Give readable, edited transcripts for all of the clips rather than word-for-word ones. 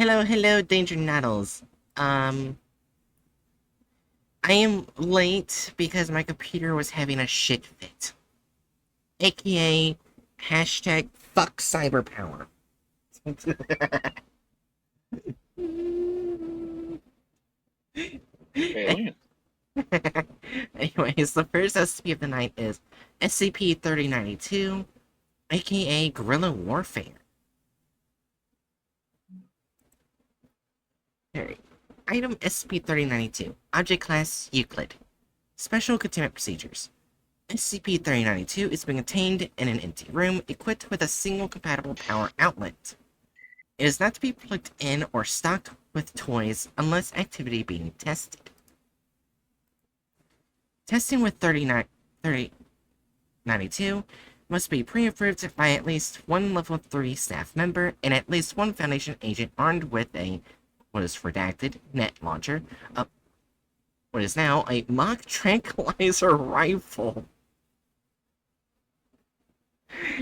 hello, Danger Nettles. Um, I am late because my computer was having a shit fit. AKA hashtag fuck cyberpower. Alien. Anyways, the first SCP of the night is SCP-3092, aka Guerrilla Warfare. Alright. Item SCP-3092, Object Class Euclid. Special Containment Procedures. SCP-3092 is being contained in an empty room equipped with a single compatible power outlet. It is not to be plugged in or stocked with toys unless activity being tested. Testing with 3092 must be pre-approved by at least one level 3 staff member and at least one Foundation agent armed with a, what is redacted, net launcher, what is now a mock tranquilizer rifle.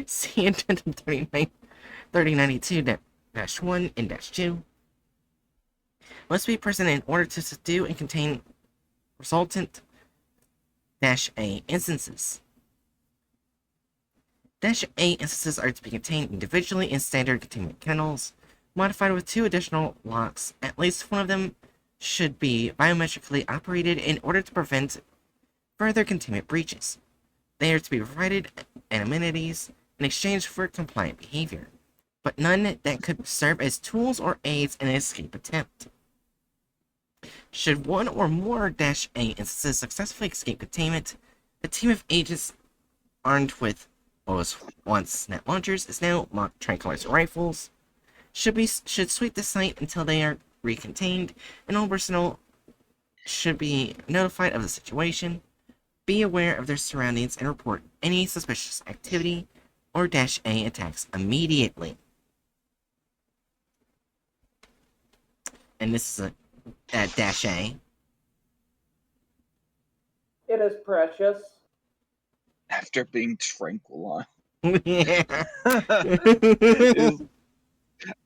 See Addendum 3092-1 and -2 must be present in order to subdue and contain resultant -A instances. -A instances are to be contained individually in standard containment kennels, modified with 2 additional locks. At least one of them should be biometrically operated in order to prevent further containment breaches. They are to be provided amenities in exchange for compliant behavior, but none that could serve as tools or aids in an escape attempt. Should one or more -A instances successfully escape containment, a team of agents armed with what was once net launchers is now mock tranquilizer rifles should sweep the site until they are recontained, and all personnel should be notified of the situation, be aware of their surroundings, and report any suspicious activity or -A attacks immediately. And this is a -A. It is precious. After being tranquilized. Yeah.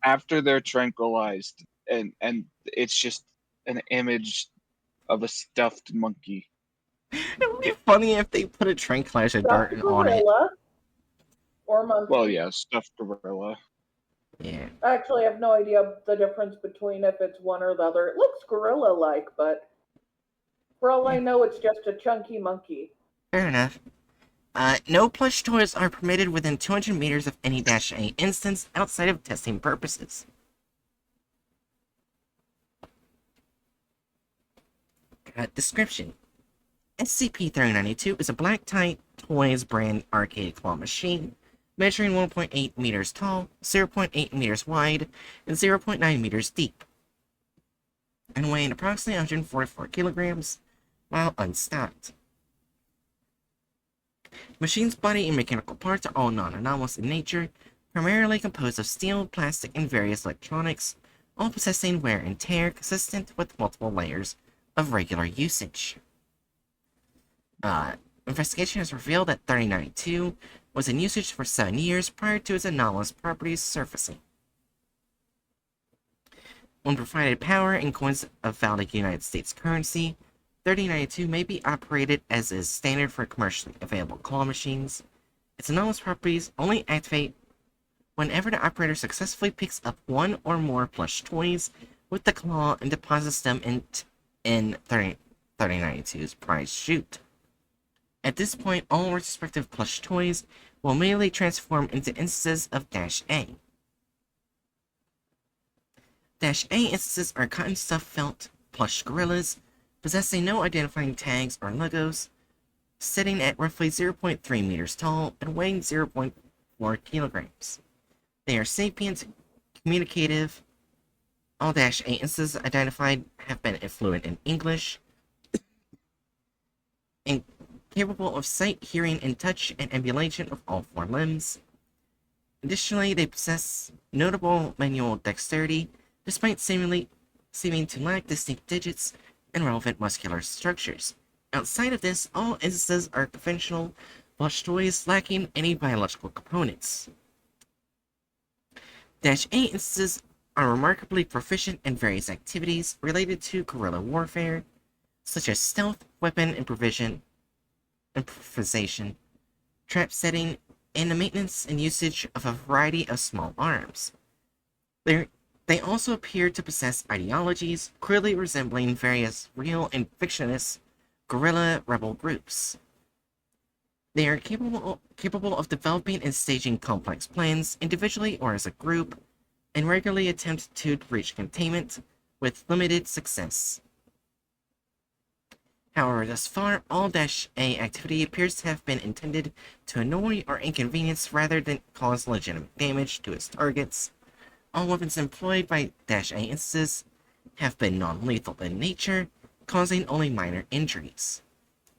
After they're tranquilized, and it's just an image of a stuffed monkey. It would be funny if they put a tranquilizer dart Stuffed on it. gorilla or monkey. Well, yeah, stuffed gorilla. Yeah. I actually have no idea the difference between if it's one or the other. It looks gorilla-like, but for all I know, it's just a chunky monkey. Fair enough. No plush toys are permitted within 200 meters of any -A instance outside of testing purposes. Description. SCP-3092 is a black-type toys brand arcade claw machine, measuring 1.8 meters tall, 0.8 meters wide, and 0.9 meters deep, and weighing approximately 144 kilograms, while unstocked. Machine's body and mechanical parts are all non-anomalous in nature, primarily composed of steel, plastic, and various electronics, all possessing wear and tear consistent with multiple layers of regular usage. Investigation has revealed that 3092 was in usage for 7 years prior to its anomalous properties surfacing. When provided power and coins of valid United States currency, 3092 may be operated as is standard for commercially available claw machines. Its anomalous properties only activate whenever the operator successfully picks up one or more plush toys with the claw and deposits them in 3092's prize chute. At this point, all respective plush toys will immediately transform into instances of -A. -A instances are cotton stuffed felt plush gorillas, possessing no identifying tags or logos, sitting at roughly 0.3 meters tall and weighing 0.4 kilograms. They are sapient, communicative. All -A instances identified have been fluent in English, and capable of sight, hearing, and touch, and ambulation of all 4 limbs. Additionally, they possess notable manual dexterity, despite seeming to lack distinct digits and relevant muscular structures. Outside of this, all instances are conventional plush toys lacking any biological components. -A instances are remarkably proficient in various activities related to guerrilla warfare, such as stealth, weapon improvisation, trap setting, and the maintenance and usage of a variety of small arms. They also appear to possess ideologies clearly resembling various real and fictitious guerrilla rebel groups. They are capable of developing and staging complex plans individually or as a group, and regularly attempt to breach containment with limited success. However, thus far, all -A activity appears to have been intended to annoy or inconvenience rather than cause legitimate damage to its targets. All weapons employed by -A instances have been non-lethal in nature, causing only minor injuries.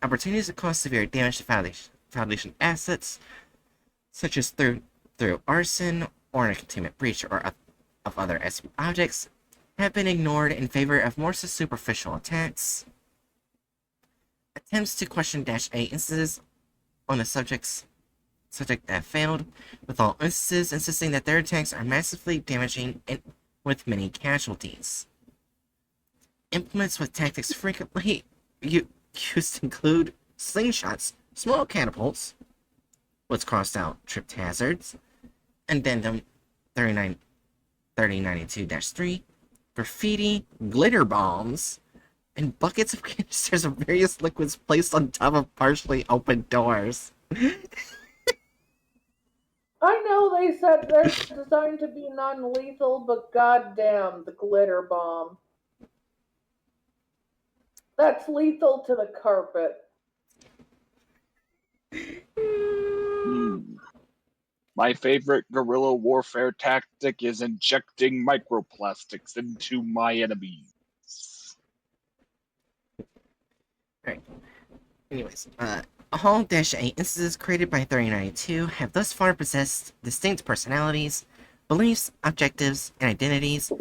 Opportunities to cause severe damage to Foundation assets, such as through arson or in a containment breach or of other SCP objects, have been ignored in favor of more superficial attacks. Attempts to question -A instances on the subject have failed, with all instances insisting that their attacks are massively damaging and with many casualties. Implements with tactics frequently used include slingshots, small catapults, what's crossed out tripped hazards, Addendum 3092-3, graffiti, glitter bombs, and buckets of canisters of various liquids placed on top of partially open doors. I know they said they're designed to be non-lethal, but goddamn, the glitter bomb. That's lethal to the carpet. My favorite guerrilla warfare tactic is injecting microplastics into my enemies. Alright. Anyways, all -A instances created by 3092 have thus far possessed distinct personalities, beliefs, objectives, and identities.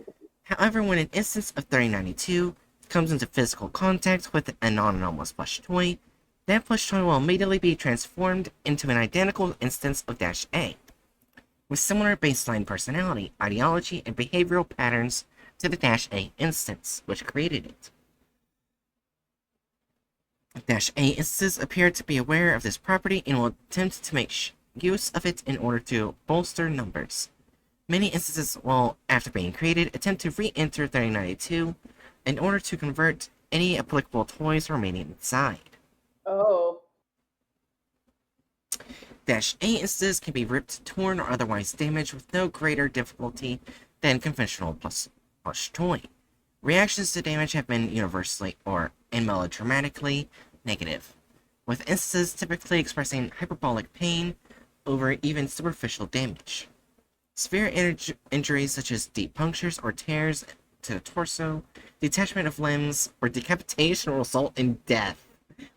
However, when an instance of 3092 comes into physical contact with a non-anomalous plush toy, that plush toy will immediately be transformed into an identical instance of -A, with similar baseline personality, ideology, and behavioral patterns to the -A instance, which created it. -A instances appear to be aware of this property and will attempt to make use of it in order to bolster numbers. Many instances will, after being created, attempt to re-enter 3092 in order to convert any applicable toys remaining inside. Oh. -A instances can be ripped, torn, or otherwise damaged with no greater difficulty than conventional plush toy. Reactions to damage have been universally and melodramatically negative, with instances typically expressing hyperbolic pain over even superficial damage. Severe injuries such as deep punctures or tears to the torso, detachment of limbs, or decapitation will result in death,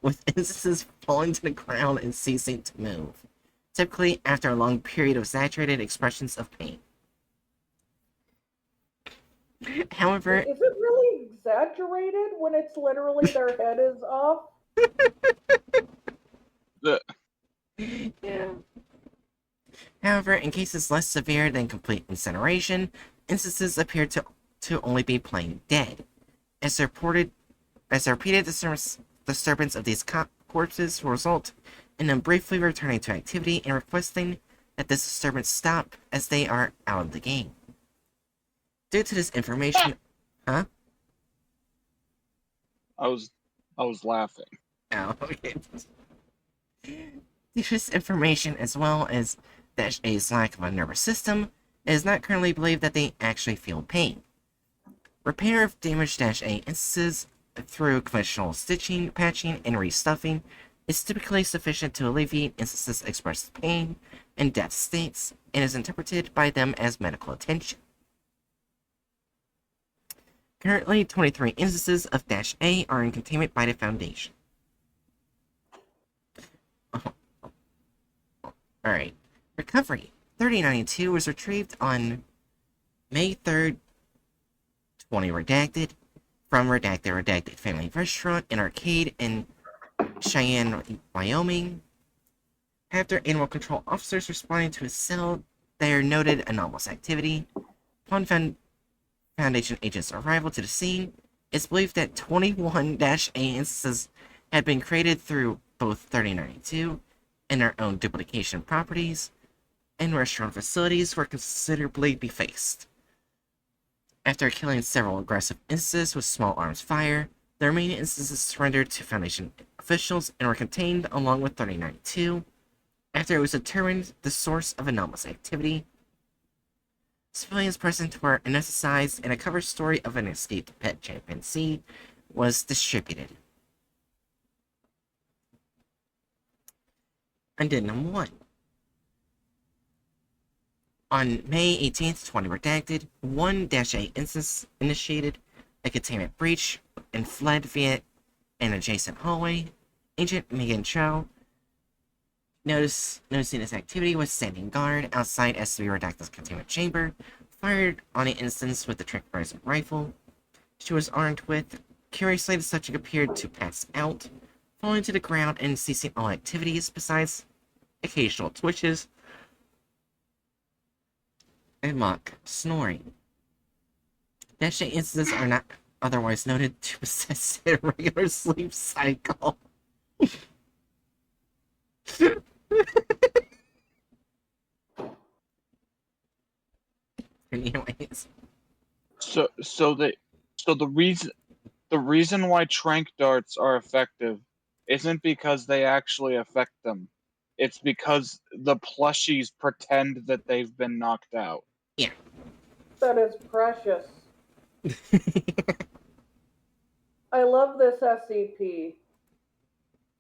with instances falling to the ground and ceasing to move, typically after a long period of saturated expressions of pain. However, is it really exaggerated when it's literally their head is off? Yeah. However, in cases less severe than complete incineration, instances appear to only be plain dead. As the repeated disturbance of these corpses will result in them briefly returning to activity and requesting that this disturbance stop as they are out of the game. Due to this information, huh? I was laughing. Oh, okay. Due to this information, as well as -A's lack of a nervous system, it is not currently believed that they actually feel pain. Repair of damaged -A instances through conventional stitching, patching, and restuffing is typically sufficient to alleviate instances expressed pain and death states, and is interpreted by them as medical attention. Currently, 23 instances of -A are in containment by the Foundation. Alright. Recovery. 3092 was retrieved on May 3rd, 20 redacted, from Redacted Family Restaurant and Arcade in Cheyenne, Wyoming. After animal control officers responding to his cell, there noted anomalous activity. Upon Foundation agents' arrival to the scene, it's believed that 21-A instances had been created through both 3092 and their own duplication properties, and restaurant facilities were considerably defaced. After killing several aggressive instances with small arms fire, the remaining instances surrendered to Foundation officials and were contained along with 3092 after it was determined the source of anomalous activity. Civilians present were anesthetized, and a cover story of an escaped pet chimpanzee was distributed. Addendum 1. On May 18th, 20 redacted, 1-A instance initiated a containment breach and fled via an adjacent hallway. Agent Megan Cho, noticing this activity, was standing guard outside SCP Redacted's containment chamber, fired on the instance with the tranquilizer rifle she was armed with. Curiously, the subject appeared to pass out, falling to the ground and ceasing all activities besides occasional twitches and mock snoring. Dash instances are not otherwise noted to possess a regular sleep cycle. Anyways. So the reason why trank darts are effective isn't because they actually affect them. It's because the plushies pretend that they've been knocked out. Yeah. That is precious. I love this SCP.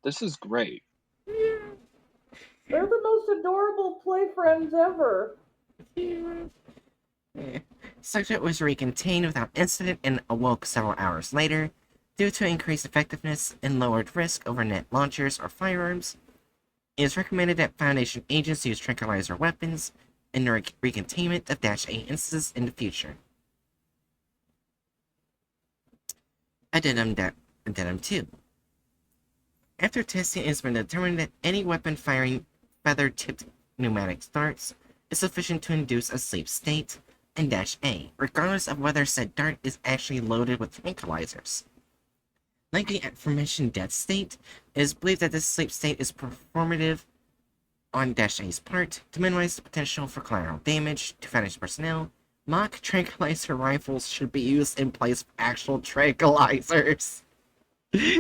This is great. They're the most adorable play friends ever. Subject was recontained without incident and awoke several hours later. Due to increased effectiveness and lowered risk over net launchers or firearms, it is recommended that Foundation agents use tranquilizer weapons in the recontainment of -A instances in the future. Addendum 2. After testing, it has been determined that any weapon firing feather-tipped pneumatic darts is sufficient to induce a sleep state in -A, regardless of whether said dart is actually loaded with tranquilizers. Like the aforementioned death state, it is believed that this sleep state is performative on -A's part to minimize the potential for collateral damage to Foundation personnel. Mock tranquilizer rifles should be used in place of actual tranquilizers.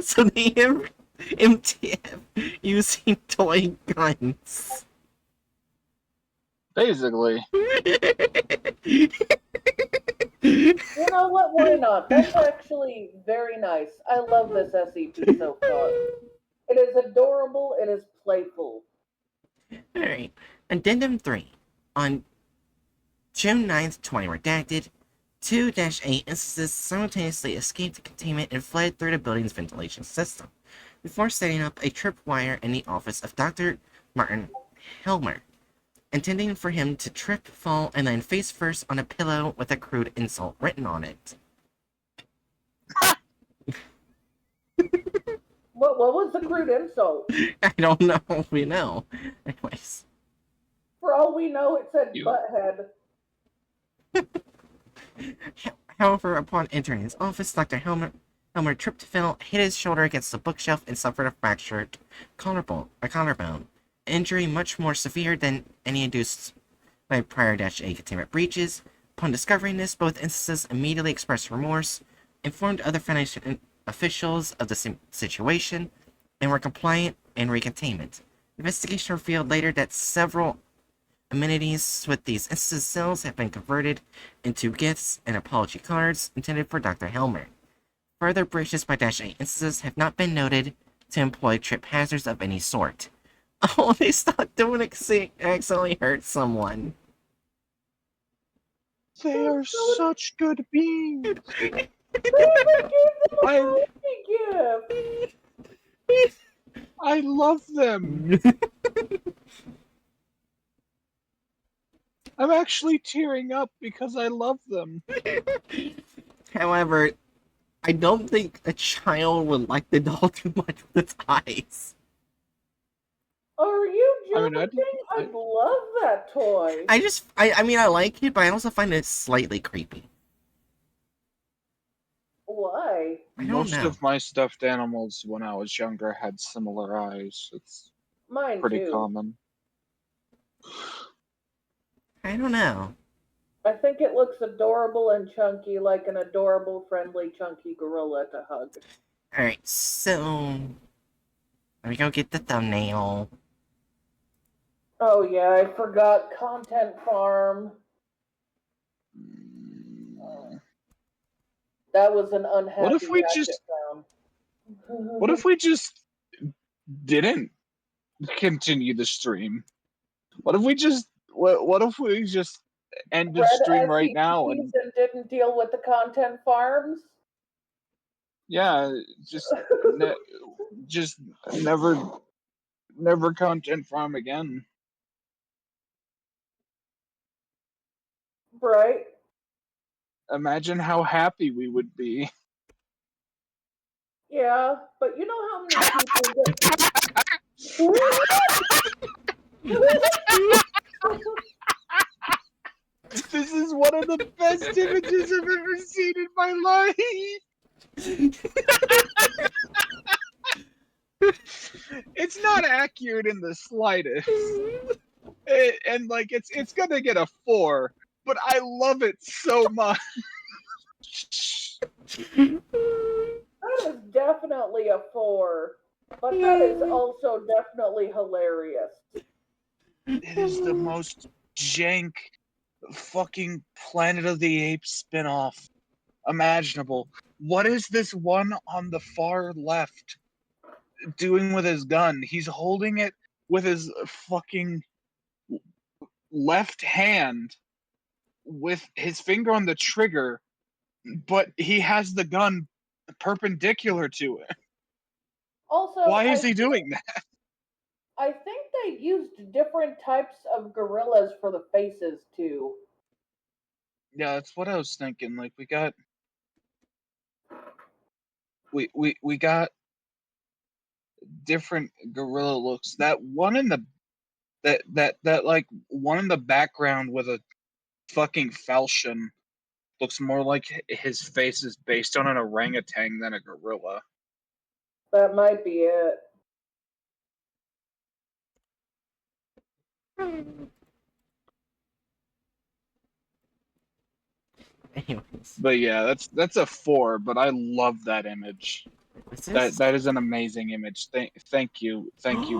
So they have MTF using toy guns. Basically. You know what? Why not? That's actually very nice. I love this SCP so far. It is adorable. It is playful. Alright. Addendum 3. On June 9th, 20 redacted, 2-A instances simultaneously escaped the containment and fled through the building's ventilation system, before setting up a tripwire in the office of Dr. Martin Helmer, intending for him to trip, fall, and then face first on a pillow with a crude insult written on it. What was the crude insult? I don't know. We know. Anyways. For all we know, it said You- butthead. However, upon entering his office, Dr. Helmer tripped, fell, hit his shoulder against the bookshelf, and suffered a fractured collarbone. Injury much more severe than any induced by prior -A containment breaches. Upon discovering this, both instances immediately expressed remorse, informed other Foundation officials of the situation, and were compliant in recontainment. Investigation revealed later that several amenities with these instance cells have been converted into gifts and apology cards intended for Dr. Helmer. Further breaches by -A instances have not been noted to employ trip hazards of any sort. Oh, they stopped doing it because they accidentally hurt someone. They are such good beings. I gift. I love them. I'm actually tearing up because I love them. However, I don't think a child would like the doll too much with its eyes. Are you I mean, joking? I love that toy. I mean, I like it, but I also find it slightly creepy. Why? I don't Most know. of my stuffed animals when I was younger had similar eyes. It's Mine pretty too. common. I don't know. I think it looks adorable and chunky, like an adorable, friendly, chunky gorilla to hug. Alright, so... Let me go get the thumbnail. Oh yeah, I forgot Content Farm. That was an unhappy What if we ratchet just sound. What if we just didn't continue the stream? What if we just end the read stream right now SCPs and and didn't deal with the Content Farms? yeah, ne- just never content farm again. Right? Imagine how happy we would be. Yeah, but you know how many people This is one of the best images I've ever seen in my life. It's not accurate in the slightest. And like it's gonna get a 4, but I love it so much. That is definitely a 4. But that is also definitely hilarious. It is the most jank fucking Planet of the Apes spinoff imaginable. What is this one on the far left doing with his gun? He's holding it with his fucking left hand with his finger on the trigger, but he has the gun perpendicular to it. Also, Why is he doing that? I think they used different types of gorillas for the faces too. Yeah, that's what I was thinking. Like we got different gorilla looks. That one in the that like one in the background with a fucking falchion looks more like his face is based on an orangutan than a gorilla. That might be it. Anyways. But yeah, that's a 4, but I love that image. What's this? That is an amazing image. Thank you,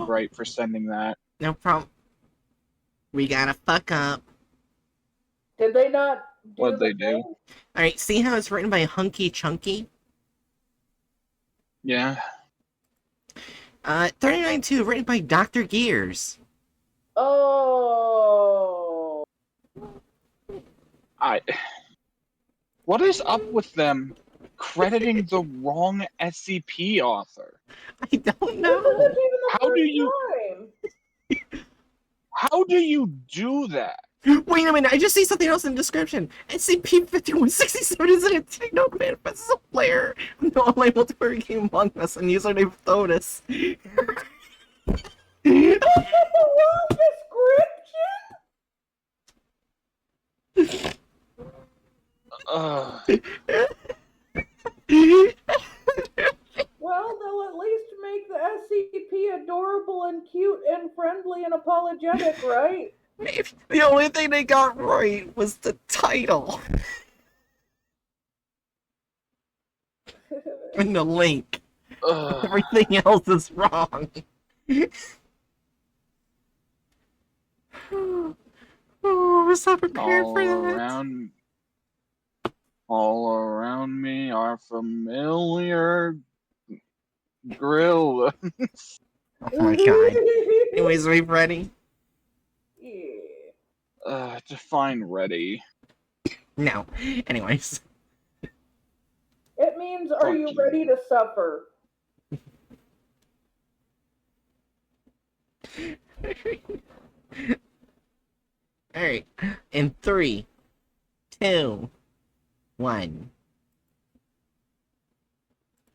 Bright, for sending that. No problem. We gotta fuck up. Did they not do What'd the they do? thing? Alright, see how it's written by Hunky Chunky? Yeah. 39-2, written by Dr. Gears. Oh. What is up with them crediting the wrong SCP author? I don't This know. isn't even the How do first you- time. How do you do that? Wait a minute, I just see something else in the description. SCP-5167 is an Techno Manifesto player. No online multiplayer game Among Us and username Thotus. That's the wrong description. Well, they'll at least make the SCP adorable and cute and friendly and apologetic, right? Maybe the only thing they got right was the title and the link. Everything else is wrong. Oh, I was not prepared for that. All around me are familiar gorillas. Oh my god. Anyways, are we ready? Yeah. Define ready. No. Anyways. It means, are you Fuck ready to suffer? Alright. In 3, 2, 1.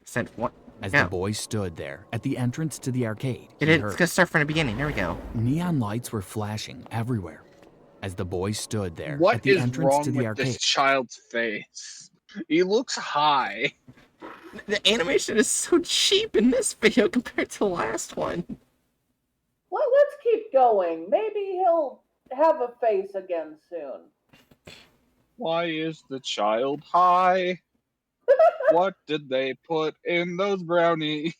Said what? As Yeah. the boy stood there at the entrance to the arcade, It's gonna start from the beginning. There we go. neon lights were flashing everywhere. As the boy stood there What at the is entrance wrong to the with arcade, this child's face? He looks high. The animation is so cheap in this video compared to the last one. Well, let's keep going. Maybe he'll have a face again soon. Why is the child high? What did they put in those brownies?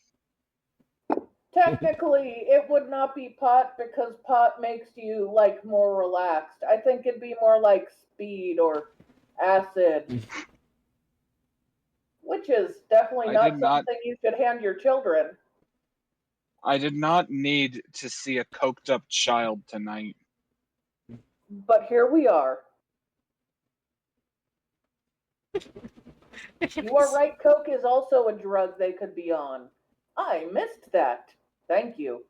Technically, it would not be pot because pot makes you like more relaxed. I think it'd be more like speed or acid, which is definitely I did not not- something you should hand your children. I did not need to see a coked up child tonight. But here we are. You are right, coke is also a drug they could be on. I missed that. Thank you.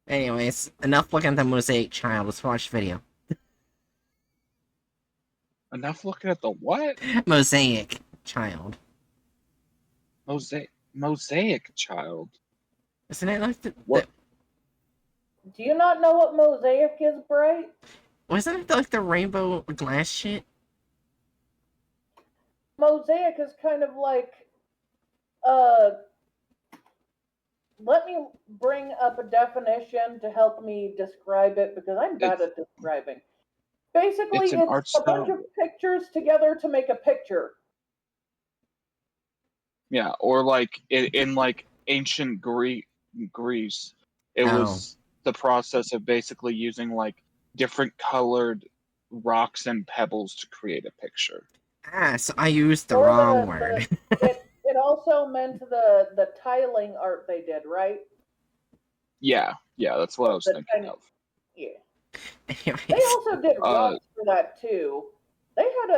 Anyways, enough looking at the mosaic child. Let's watch the video. Enough looking at the what? Mosaic child. Mosaic child. Isn't it like What? Do you not know what mosaic is, Bright? Wasn't it like the rainbow glass shit? Mosaic is kind of like, let me bring up a definition to help me describe it because I'm bad at describing. Basically, It's an art it's a bunch style. of pictures together to make a picture. Yeah, or like in like ancient Greece, it Oh. was the process of basically using like different colored rocks and pebbles to create a picture. Ah, so I used the Or wrong word. It also meant the tiling art they did, right? Yeah, that's what I was The thinking tiny- of. Yeah. Anyways, They also did rocks for that too. They had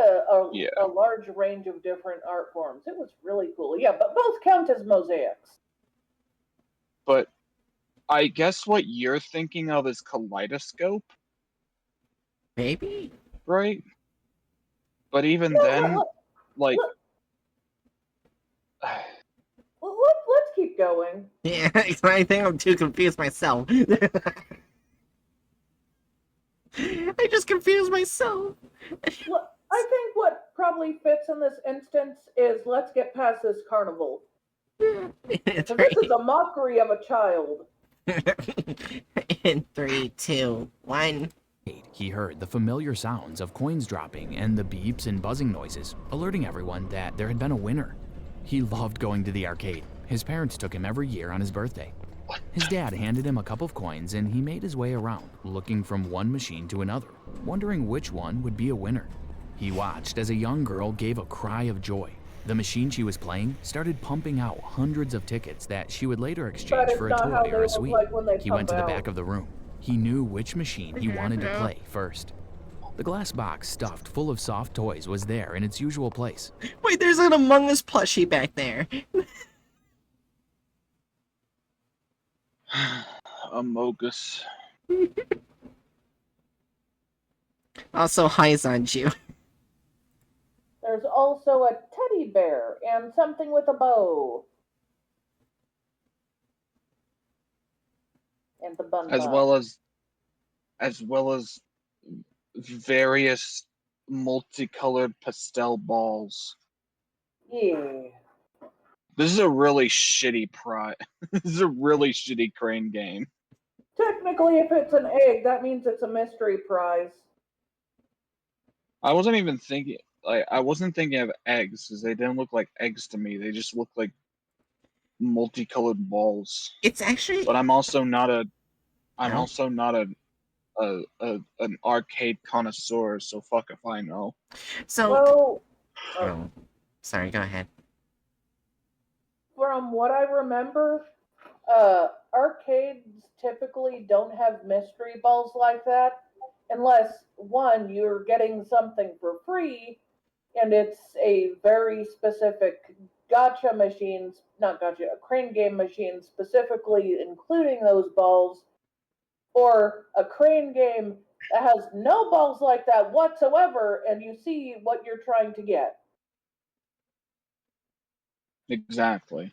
a large range of different art forms. It was really cool. Yeah, but both count as mosaics. But I guess what you're thinking of is kaleidoscope, maybe? right? But even No, then, like, let's keep going. Yeah, I think I'm too confused myself. I just confused myself. Look, I think what probably fits in this instance is let's get past this carnival. In So this is a mockery of a child. In 3, 2, 1. He heard the familiar sounds of coins dropping and the beeps and buzzing noises, alerting everyone that there had been a winner. He loved going to the arcade. His parents took him every year on his birthday. His dad handed him a couple of coins and he made his way around, looking from one machine to another, wondering which one would be a winner. He watched as a young girl gave a cry of joy. The machine she was playing started pumping out hundreds of tickets that she would later exchange That is for a not how toy they or a look sweet. like when they He went to pump the out. back of the room. He knew which machine he wanted to play first. The glass box stuffed full of soft toys was there in its usual place. Wait, there's an Among Us plushie back there. Amogus. Also, highs on you. There's also a teddy bear and something with a bow. And the bun as bun. well as various multicolored pastel balls. Yeah. This is a really shitty This is a really shitty crane game. Technically, if it's an egg, that means it's a mystery prize. I wasn't even thinking I wasn't thinking of eggs because they didn't look like eggs to me. They just looked like multicolored balls. It's actually... But I'm also not No? an arcade connoisseur, so fuck if I know. So... Well, Oh, sorry, go ahead. from what I remember, arcades typically don't have mystery balls like that unless, one, you're getting something for free and it's a very specific gotcha machines, not gotcha, a crane game machine specifically including those balls, or a crane game that has no balls like that whatsoever and you see what you're trying to get. Exactly.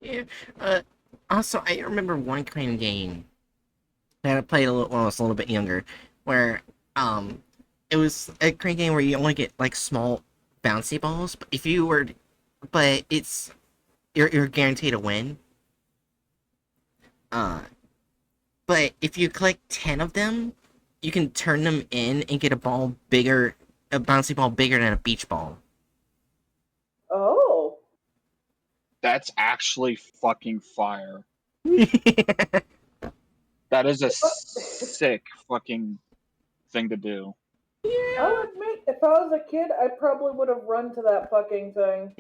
Yeah. Also, I remember one crane game that I played when I was a little bit younger, where it was a crane game where you only get like small bouncy balls, but if you were, but it's you're guaranteed a win. Uh, but if you collect 10 of them, you can turn them in and get a bouncy ball bigger than a beach ball. Oh. That's actually fucking fire. That is a sick fucking thing to do. I'll admit, if I was a kid, I probably would have run to that fucking thing.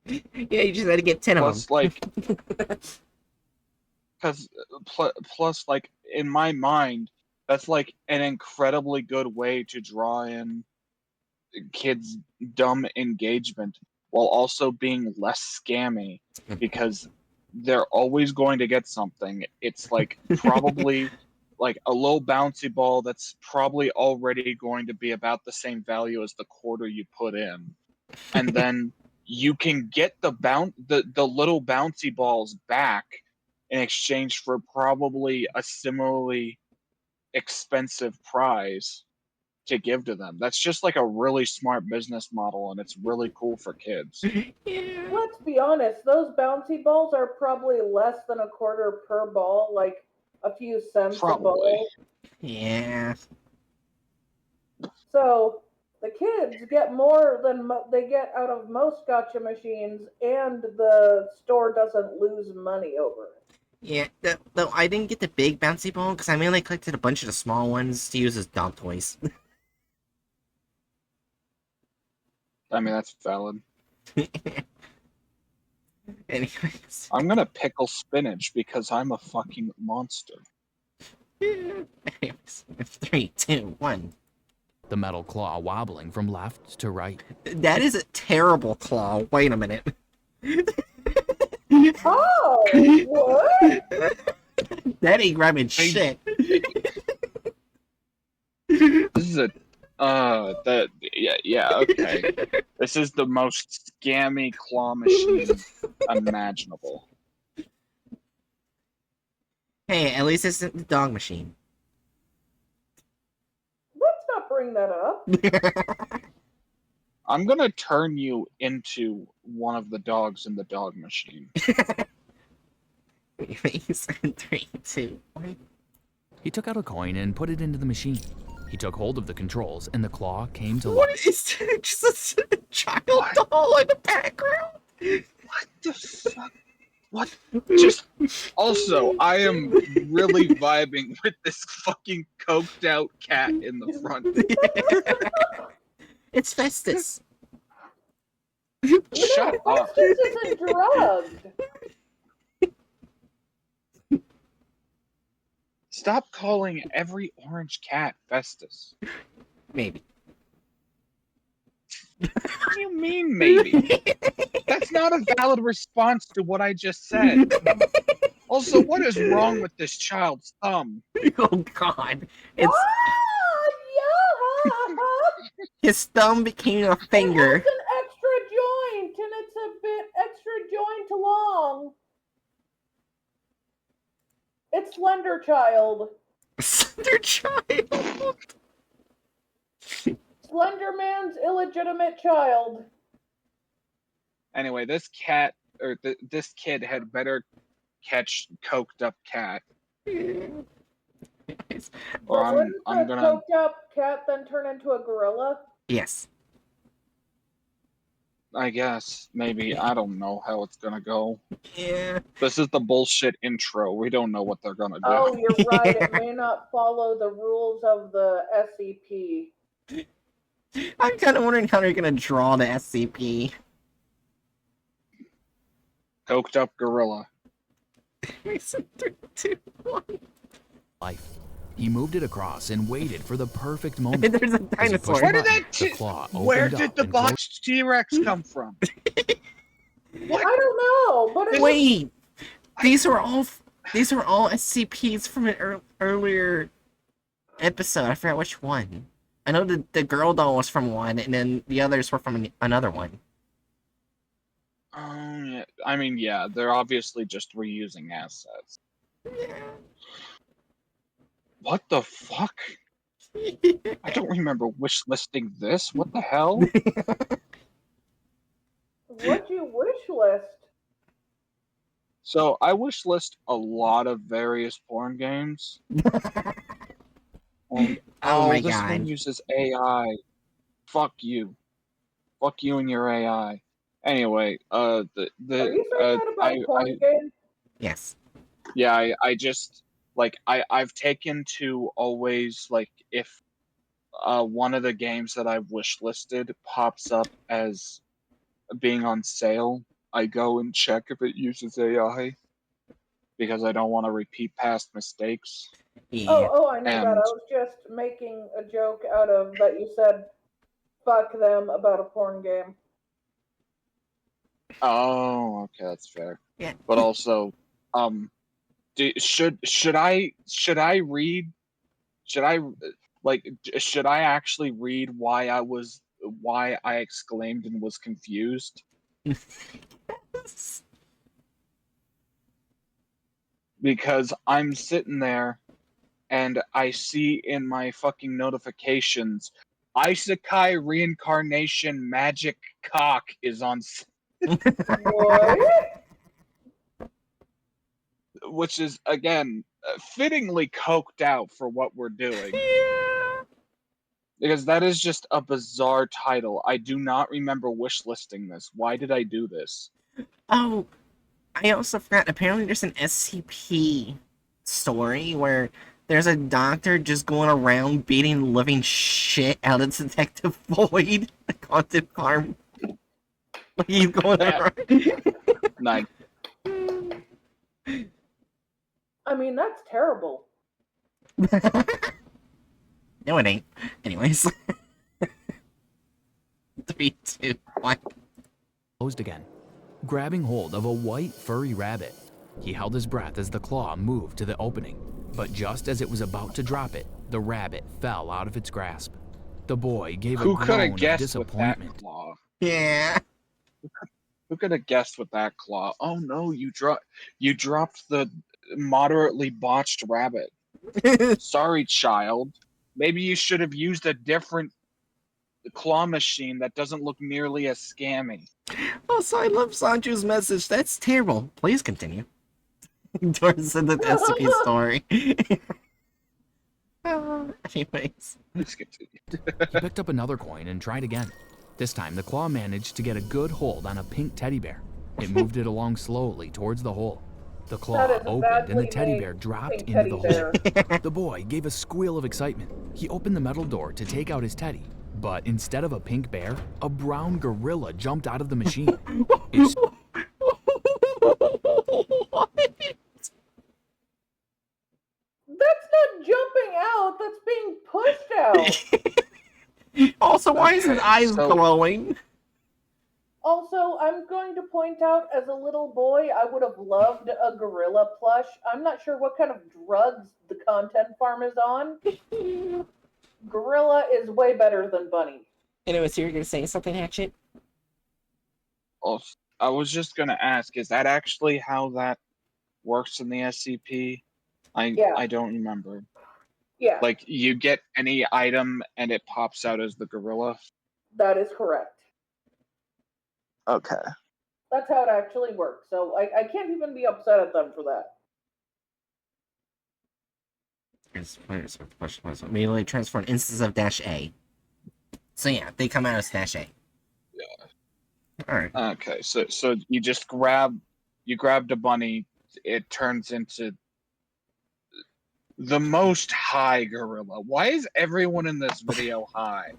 Yeah, you just had to get 10 Plus, of them. like, because plus, like, in my mind, that's like an incredibly good way to draw in kids' dumb engagement while also being less scammy because they're always going to get something. It's like probably like a low bouncy ball that's probably already going to be about the same value as the quarter you put in. And then you can get the little bouncy balls back in exchange for probably a similarly expensive prize to give to them. That's just like a really smart business model, and it's really cool for kids. Yeah. Let's be honest, those bouncy balls are probably less than a quarter per ball, like a few cents a Probably. ball. Yeah. So the kids get more than they get out of most gotcha machines, and the store doesn't lose money over it. Yeah, though I didn't get the big bouncy ball because I mainly collected a bunch of the small ones to use as dog toys. I mean, that's valid. Anyways. I'm gonna pickle spinach because I'm a fucking monster. Anyways, 3, 2, 1. The metal claw wobbling from left to right. That is a terrible claw. Wait a minute. Oh, what? That ain't grabbing shit. This is okay. This is the most scammy claw machine imaginable. Hey, at least it's not the dog machine. Let's not bring that up. I'm gonna turn you into one of the dogs in the dog machine. Anyways, 3, 2, 1. He took out a coin and put it into the machine. He took hold of the controls and the claw came to What life. is that? Just a child doll in the background? What the fuck? What? Just also, I am really vibing with this fucking coked out cat in the front. It's Festus. Shut up. Festus isn't drugged. Stop calling every orange cat Festus. Maybe. What do you mean, maybe? That's not a valid response to what I just said. Also, what is wrong with this child's thumb? Oh god. It's Ah, yeah. his thumb became a It finger. has an extra joint, and it's a bit extra joint long. It's Slender Child. Slender child. Slender Man's illegitimate child. Anyway, this cat or this kid had better catch coked up cat, or But wouldn't I'm the gonna. coked up cat then turn into a gorilla? Yes. I guess maybe I don't know how it's gonna go. Yeah. This is the bullshit intro. We don't know what they're gonna do. Oh, you're right. It may not follow the rules of the SCP. I'm kind of wondering how they're gonna draw the SCP. Coked up gorilla. 3, 2, 1. Life. He moved it across and waited for the perfect moment. There's a As he dinosaur. pushed Where the did button, that the claw Where opened did up the and closed. botched T-Rex come from? What? I don't know, but it's Wait, these were all SCPs from an earlier episode. I forgot which one. I know the girl doll was from one, and then the others were from another one. Yeah. I mean, yeah, they're obviously just reusing assets. What the fuck? I don't remember wish listing this. What the hell? What'd you wish list? So I wish list a lot of various porn games. And Oh my this one god. uses AI. Fuck you. Fuck you and your AI. Anyway, Are you saying that about a porn game? Yes. yeah, I just like I've taken to always like if one of the games that I've wish listed pops up as being on sale, I go and check if it uses AI because I don't want to repeat past mistakes. Yeah. I know that. I And was just making a joke out of that you said fuck them about a porn game. oh, okay, that's fair. Yeah. But also, should I read? Should I should I actually read why I exclaimed and was confused? Because I'm sitting there and I see in my fucking notifications, Isekai Reincarnation Magic Cock is on, What? which is again fittingly coked out for what we're doing. Yeah. Because that is just a bizarre title. I do not remember wish listing this. Why did I do this? Oh, I also forgot. Apparently, there's an SCP story where there's a doctor just going around beating the living shit out of Detective Floyd, the haunted farm. He's going around. Nice. I mean, that's terrible. No, it ain't. Anyways. 3, 2, 1. Closed again, grabbing hold of a white furry rabbit. He held his breath as the claw moved to the opening, but just as it was about to drop it, the rabbit fell out of its grasp. The boy gave a Who could groan have of guessed with that disappointment. claw? Yeah. Who could have guessed with that claw? Oh no, you dropped the moderately botched rabbit. Sorry, child. Maybe you should have used a different claw machine that doesn't look nearly as scammy. Also, I love Sanju's message. That's terrible. Please continue. Towards the SCP story. Anyways. Please continue. He picked up another coin and tried again. This time, the claw managed to get a good hold on a pink teddy bear. It moved it along slowly towards the hole. The claw That is opened and the badly teddy made bear dropped pink into teddy the bear. hole. The boy gave a squeal of excitement. He opened the metal door to take out his teddy, but instead of a pink bear, a brown gorilla jumped out of the machine. It That's not jumping out, that's being pushed out. Also, why is his eyes so- glowing? Also, I'm going to point out, as a little boy, I would have loved a gorilla plush. I'm not sure what kind of drugs the content farm is on. Gorilla is way better than bunny. Anyways, so you're gonna say something, Hatchet? Oh, I was just gonna ask, is that actually how that works in the SCP? Yeah. I don't remember. Yeah, Like you get any item and it pops out as the gorilla. that is correct. Okay. That's how it actually works. So I can't even be upset at them for that. Immediately transform instances of Dash A. So yeah, they come out as Dash A. Yeah. Alright. Okay, so you just grabbed a bunny, it turns into the most high gorilla. Why is everyone in this video high?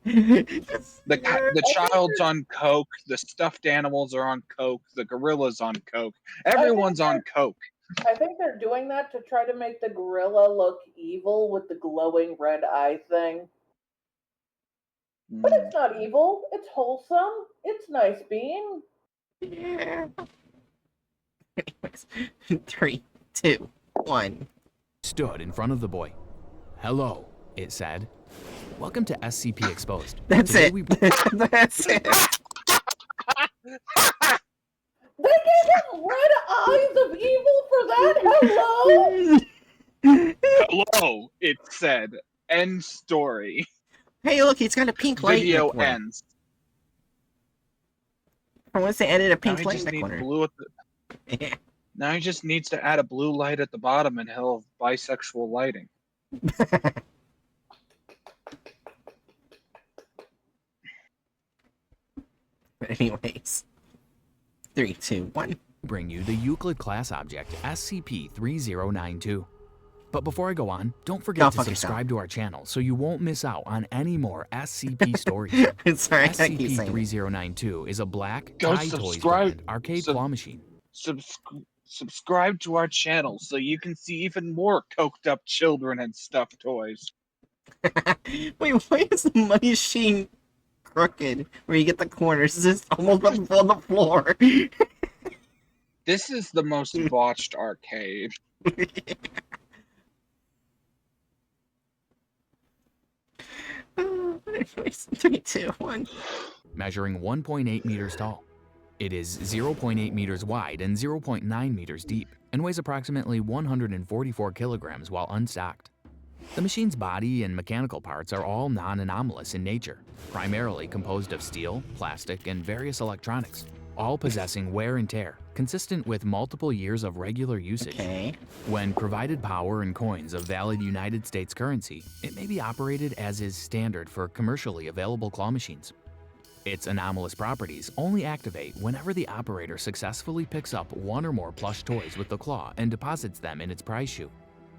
The child's on coke, the stuffed animals are on coke, the gorilla's on coke, everyone's on coke. I think they're doing that to try to make the gorilla look evil with the glowing red eye thing. But it's not evil. It's wholesome. It's nice being. Yeah. Anyways, 3, 2, 1. stood in front of the boy. "Hello," it said. "Welcome to SCP Exposed." That's Today it. we- That's it. They gave him red eyes of evil for that? Hello? Hello, it said. End story. Hey, look, he's got a pink light in the Video corner. ends. For once, they added a Now pink he light in just the needs corner. blue at the. Now he just needs to add a blue light at the bottom, and he'll have bisexual lighting. Anyways, 3, 2, 1. Bring you the Euclid class object SCP-3092. But before I go on, don't forget Go to fuck subscribe to our channel so you won't miss out on any more SCP stories. Sorry, I gotta keep saying it. SCP-3092 is a black Go Toy Toys subscribe- brand arcade claw machine. Subscribe to our channel so you can see even more coked up children and stuffed toys. Wait, why is the money machine crooked? Where you get the corners? It's just almost about to fall on the floor. This is the most botched arcade. Anyways, 3, 2, 1. Measuring 1.8 meters tall. It is 0.8 meters wide and 0.9 meters deep, and weighs approximately 144 kilograms while unstocked. The machine's body and mechanical parts are all non-anomalous in nature, primarily composed of steel, plastic, and various electronics, all possessing wear and tear, consistent with multiple years of regular usage. Okay. When provided power and coins of valid United States currency, it may be operated as is standard for commercially available claw machines. Its anomalous properties only activate whenever the operator successfully picks up one or more plush toys with the claw and deposits them in its prize chute.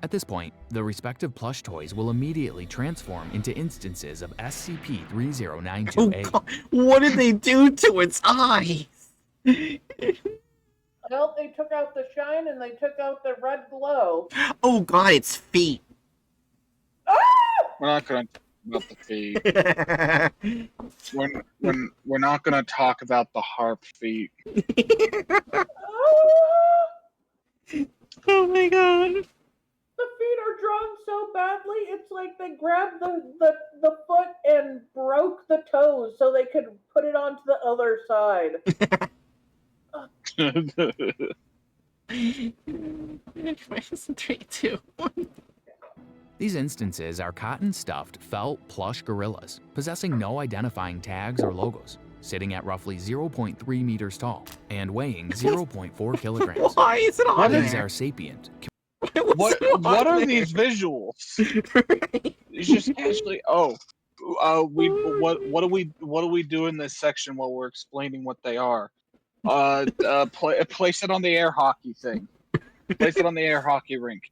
At this point, the respective plush toys will immediately transform into instances of Oh SCP-3092-A. god, what did they do to its eyes? Well, they took out the shine and they took out the red glow. Oh god, its feet. We're not gonna talk about the feet. We're not gonna talk about the harp feet. Oh my god. The feet are drawn so badly, it's like they grabbed the foot and broke the toes so they could put it onto the other side. 3, 2, 1. These instances are cotton-stuffed felt plush gorillas, possessing no identifying tags or logos, sitting at roughly 0.3 meters tall and weighing 0.4 kilograms. Why is it on These there? are sapient, What are these visuals? It's just casually. What do we do in this section while we're explaining what they are? Place it on the air hockey thing. Place it on the air hockey rink.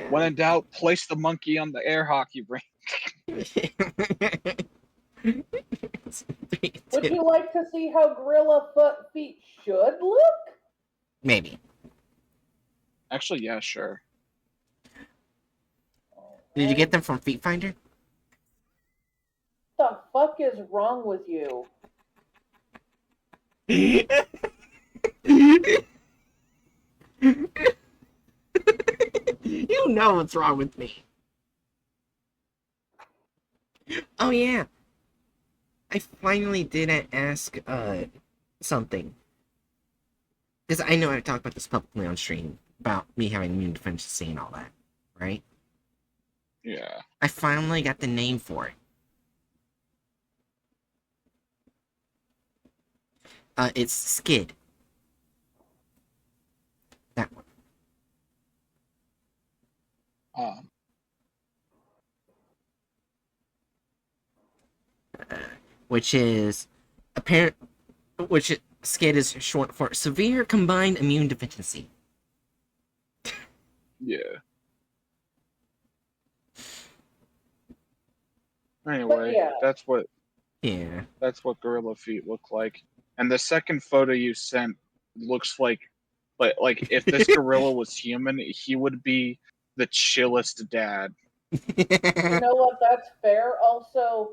When in doubt, place the monkey on the air hockey rink. Would you like to see how gorilla foot feet should look? Maybe. Actually, yeah, sure. Did you get them from Feet Finder? What the fuck is wrong with you? You know what's wrong with me. Oh yeah. I finally did ask something. Because I know I've talked about this publicly on stream about me having immune deficiency and all that, right? Yeah. I finally got the name for it. It's Skid. That one. Which is SCID is short for Severe Combined Immune Deficiency. Yeah. Anyway, yeah. that's what Yeah. gorilla feet look like. And the second photo you sent looks like if this gorilla was human, he would be the chillest dad. You know what? That's fair. Also,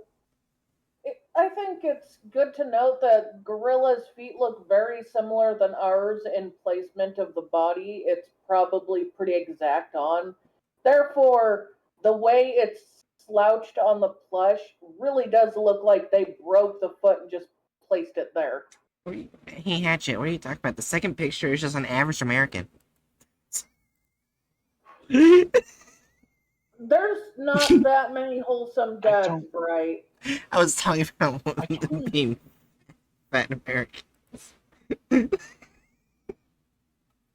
I think it's good to note that gorilla's feet look very similar than ours in placement of the body. It's probably pretty exact on. Therefore, the way it's slouched on the plush really does look like they broke the foot and just placed it there. Hey Hatchet, what are you talking about? The second picture is just an average American. There's not that many wholesome I dads, don't- right? I was talking about I don't- being fat American.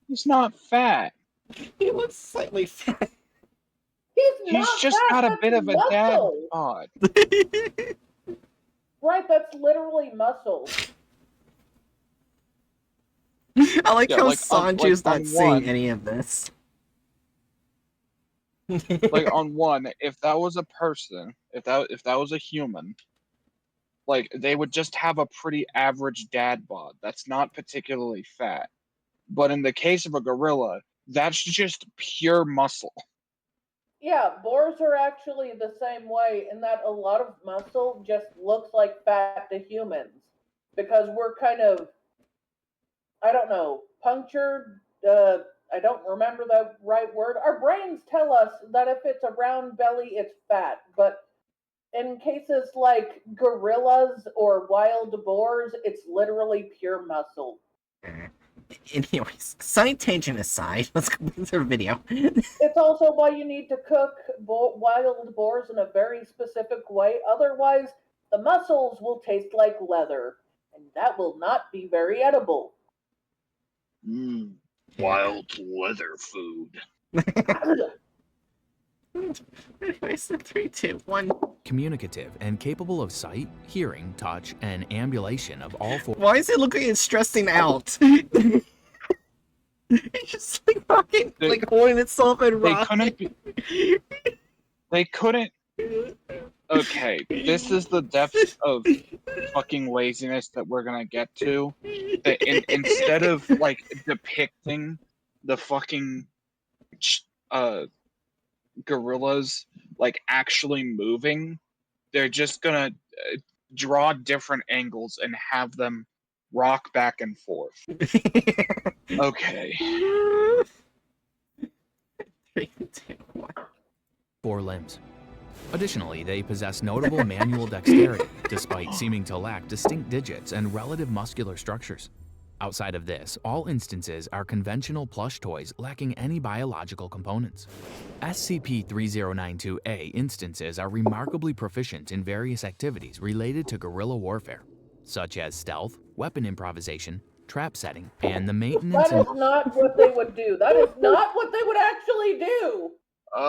He's not fat. He looks slightly fat. He's He's not just fat, got a that's bit of a dad muscle. bod. Right, that's literally muscle. I like Yeah, how like, Sanju's on not seeing one- any of this. Like on one, if that was a person, if that was a human, like they would just have a pretty average dad bod. That's not particularly fat. But in the case of a gorilla, that's just pure muscle. Yeah, boars are actually the same way in that a lot of muscle just looks like fat to humans because we're kind of, I don't know, punctured. I don't remember the right word. Our brains tell us that if it's a round belly, it's fat. But in cases like gorillas or wild boars, it's literally pure muscle. Anyways, side tangent aside, let's go back to the video. It's also why you need to cook wild boars in a very specific way. Otherwise, the muscles will taste like leather, and that will not be very edible. Wild leather food. Anyways, 3, 2, 1. Communicative and capable of sight, hearing, touch, and ambulation of all four. Why is it looking like stressing out? It's just like fucking like holding itself and They rocking. couldn't be. They couldn't. Okay, this is the depth of fucking laziness that we're gonna get to. That instead of like depicting the fucking gorillas like actually moving, they're just gonna draw different angles and have them rock back and forth. Okay. 3, 2, 1. 4 limbs. Additionally, they possess notable manual dexterity, despite seeming to lack distinct digits and relative muscular structures. Outside of this, all instances are conventional plush toys lacking any biological components. SCP-3092-A instances are remarkably proficient in various activities related to guerrilla warfare, such as stealth, weapon improvisation, trap setting, and the maintenance That is not what they would do. That is not what they would actually do. They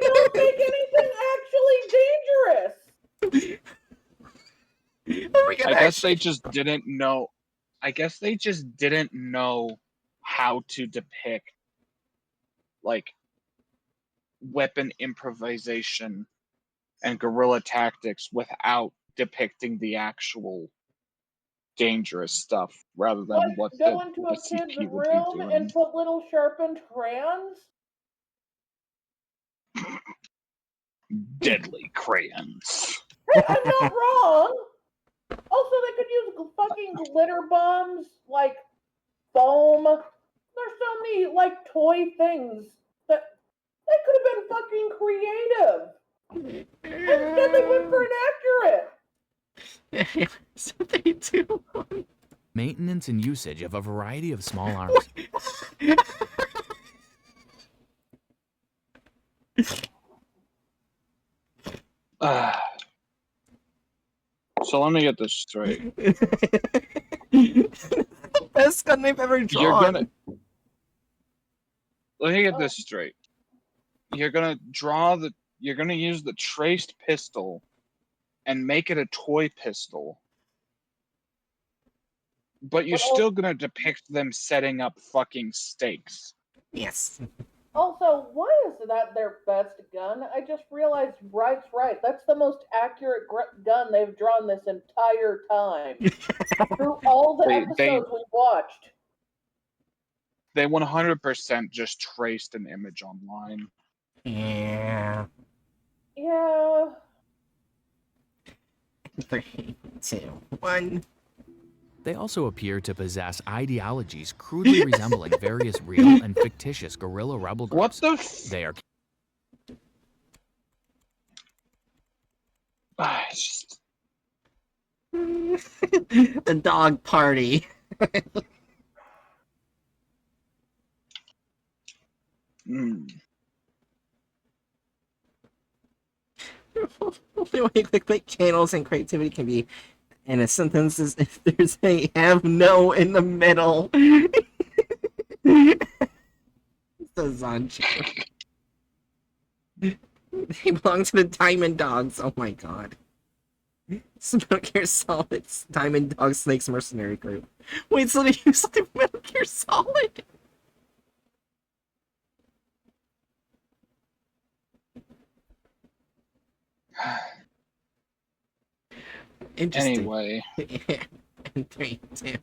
don't make anything actually dangerous. Oh my God, I guess they just didn't know. I guess they just didn't know how to depict like weapon improvisation and guerrilla tactics without depicting the actual dangerous stuff, rather than what Go the into a SCP kid's would be room doing. and put little sharpened crayons? Deadly crayons. Hey, I'm not wrong. Also, they could use fucking glitter bombs, like foam. There's so many like toy things that they could have been fucking creative. Instead, they went for inaccurate. So 3, 2, 1. maintenance and usage of a variety of small arms. So let me get this straight. Best gun they've ever drawn. Let me get this straight. You're gonna use the traced pistol and make it a toy pistol. But you're still gonna depict them setting up fucking stakes. Yes. Also, why is that their best gun? I just realized Wright's right. That's the most accurate gun they've drawn this entire time. Through all the episodes we watched. They 100% just traced an image online. Yeah. Yeah. 3, 2, 1. They also appear to possess ideologies crudely resembling various real and fictitious guerrilla rebel What groups. the They are it's just, The dog party. Mm. Only way clickbait channels and creativity can be in a sentence is if there's a have no in the middle. So Zancho. They belong to the Diamond Dogs. Oh my god. Metal Gear Solid's Diamond Dog Snakes Mercenary Group. Wait, so they use something from Metal Gear Solid? Interesting. Anyway, And 3, 2.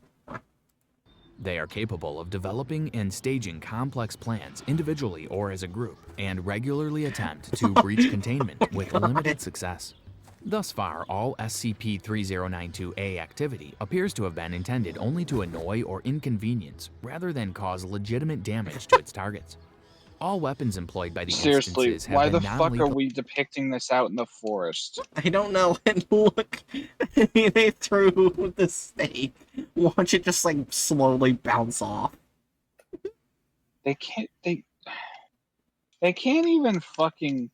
They are capable of developing and staging complex plans individually or as a group, and regularly attempt to breach containment with limited success. Thus far, all SCP-3092-A activity appears to have been intended only to annoy or inconvenience, rather than cause legitimate damage to its targets. All weapons employed by the seriously, instances have why been the fuck are non-lethal. we depicting this out in the forest? I don't know. And look, they threw the snake. Watch it just like slowly bounce off. They can't. They can't even fucking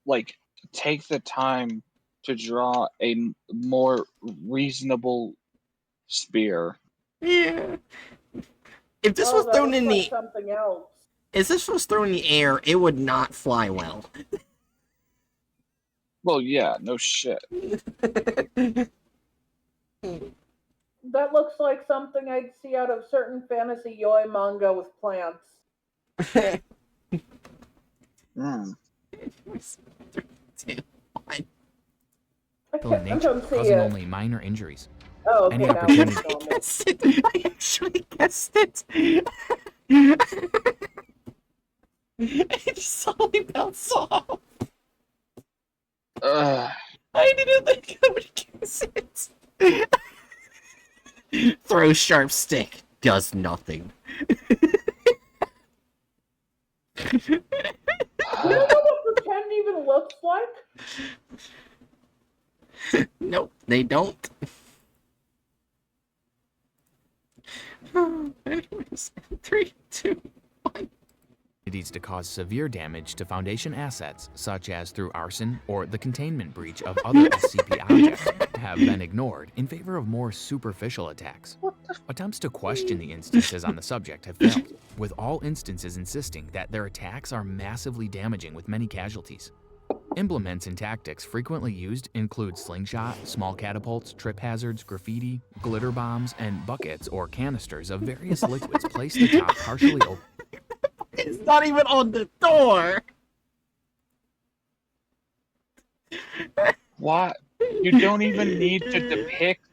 like take the time to draw a more reasonable spear. Yeah. If this Oh, was that thrown looks in like the something else. if this was thrown in the air, it would not fly well. Well, yeah, no shit. That looks like something I'd see out of certain fantasy yoi manga with plants. Mm. 3, 2, 1. in nature, Don't see causing it. only minor injuries. Oh, okay, Any now opportunity- it's I normal. guessed it. I actually guessed it. It just slowly bounced off. I didn't think I would guess it. Throw sharp stick. Does nothing. You don't know what pretend even looks like? Nope, they don't. Anyways, 3, 2, 1. To cause severe damage to Foundation assets, such as through arson or the containment breach of other SCP objects, have been ignored in favor of more superficial attacks. Attempts to question the instances on the subject have failed, with all instances insisting that their attacks are massively damaging with many casualties. Implements and tactics frequently used include slingshot, small catapults, trip hazards, graffiti, glitter bombs, and buckets or canisters of various liquids placed atop partially open. It's not even on the door. What? You don't even need to depict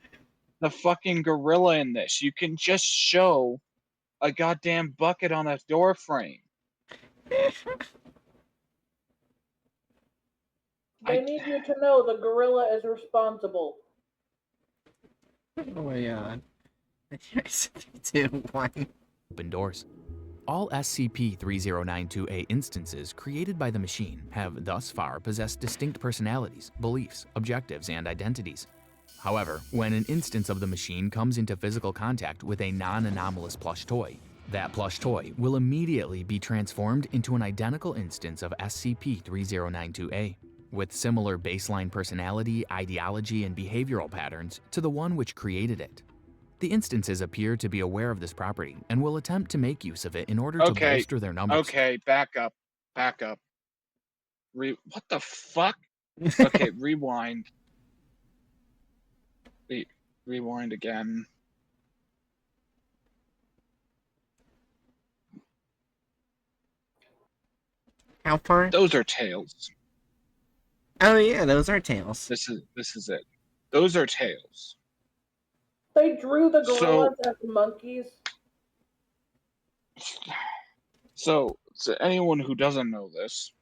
the fucking gorilla in this. You can just show a goddamn bucket on a door frame. They need you to know the gorilla is responsible. Oh my god. 3, 2, 1. Open doors. All SCP-3092-A instances created by the machine have thus far possessed distinct personalities, beliefs, objectives, and identities. However, when an instance of the machine comes into physical contact with a non-anomalous plush toy, that plush toy will immediately be transformed into an identical instance of SCP-3092-A, with similar baseline personality, ideology, and behavioral patterns to the one which created it. The instances appear to be aware of this property and will attempt to make use of it in order to bolster their numbers. Okay, back up. What the fuck? Okay, rewind. Rewind again. How far? Those are tails. Oh yeah, those are tails. This is it. Those are tails. They drew the gorillas as monkeys. So, to anyone who doesn't know this,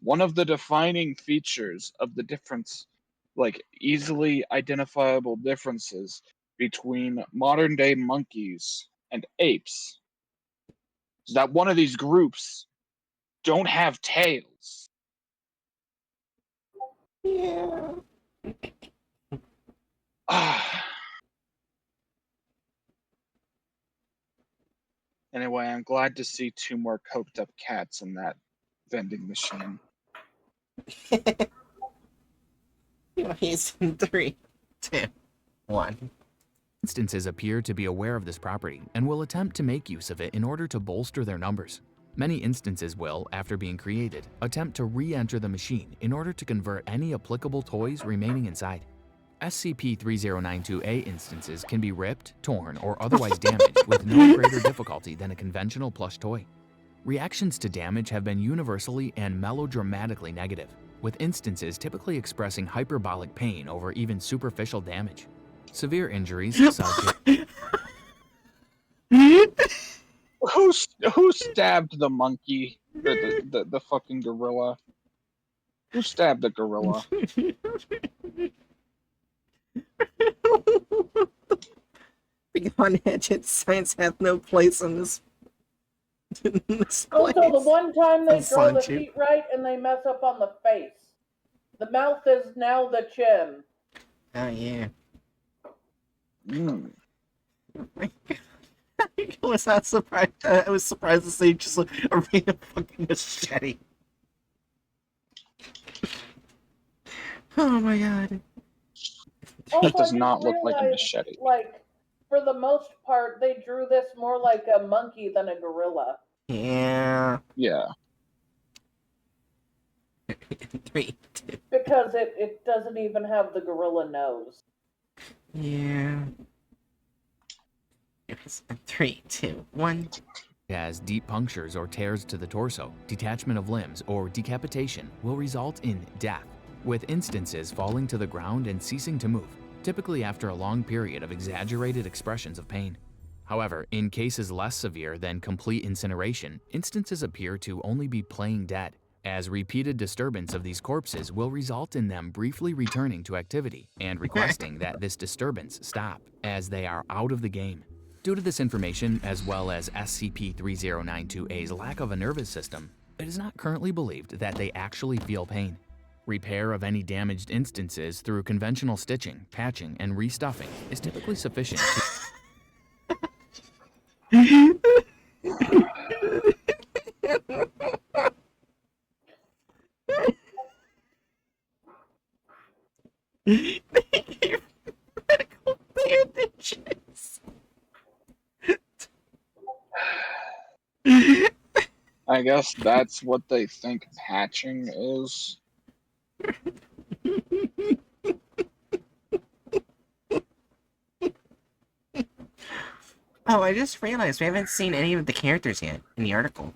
one of the defining features of the difference, like easily identifiable differences between modern day monkeys and apes, is that one of these groups don't have tails. Yeah. And Anyway, I'm glad to see 2 more coked up cats in that vending machine. He's in 3, 2, 1. Instances appear to be aware of this property and will attempt to make use of it in order to bolster their numbers. Many instances will, after being created, attempt to re-enter the machine in order to convert any applicable toys remaining inside. SCP-3092-A instances can be ripped, torn, or otherwise damaged with no greater difficulty than a conventional plush toy. Reactions to damage have been universally and melodramatically negative, with instances typically expressing hyperbolic pain over even superficial damage. Severe injuries such as Who stabbed the monkey? Or the fucking gorilla? Who stabbed the gorilla? Beyond Hedgehog, science hath no place in this. In this place. Also, the one time they It's draw the Sancho. feet right and they mess up on the face. The mouth is now the chin. Oh yeah. Mm. I was not surprised. I was surprised to see just a random fucking machete. Oh my god. Also, That does I not didn't look like a realize, machete. Like, for the most part, they drew this more like a monkey than a gorilla. Yeah. Yeah. 3, 2. Because it doesn't even have the gorilla nose. Yeah. It was 3, 2, 1. as deep punctures or tears to the torso, detachment of limbs, or decapitation will result in death, with instances falling to the ground and ceasing to move, typically after a long period of exaggerated expressions of pain. However, in cases less severe than complete incineration, instances appear to only be playing dead, as repeated disturbance of these corpses will result in them briefly returning to activity and requesting that this disturbance stop, as they are out of the game. Due to this information, as well as SCP-3092-A's lack of a nervous system, it is not currently believed that they actually feel pain. Repair of any damaged instances through conventional stitching, patching, and restuffing is typically sufficient to Medical bandages. I guess that's what they think patching is. Oh, I just realized we haven't seen any of the characters yet in the article.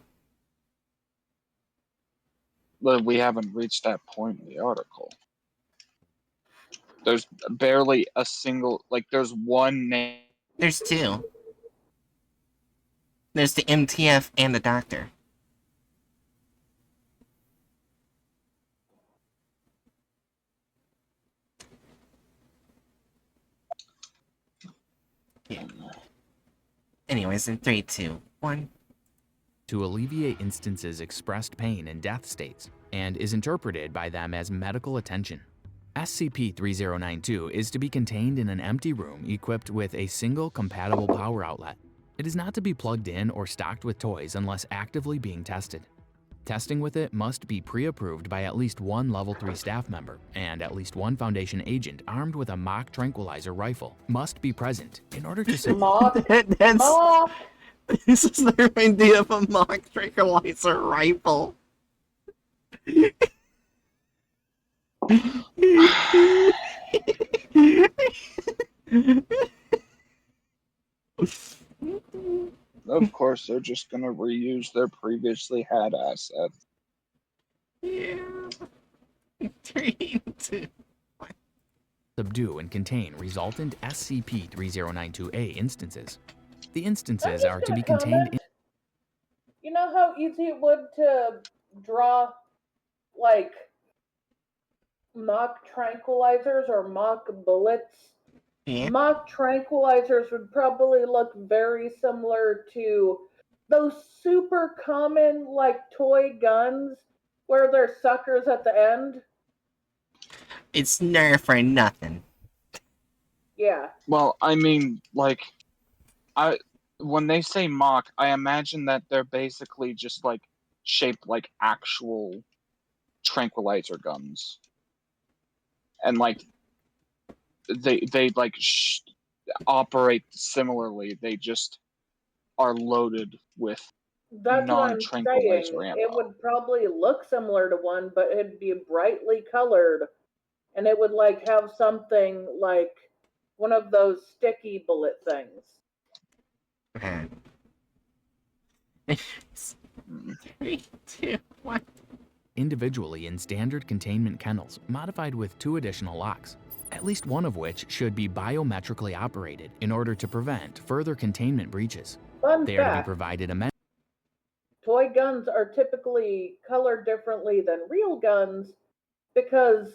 But we haven't reached that point in the article. There's barely a single, like, there's one name. There's two. There's the MTF and the doctor. Yeah. Anyways, in 3, 2, 1. to alleviate instances expressed pain and death states, and is interpreted by them as medical attention. SCP-3092 is to be contained in an empty room equipped with a single compatible power outlet. It is not to be plugged in or stocked with toys unless actively being tested. Testing with it must be pre-approved by at least one Level 3 staff member, and at least one Foundation agent armed with a mock tranquilizer rifle must be present in order to Mock. That's, Mock. this is their idea of a mock tranquilizer rifle. Of course, they're just gonna reuse their previously had assets. Yeah. 3, 2. subdue and contain resultant SCP-3092-A instances. The I'm instances just are to be gonna contained in comment. You know how easy it would to draw, like, mock tranquilizers or mock bullets? Yeah. Mock tranquilizers would probably look very similar to those super common, like, toy guns where they're suckers at the end. It's Nerf or nothing. Yeah. Well, I mean, like, when they say mock, I imagine that they're basically just like shaped like actual tranquilizer guns, and like they like operate similarly. They just are loaded with That's what I'm non-tranquilizer saying. It ammo. would probably look similar to one, but it'd be brightly colored, and it would like have something like one of those sticky bullet things. Okay. Mm. 3, 2, 1. Individually in standard containment kennels, modified with 2 additional locks, at least one of which should be biometrically operated in order to prevent further containment breaches. Fun They are to be fact, provided toy guns are typically colored differently than real guns because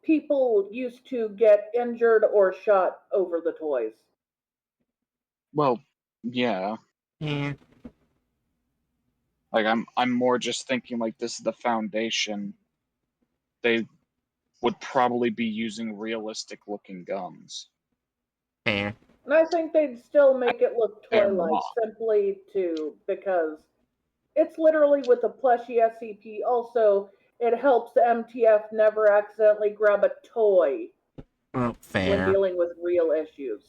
people used to get injured or shot over the toys. Well, yeah. Yeah. Like I'm more just thinking like this is the foundation. They would probably be using realistic looking guns. Fair. And I think they'd still make it look They're toy-like not. simply because it's literally with a plushy SCP. Also, it helps the MTF never accidentally grab a toy Well, when fair. dealing with real issues.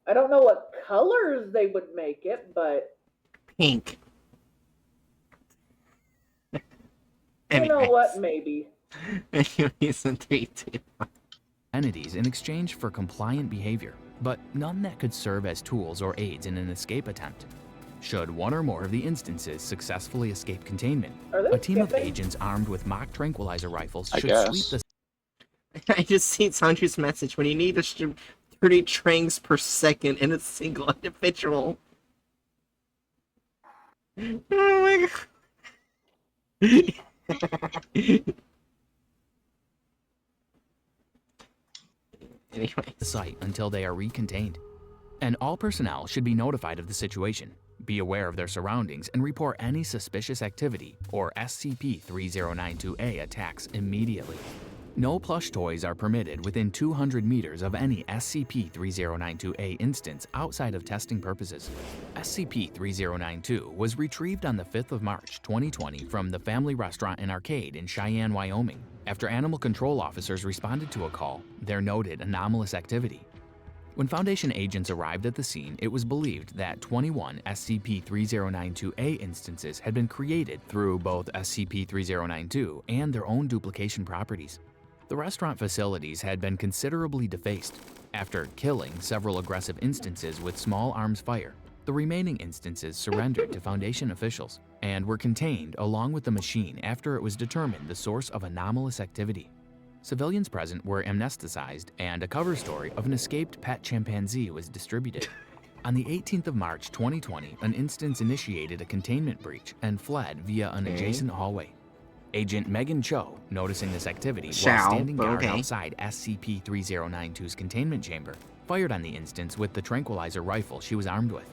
I don't know what colors they would make it, but Pink. you know what? Anyways. Maybe. Anyways, in 3, 2. entities in exchange for compliant behavior, but none that could serve as tools or aids in an escape attempt. Should one or more of the instances successfully escape containment, Are they a team of skipping? agents armed with mock tranquilizer rifles I should guess. sweep the I just seen Sanju's message when you need to shoot 30 trangs per second in a single individual. Oh my god. Anyways. site until they are recontained. And all personnel should be notified of the situation, be aware of their surroundings, and report any suspicious activity or SCP-3092-A attacks immediately. No plush toys are permitted within 200 meters of any SCP-3092-A instance outside of testing purposes. SCP-3092 was retrieved on the 5th of March 2020 from the Family Restaurant and Arcade in Cheyenne, Wyoming. After animal control officers responded to a call, there noted anomalous activity. When Foundation agents arrived at the scene, it was believed that 21 SCP-3092-A instances had been created through both SCP-3092 and their own duplication properties. The restaurant facilities had been considerably defaced. After killing several aggressive instances with small arms fire, the remaining instances surrendered to Foundation officials and were contained along with the machine after it was determined the source of anomalous activity. Civilians present were amnesticized, and a cover story of an escaped pet chimpanzee was distributed. On the 18th of March 2020, an instance initiated a containment breach and fled via an adjacent hallway. Agent Megan Cho, noticing this activity while Shall, standing but guard okay. outside SCP-3092's containment chamber, fired on the instance with the tranquilizer rifle she was armed with.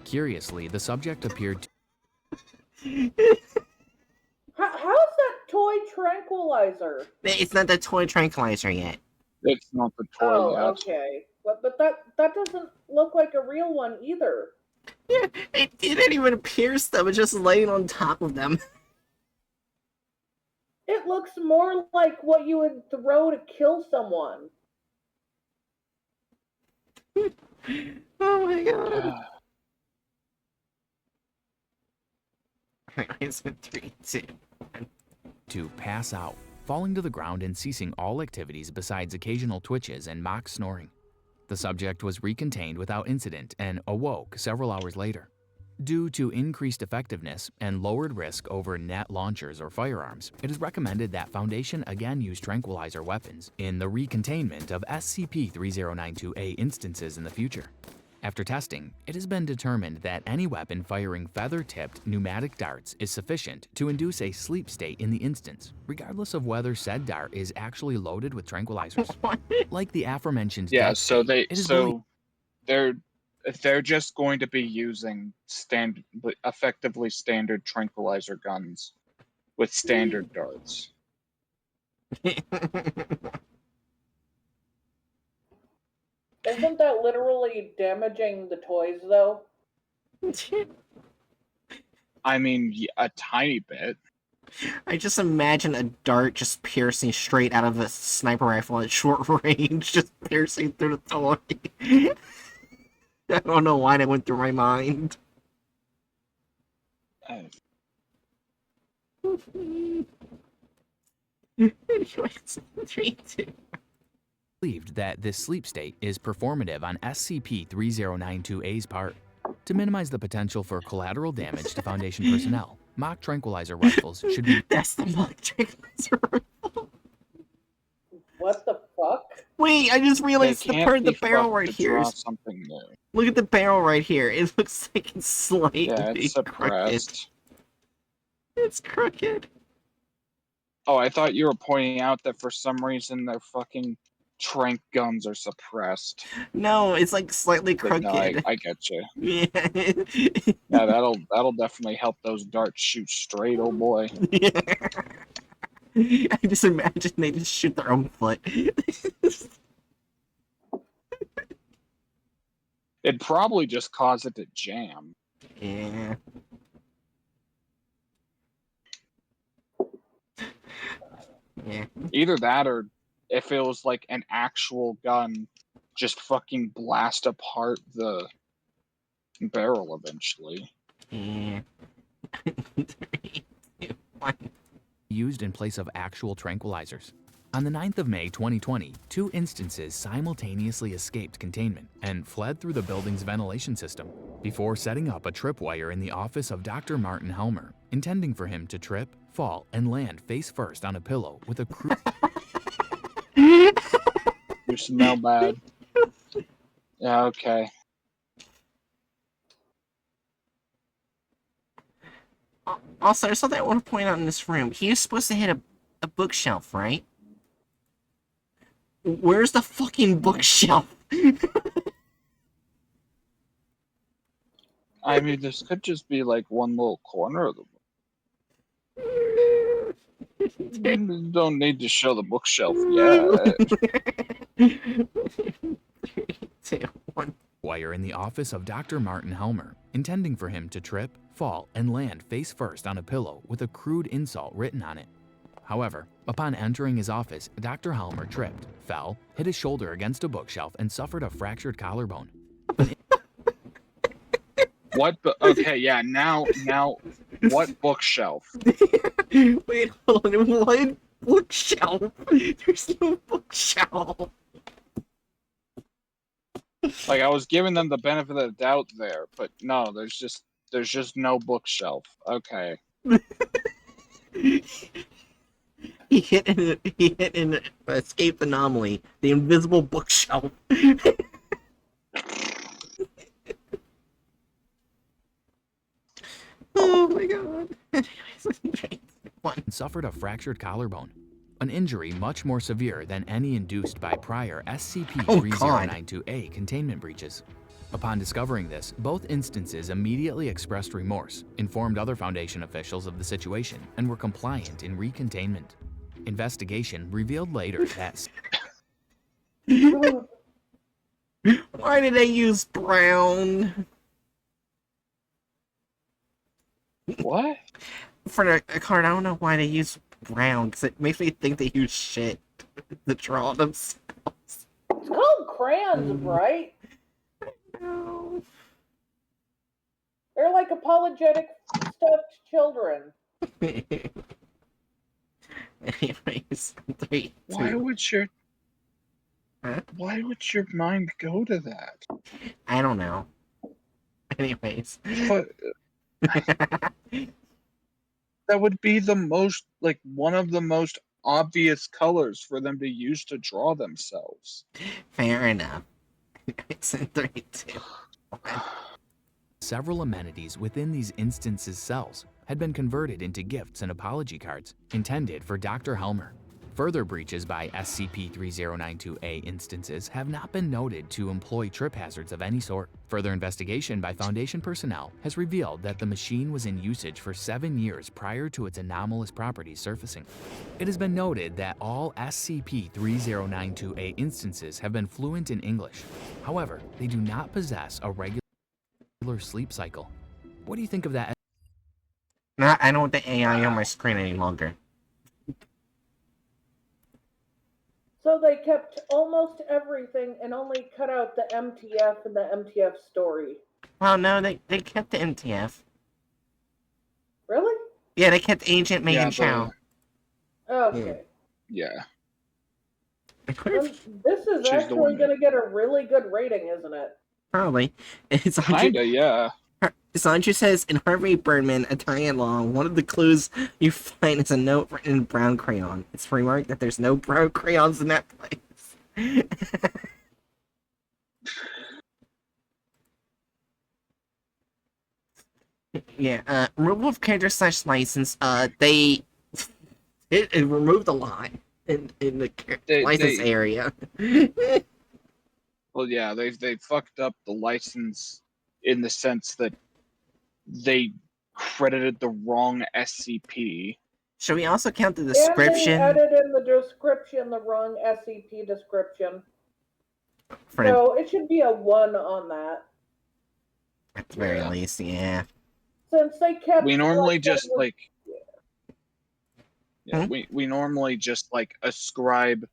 Curiously, the subject appeared to How's that toy tranquilizer? It's not the toy tranquilizer yet. It's not the toy Oh, yet. okay. But that doesn't look like a real one either. Yeah, it didn't even pierce them, it's just laying on top of them. It looks more like what you would throw to kill someone. Oh my god. Anyways, in 3, 2. to pass out, falling to the ground and ceasing all activities besides occasional twitches and mock snoring. The subject was recontained without incident and awoke several hours later. Due to increased effectiveness and lowered risk over net launchers or firearms, it is recommended that Foundation again use tranquilizer weapons in the recontainment of SCP-3092-A instances in the future. After testing, it has been determined that any weapon firing feather-tipped pneumatic darts is sufficient to induce a sleep state in the instance, regardless of whether said dart is actually loaded with tranquilizers. What? Like the aforementioned Yeah, dead so state, it is believed they're just going to be using effectively standard tranquilizer guns with standard darts. Isn't that literally damaging the toys, though? I mean, a tiny bit. I just imagine a dart just piercing straight out of a sniper rifle at short range, just piercing through the toy. I don't know why that went through my mind. Anyways, 3, 2. Believed that this sleep state is performative on SCP-3092-A's part. To minimize the potential for collateral damage to Foundation personnel, mock tranquilizer rifles should be... That's the mock tranquilizer rifle. What the fuck? Wait, I just They realized the can't part of be the barrel fucked right to here draw is... something new. Look at the barrel right here. It looks like it's slightly Yeah, it's crooked. suppressed. It's crooked. Oh, I thought you were pointing out that for some reason their fucking trank guns are suppressed. No, it's like slightly But crooked. no, I get you. Yeah. Yeah, that'll definitely help those darts shoot straight, oh boy. Yeah. I just imagine they just shoot their own foot. It'd probably just cause it to jam. Yeah. Yeah. Either that or if it was like an actual gun, just fucking blast apart the barrel eventually. Yeah. 3, 2, 1. used in place of actual tranquilizers. On the 9th of May 2020, 2 instances simultaneously escaped containment and fled through the building's ventilation system before setting up a tripwire in the office of Dr. Martin Helmer, intending for him to trip, fall, and land face first on a pillow with a crude... You smell bad. Yeah, okay. Also, there's something I want to point out in this room. He was supposed to hit a bookshelf, right? Where's the fucking bookshelf? I mean, this could just be like one little corner of the book. You don't need to show the bookshelf yet. 3, 2, 1. wire in the office of Dr. Martin Helmer, intending for him to trip, fall, and land face first on a pillow with a crude insult written on it. However, upon entering his office, Dr. Helmer tripped, fell, hit his shoulder against a bookshelf, and suffered a fractured collarbone. What? Okay, yeah. Now, what bookshelf? Wait, hold on. What bookshelf? There's no bookshelf. Like I was giving them the benefit of the doubt there, but no, there's just no bookshelf. Okay. He hit an escaped anomaly, the invisible bookshelf. Oh my god. Anyways, 1. Suffered a fractured collarbone, an injury much more severe than any induced by prior SCP-3092-A containment breaches. Upon discovering this, both instances immediately expressed remorse, informed other Foundation officials of the situation, and were compliant in recontainment. Investigation revealed later that... Why did they use brown? What? For a card, I don't know why they use brown, because it makes me think they use shit to draw themselves. It's called crayons, right? No. They're like apologetic stuffed children. Anyways, 3, 2. Why would your Huh? Why would your mind go to that? I don't know. Anyways. But that would be the most, like, one of the most obvious colors for them to use to draw themselves. Fair enough. It's in 3, 2, 1. Several amenities within these instances' cells had been converted into gifts and apology cards intended for Dr. Helmer. Further breaches by SCP-3092-A instances have not been noted to employ trip hazards of any sort. Further investigation by Foundation personnel has revealed that the machine was in usage for 7 years prior to its anomalous properties surfacing. It has been noted that all SCP-3092-A instances have been fluent in English. However, they do not possess a regular sleep cycle. What do you think of that? Nah, I don't want the AI on my screen any longer. So they kept almost everything and only cut out the MTF and the MTF story. Well, no, they kept the MTF. Really? Yeah, they kept Agent Megan Yeah, Chow. Okay. Yeah. This is She's the actually one going to get a really good rating, isn't it? Probably. It's Kinda, yeah. Sandra says, in Harvey Birdman, Italian Law, one of the clues you find is a note written in brown crayon. It's remarked that there's no brown crayons in that place. Yeah, removal of character / license, it removed a lot in the license area. Well, yeah, they fucked up the license in the sense that they credited the wrong SCP. Should we also count the description? And they added in the description the wrong SCP description. For So it should be a 1 on that. at the very least, yeah. Since they kept... We normally just, like... Hmm? We normally just, like, ascribe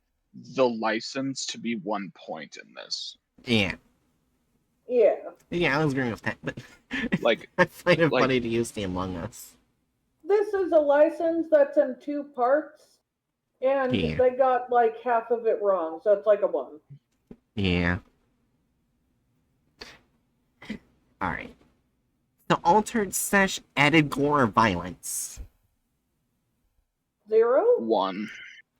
the license to be 1 point in this. Yeah. Yeah. Yeah, I was agreeing with that, but Like, I find it like- funny to use the Among Us. This is a license that's in 2 parts, and Yeah. they got like half of it wrong, so it's like a 1. Yeah. Alright. The altered / added gore or violence. 0? 1.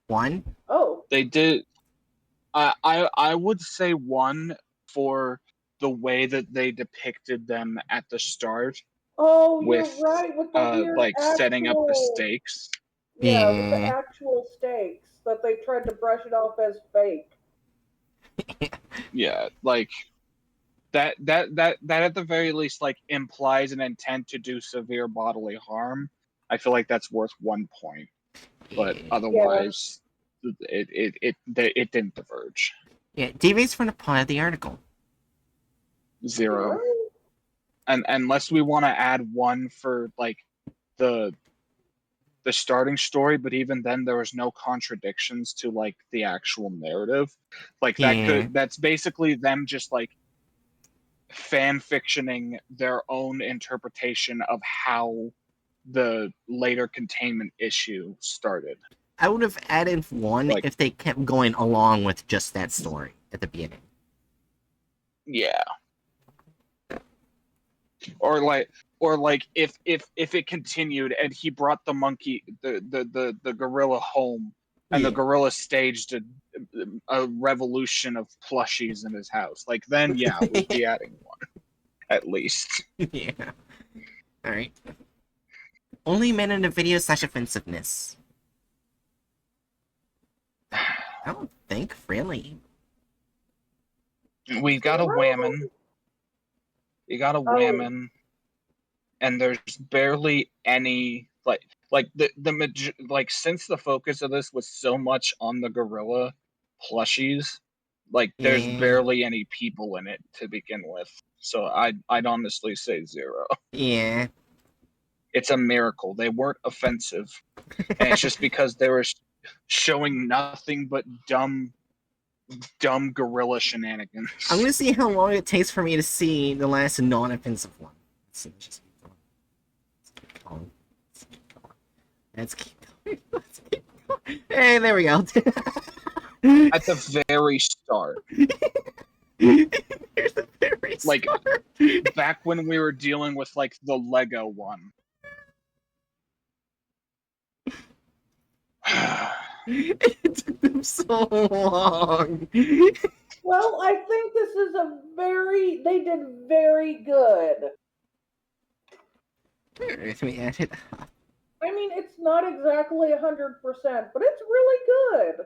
1? Oh. They did... I would say 1 for the way that they depicted them at the start. Oh, With, you're right, with the weird like, setting up the actual- stakes. Yeah, with the Yeah. actual stakes that they tried to brush it off as fake. Yeah, like that at the very least like implies an intent to do severe bodily harm. I feel like that's worth 1 point, but otherwise, it didn't diverge. Yeah, deviates from the plot of the article. 0. And unless we want to add 1 for like the starting story, but even then there was no contradictions to like the actual narrative. Like that's basically them just like fan fictioning their own interpretation of how the later containment issue started. I would have added 1 Like- if they kept going along with just that story at the beginning. Yeah. Or like if it continued and he brought the monkey the gorilla home and the gorilla staged a revolution of plushies in his house, like then yeah, we'd be adding 1 at least. Yeah. Alright. Only men in a video / offensiveness. I don't think, really. We've got a whammon. You got a whammon, and there's barely any like since the focus of this was so much on the gorilla plushies, like there's barely any people in it to begin with. So I'd honestly say 0. Yeah. It's a miracle they weren't offensive, and it's just because they were showing nothing but dumb gorilla shenanigans. I'm gonna see how long it takes for me to see the last non-offensive one. Let's keep going. Let's keep going. Hey, there we go. At the very start. Here's the very Like, start. back when we were dealing with like the Lego one. It took them so long. Well, I think this is they did very good. Let me add it up. I mean, it's not exactly 100%, but it's really good.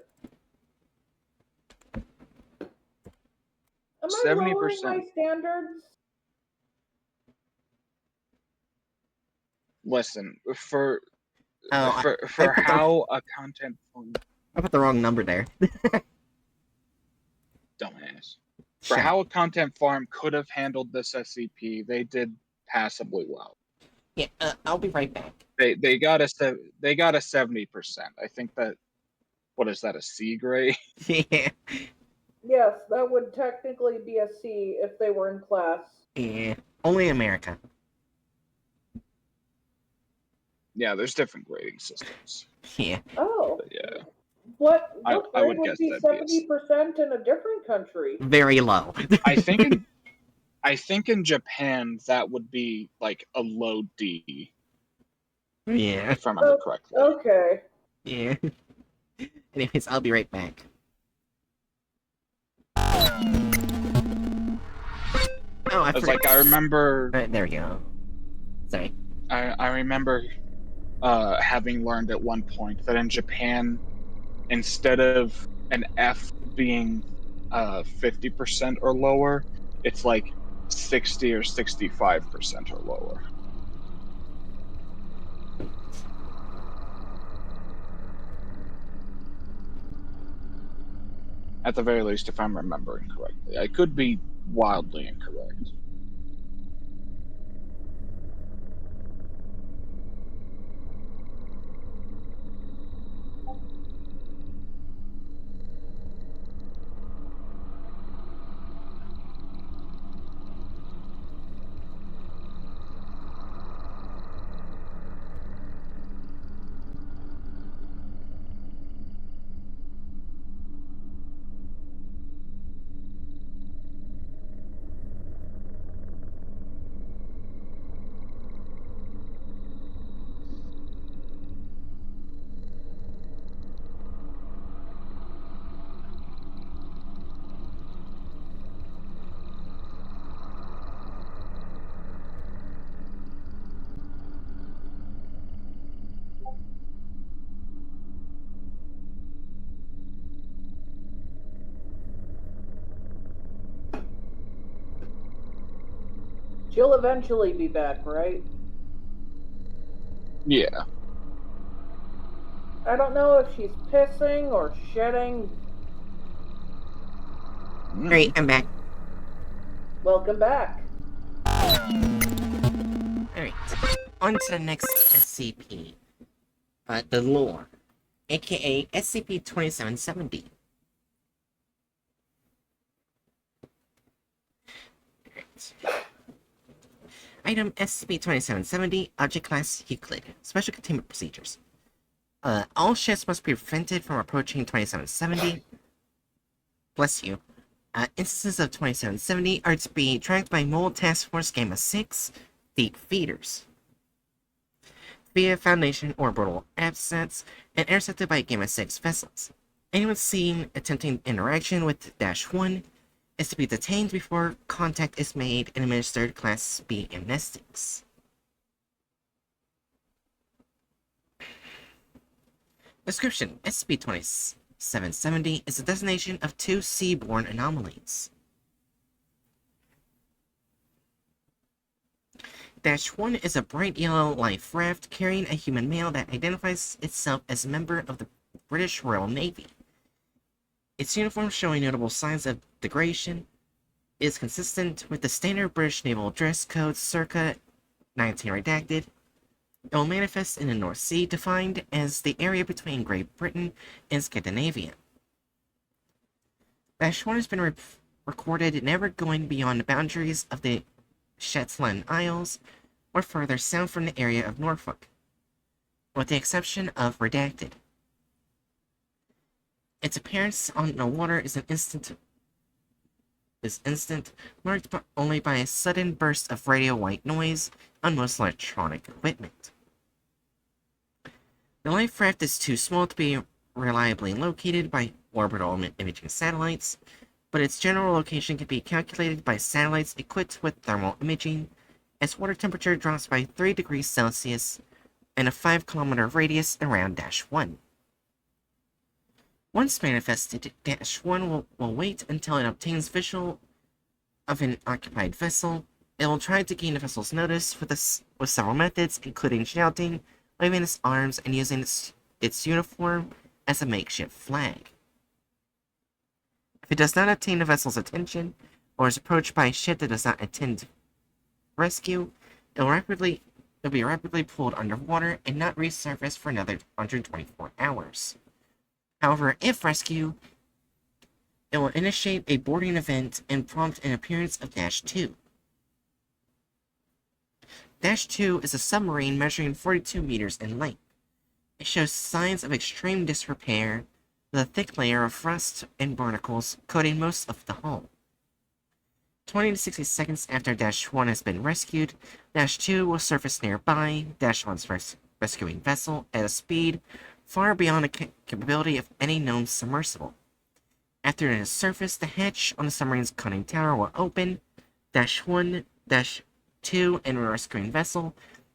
Am I lowering my 70%. standards? Listen, for Oh, for put the how a content form, I put the wrong number there. dumbass. For Shut up. how a content farm could have handled this SCP, they did passably well. Yeah, I'll be right back. They got a 70%. I think that, what is that, a C grade? Yeah, Yes, that would technically be a C if they were in class. yeah. Only America. Yeah, there's different grading systems. Yeah, Oh. But yeah, What I grade would would guess be that'd be a C. 70% in a different country? very low. I think in Japan that would be like a low D, Yeah, if I remember correctly. Okay. yeah. Anyways, I'll be right back. Oh, I It's forgot. like I remember There we go. Sorry. I remember having learned at one point that in Japan, instead of an F being 50% or lower, it's like 60 or 65% or lower. At the very least, if I'm remembering correctly. I could be wildly incorrect. She'll eventually be back, right? Yeah. I don't know if she's pissing or shitting. Alright, I'm back. Welcome back. Alright. On to the next SCP. The lore. AKA SCP-2770. Item SCP-2770, Object Class Euclid. Special Containment Procedures. All ships must be prevented from approaching 2770. Bless you. Instances of 2770 are to be tracked by Mole Task Force Gamma 6, Deep Feeders, via Foundation orbital assets, and intercepted by Gamma 6 vessels. Anyone seen attempting interaction with -1 is to be detained before contact is made and administered Class B amnestics. Description: SCP-2770 is a designation of 2 seaborne anomalies. -1 is a bright yellow life raft carrying a human male that identifies itself as a member of the British Royal Navy. Its uniform, showing notable signs of degradation, is consistent with the standard British naval dress code circa 19 redacted. It will manifest in the North Sea, defined as the area between Great Britain and Scandinavia. -1 has been recorded never going beyond the boundaries of the Shetland Isles or further south from the area of Norfolk, with the exception of redacted. Its appearance on the water is instant, marked only by a sudden burst of radio white noise on most electronic equipment. The life raft is too small to be reliably located by orbital imaging satellites, but its general location can be calculated by satellites equipped with thermal imaging, as water temperature drops by 3 degrees Celsius and a 5-kilometer radius around Dash 1. Once manifested, Dash 1 will wait until it obtains visual of an occupied vessel. It will try to gain the vessel's notice with several methods, including shouting, waving its arms, and using its uniform as a makeshift flag. If it does not obtain the vessel's attention, or is approached by a ship that does not intend to rescue, it will be rapidly pulled underwater and not resurface for another 124 hours. However, if rescued, it will initiate a boarding event and prompt an appearance of Dash 2. Dash 2 is a submarine measuring 42 meters in length. It shows signs of extreme disrepair, with a thick layer of rust and barnacles coating most of the hull. 20 to 60 seconds after Dash 1 has been rescued, Dash 2 will surface nearby Dash 1's rescuing vessel at a speed far beyond the capability of any known submersible. After it has surfaced, the hatch on the submarine's conning tower will open. Dash 1, Dash 2, and the rescuing vessel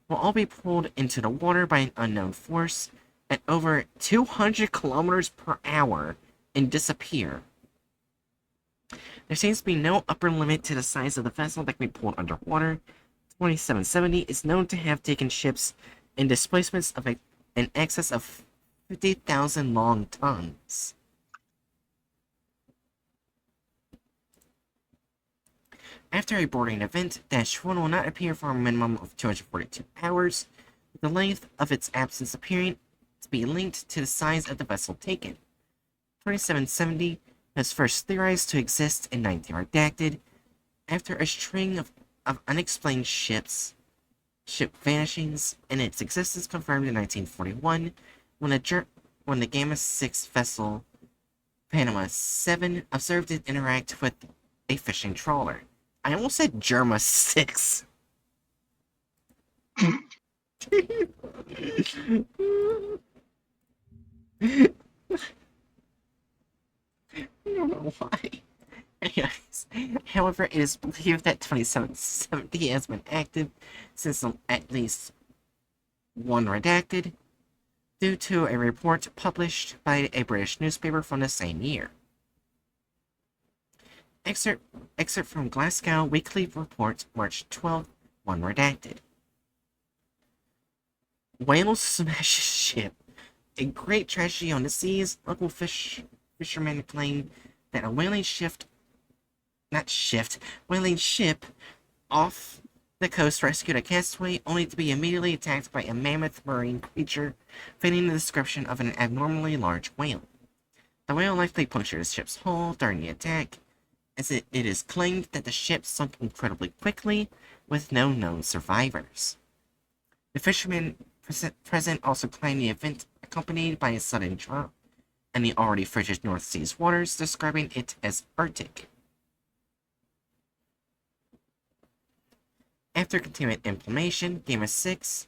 will all be pulled into the water by an unknown force at over 200 kilometers per hour and disappear. There seems to be no upper limit to the size of the vessel that can be pulled underwater. 2770 is known to have taken ships in displacements of in excess of 50,000 long tons. After a boarding event, Dash 1 will not appear for a minimum of 242 hours, with the length of its absence appearing to be linked to the size of the vessel taken. 2770 was first theorized to exist in 19 Redacted after a string of unexplained ship vanishings, and its existence confirmed in 1941 when the Gamma 6 vessel Panama 7 observed it interact with a fishing trawler. I almost said Germa 6. I don't know why. Anyways, however, it is believed that 2770 has been active since at least one redacted, due to a report published by a British newspaper from the same year. Excerpt from Glasgow Weekly Report, March 12, one redacted. Whale smashes ship. A great tragedy on the seas. Local fishermen claim that a whaling ship off the coast rescued a castaway, only to be immediately attacked by a mammoth marine creature fitting the description of an abnormally large whale. The whale likely punctured the ship's hull during the attack, as it is claimed that the ship sunk incredibly quickly, with no known survivors. The fishermen present also claim the event accompanied by a sudden drop in the already frigid North Sea's waters, describing it as Arctic. After containment implementation, Gamma 6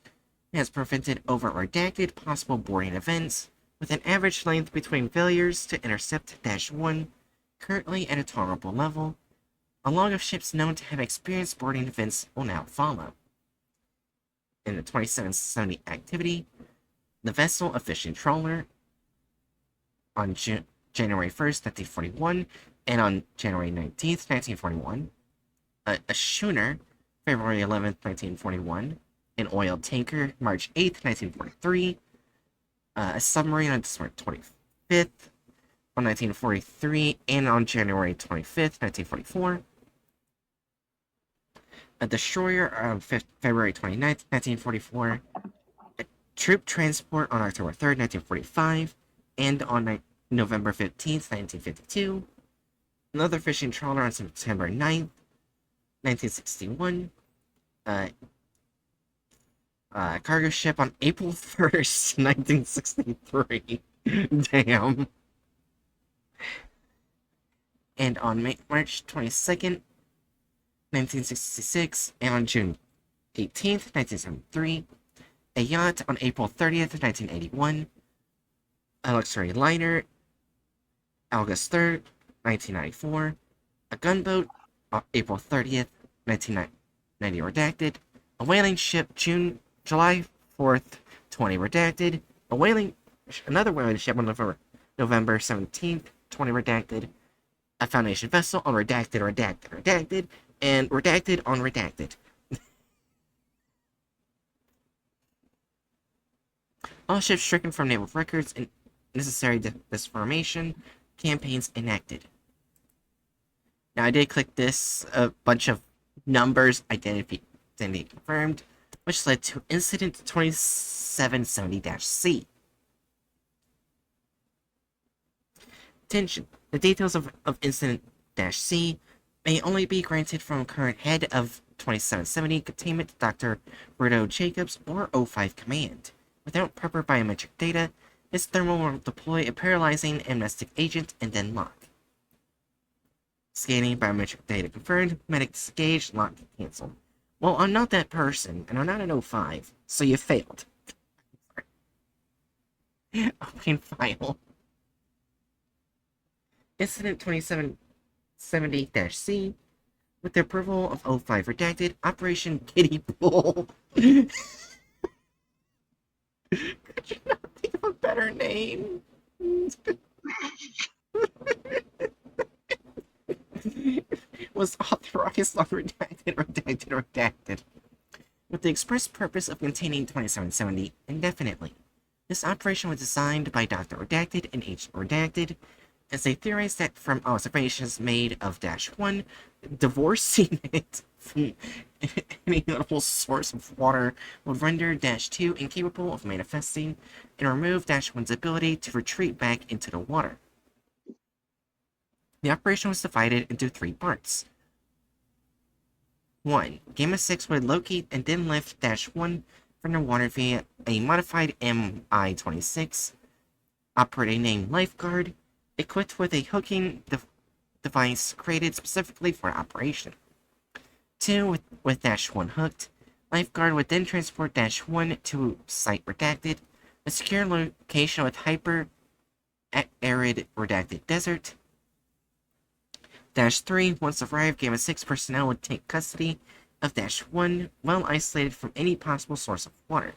has prevented over redacted possible boarding events, with an average length between failures to intercept Dash 1 currently at a tolerable level. A log of ships known to have experienced boarding events will now follow. In the 2770 activity, the vessel, a fishing trawler, on January 1st, 1941, and on January 19th, 1941, a schooner, February 11th, 1941, an oil tanker, March 8th, 1943, a submarine on December 25th, on 1943, and on January 25th, 1944, a destroyer on February 29th, 1944, a troop transport on October 3rd, 1945, and on November 15th, 1952, another fishing trawler on September 9th, 1961, cargo ship on April 1st, 1963. Damn. And on March 22nd, 1966, and on June 18th, 1973, a yacht on April 30th, 1981, a luxury liner, August 3rd, 1994, a gunboat, April 30th, 1990 redacted, a whaling ship, July 4th, 20 redacted. Another whaling ship on November 17th, 20 redacted. A Foundation vessel on redacted, and redacted on redacted. All ships stricken from naval records and necessary disformation. Campaigns enacted. Now I did click this, a bunch of numbers, identity confirmed, which led to Incident 2770-C. Attention, the details of Incident-C may only be granted from current head of 2770 Containment, Dr. Bruno Jacobs, or O5 Command. Without proper biometric data, this thermal will deploy a paralyzing amnestic agent and then lock. Scanning, biometric data confirmed, medic disengaged, lock canceled. Well, I'm not that person, and I'm not an O5, so you failed. Open file. Incident 2770-C. With the approval of O5 redacted, Operation Kiddie Pool. Could you not think of a better name? Was authorized on redacted. With the express purpose of containing 2770 indefinitely. This operation was designed by Dr. Redacted and Agent Redacted, as they theorized that from observations made of -1, divorcing it from any notable source of water would render -2 incapable of manifesting and remove -1's ability to retreat back into the water. The operation was divided into 3 parts. 1. Gamma 6 would locate and then lift -1 from the water via a modified MI-26, operating named Lifeguard, equipped with a hooking device created specifically for the operation. 2. With -1 hooked, Lifeguard would then transport -1 to Site Redacted, a secure location with hyper-arid redacted desert. -3, once arrived, Gamma 6 personnel would take custody of -1, well isolated from any possible source of water.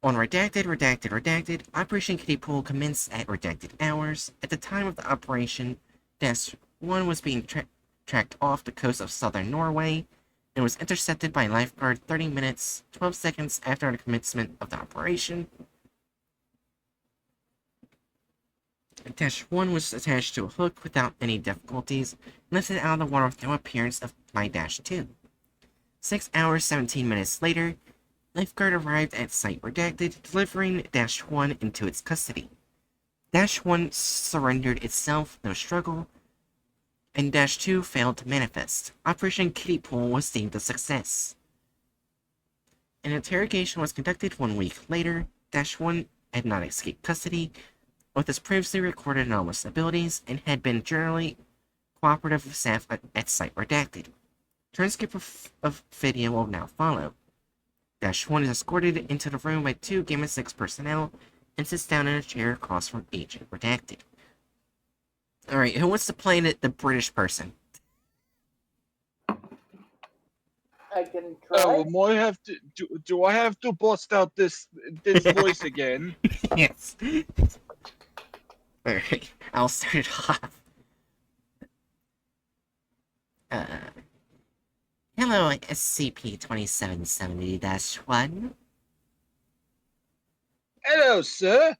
On redacted, Operation Kiddie Pool commenced at redacted hours. At the time of the operation, -1 was being tracked off the coast of southern Norway and was intercepted by Lifeguard 30 minutes, 12 seconds after the commencement of the operation. -1 was attached to a hook without any difficulties, lifted out of the water with no appearance of my -2. 6 hours, 17 minutes later, Lifeguard arrived at Site Redacted, delivering -1 into its custody. -1 surrendered itself, no struggle, and -2 failed to manifest. Operation Kiddie Pool was deemed a success. An interrogation was conducted 1 week later. -1 had not escaped custody, with his previously recorded anomalous abilities, and had been generally cooperative with staff at Site Redacted. Transcript of video will now follow. -1 is escorted into the room by 2 Gamma 6 personnel and sits down in a chair across from Agent Redacted. Alright, who wants to play the British person? I can try. Oh, do I have to bust out this voice again? Yes. Alright, I'll start it off. Hello, SCP-2770-1. Hello, sir.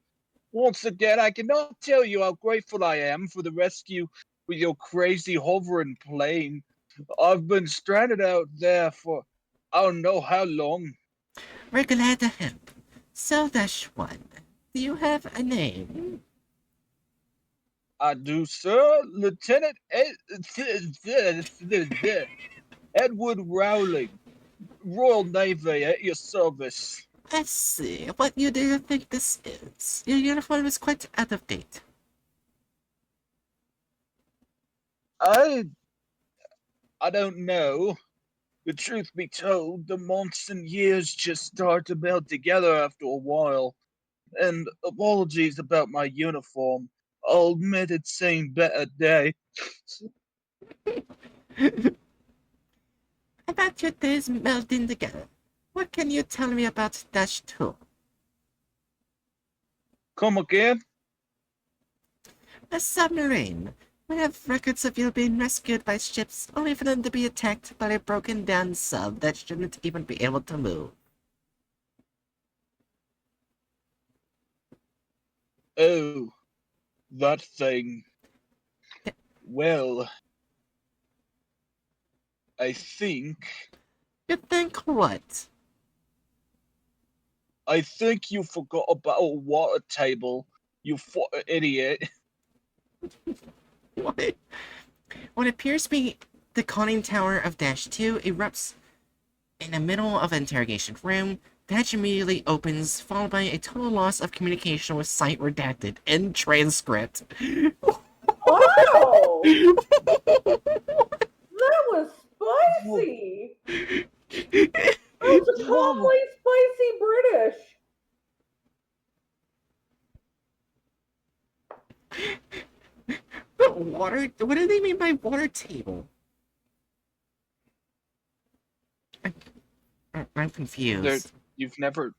Once again, I cannot tell you how grateful I am for the rescue with your crazy hovering plane. I've been stranded out there for I don't know how long. We're glad to help. So, -1, do you have a name? I do, sir. Lieutenant Edward Rowling, Royal Navy, at your service. Let's see, what year do you think this is? Your uniform is quite out of date. I don't know. The truth be told, the months and years just start to meld together after a while. And apologies about my uniform. I'll admit it's seen better day. About your days melding together. What can you tell me about Dash 2? Come again? A submarine. We have records of you being rescued by ships, only for them to be attacked by a broken down sub that shouldn't even be able to move. Oh, that thing. Well, I think You think what? you forgot about a water table, you idiot. What? What appears to be the conning tower of Dash 2 erupts in the middle of an interrogation room. Dash immediately opens, followed by a total loss of communication with site redacted in transcript. Wow! That was spicy! That was calmly spicy British! But water? What do they mean by water table? I'm confused. You've never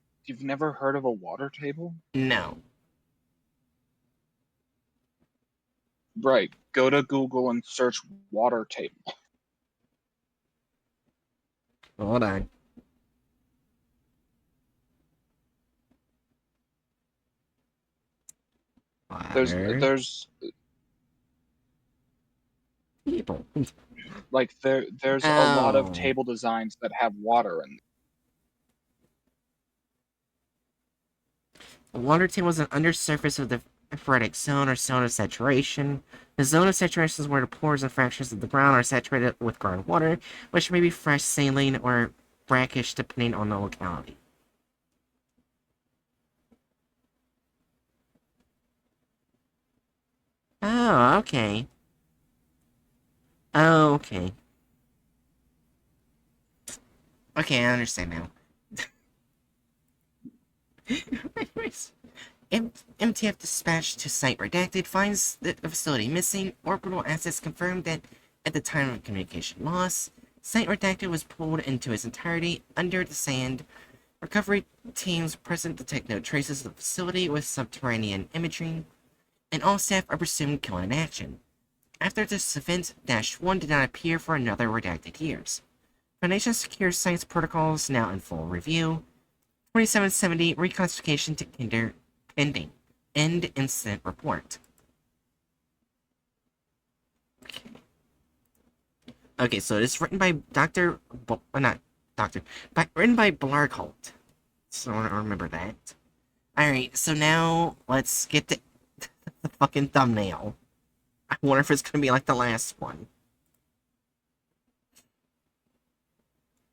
heard of a water table? No. Right. Go to Google and search water table. Hold on. Water There's table. like there's a lot of Oh. table designs that have water in them. The water table is an undersurface of the phoretic zone or zone of saturation. The zone of saturation is where the pores and fractures of the ground are saturated with groundwater, which may be fresh, saline, or brackish depending on the locality. Oh, okay. Oh, okay. Okay, I understand now. Anyways, MTF dispatch to site redacted finds the facility missing. Orbital assets confirmed that at the time of communication loss, site redacted was pulled into its entirety under the sand. Recovery teams present detect no traces of the facility with subterranean imaging, and all staff are presumed killed in action. After this event, Dash 1 did not appear for another redacted years. Foundation Secure Science protocols now in full review. 2770 reclassification to Kinder pending. End incident report. Okay, so it's written by written by Blarkholt. So I remember that. Alright, so now let's get to the fucking thumbnail. I wonder if it's gonna be like the last one.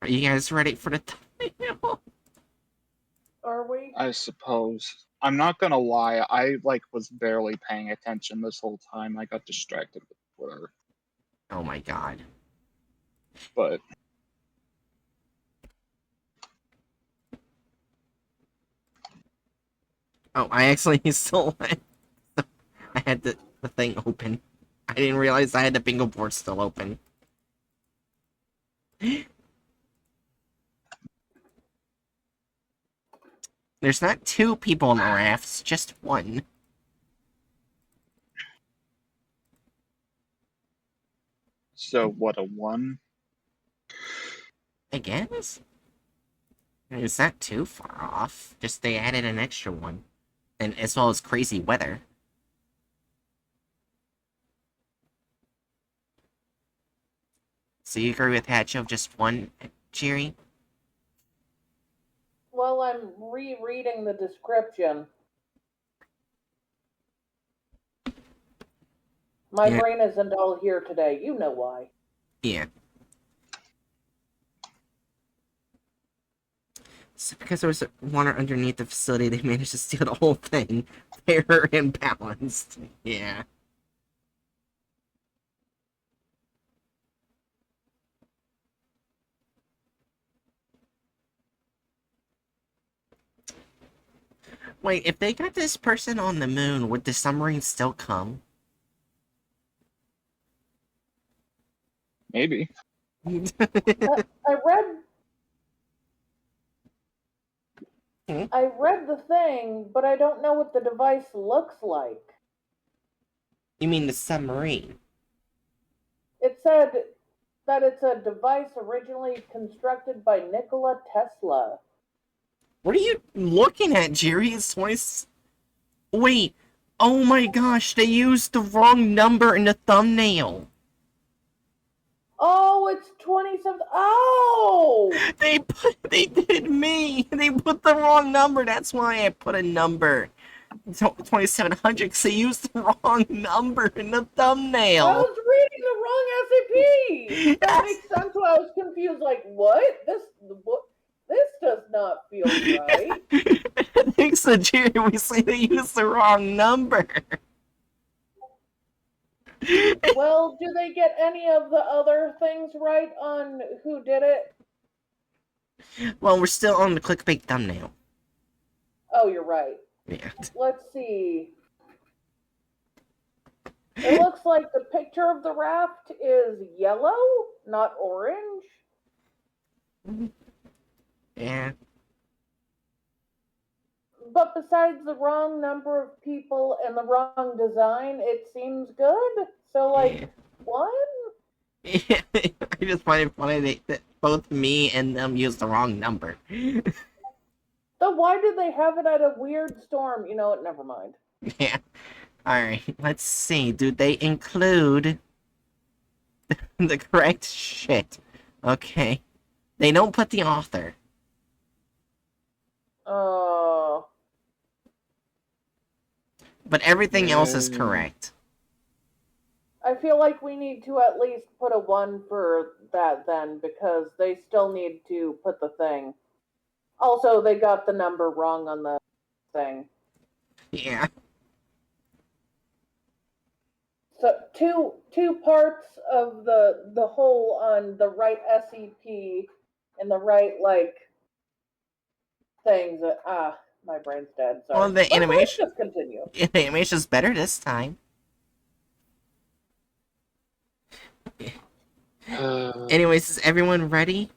Are you guys ready for the thumbnail? Are we? I suppose. I'm not gonna lie, I was barely paying attention this whole time. I got distracted with Twitter. Oh my god. But Oh, I actually still I had the thing open. I didn't realize I had the bingo board still open. There's not two people in the rafts, just one. so what, a 1? I guess? It's not too far off. Just they added an extra one. And as well as crazy weather. So you agree with Hatch of just one, Jerry? Well, I'm rereading the description. My Yeah. brain isn't all here today. You know why. Yeah. So because there was water underneath the facility, they managed to steal the whole thing. Fair and balanced. Yeah. Wait, if they got this person on the moon, would the submarine still come? Maybe. I read I read the thing, but I don't know what the device looks like. You mean the submarine? It said that it's a device originally constructed by Nikola Tesla. What are you looking at, Jerry? It's 20... Wait. Oh my gosh, they used the wrong number in the thumbnail. Oh, it's 27. Oh! They did me. They put the wrong number. That's why I put a number. 2700, because they used the wrong number in the I thumbnail. was reading the wrong SCP. That makes sense. Why I was confused. Like, what? This does not feel right. Thanks to Jerry, we say they used the wrong number. Well, do they get any of the other things right on who did it? Well, we're still on the clickbait thumbnail. Oh, you're right. Yeah. Let's see. It looks like the picture of the raft is yellow, not orange. Yeah. But besides the wrong number of people and the wrong design, it seems good. So, like, Yeah. one? I just find it funny that both me and them used the wrong number. Then why did they have it at a weird storm? You know what? Never mind. Yeah. Alright, let's see. Do they include the correct shit? Okay. They don't put the author. But everything else is correct. I feel like we need to at least put a 1 for that then, because they still need to put the thing. Also, they got the number wrong on the thing. Yeah. So two parts of the whole on the right SCP and the right things. My brain's dead. Sorry. Well, the Let's animation. just continue. The animation's better this time. Anyways, is everyone ready?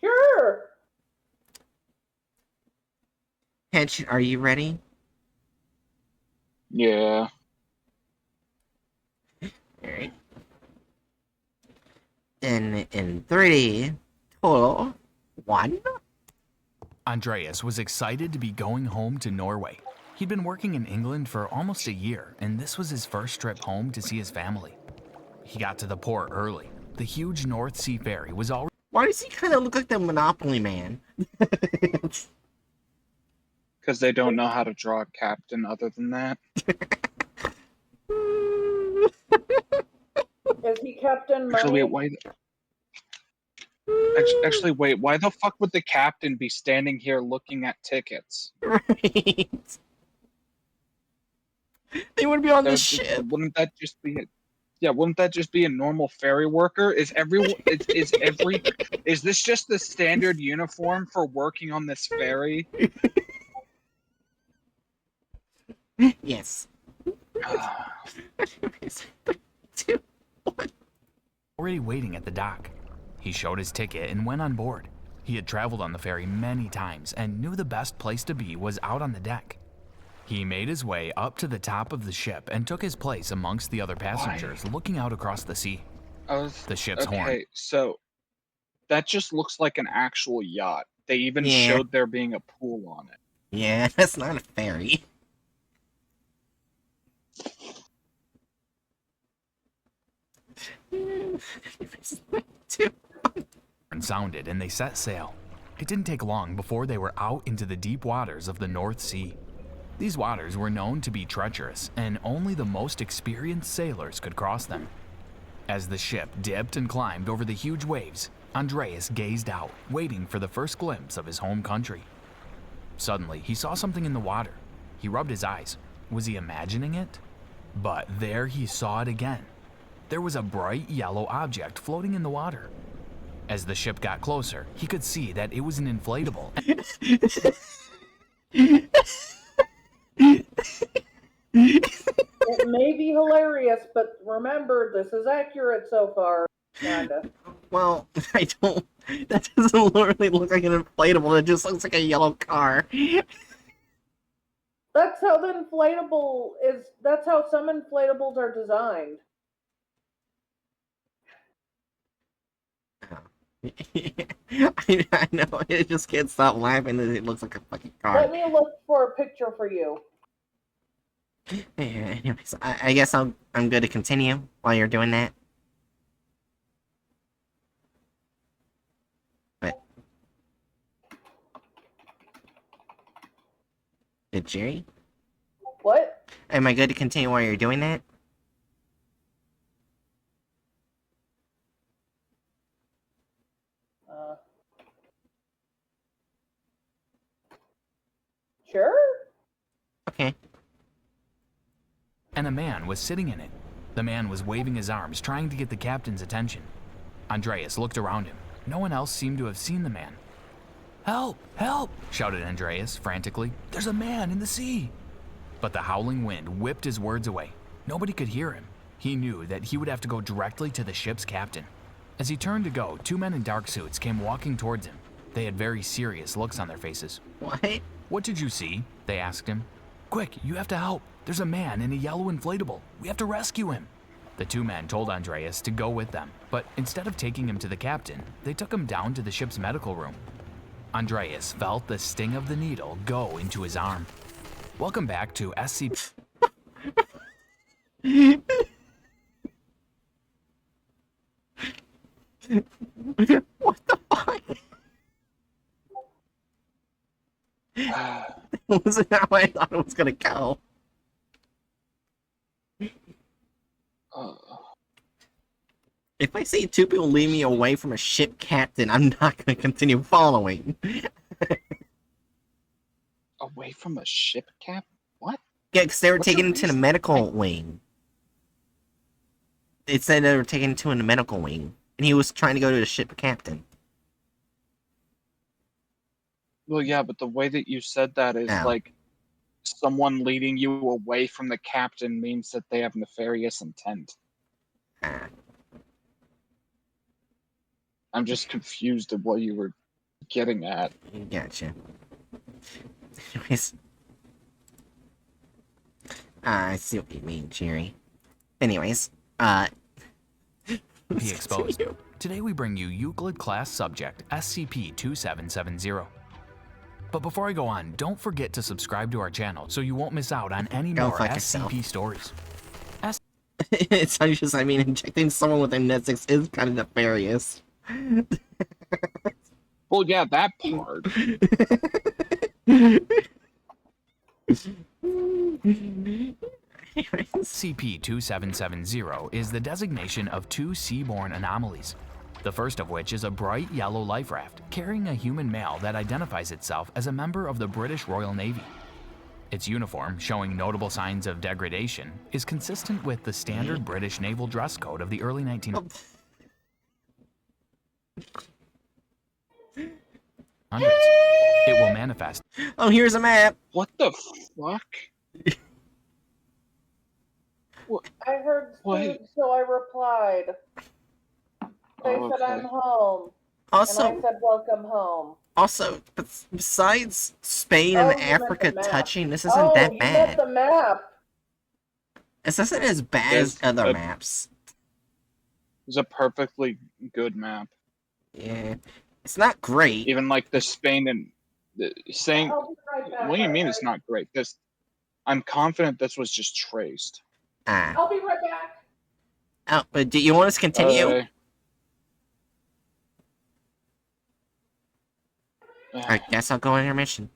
Sure. Hedge, are you ready? Yeah. Alright. Then in 3, 2, 1. Andreas was excited to be going home to Norway. He'd been working in England for almost a year, and this was his first trip home to see his family. He got to the port early. The huge North Sea ferry was already... Why does he kind of look like the Monopoly Man? Because they don't know how to draw a captain other than that. Is he Captain Actually, Money? wait, why the fuck would the captain be standing here looking at tickets? Right. They would be on the ship. Wouldn't that just be wouldn't that just be a normal ferry worker? Is this just the standard uniform for working on this ferry? Yes. already waiting at the dock. He showed his ticket and went on board. He had traveled on the ferry many times and knew the best place to be was out on the deck. He made his way up to the top of the ship and took his place amongst the other passengers, looking out across the sea. The ship's horn. Okay, so that just looks like an actual yacht. They even Yeah. showed there being a pool on it. Yeah, that's not a ferry. And sounded and they set sail. It didn't take long before they were out into the deep waters of the North Sea. These waters were known to be treacherous, and only the most experienced sailors could cross them. As the ship dipped and climbed over the huge waves, Andreas gazed out, waiting for the first glimpse of his home country. Suddenly, he saw something in the water. He rubbed his eyes. Was he imagining it? But there he saw it again. There was a bright yellow object floating in the water. As the ship got closer, he could see that it was an inflatable. It may be hilarious, but remember, this is accurate so far. Kinda. Well, That doesn't literally look like an inflatable. It just looks like a yellow car. That's how the inflatable is. That's how some inflatables are designed. I know. I just can't stop laughing that it looks like a fucking car. Let me look for a picture for you. Anyways, I guess I'm good to continue while you're doing that. But did Jerry? What? Am I good to continue while you're doing that? Sure. Okay. And a man was sitting in it. The man was waving his arms, trying to get the captain's attention. Andreas looked around him. No one else seemed to have seen the man. "Help! Help!" shouted Andreas frantically. "There's a man in the sea!" But the howling wind whipped his words away. Nobody could hear him. He knew that he would have to go directly to the ship's captain. As he turned to go, two men in dark suits came walking towards him. They had very serious looks on their faces. What? "What did you see?" they asked him. "Quick, you have to help. There's a man in a yellow inflatable. We have to rescue him." The two men told Andreas to go with them, but instead of taking him to the captain, they took him down to the ship's medical room. Andreas felt the sting of the needle go into his arm. Welcome back to SCP. What the fuck? That wasn't how I thought it was gonna go. If I see two people lead me away from a ship captain, I'm not gonna continue following. Away from a ship cap? What? Yeah, because they were What's the taken into the reason? medical wing. It said they were taken into the medical wing, and he was trying to go to the ship captain. Well, yeah, but the way that you said that is Oh. like someone leading you away from the captain means that they have nefarious intent. Ah, I'm just confused at what you were getting at. gotcha. Anyways. I see what you mean, Jerry. Anyways, Be exposed. Today we bring you Euclid class subject SCP-2770. But before I go on, don't forget to subscribe to our channel so you won't miss out on any Go more fuck SCP yourself. stories. It's just, I mean, injecting someone with amnesics is kind of nefarious. Well, yeah, that part. SCP-2770 is the designation of two seaborne anomalies. The first of which is a bright yellow life raft carrying a human male that identifies itself as a member of the British Royal Navy. Its uniform, showing notable signs of degradation, is consistent with the standard British naval dress code of the early 1900s. It will manifest. Oh, here's a map. What the fuck? I heard Wait. food, so I replied. They Oh, said I'm okay. home, and Also, I said welcome home. besides Spain Oh, and you meant the Africa map. touching, this isn't Oh, that you bad. meant the map. This isn't as bad as It's other a- maps. It's a perfectly good map. Yeah, it's not great. Even like the Spain and saying, I'll be right back. what do you mean it's not great? This, I'm confident this was just traced. Ah, I'll be right back. oh, but do you want us to continue? I guess I'll go on your mission.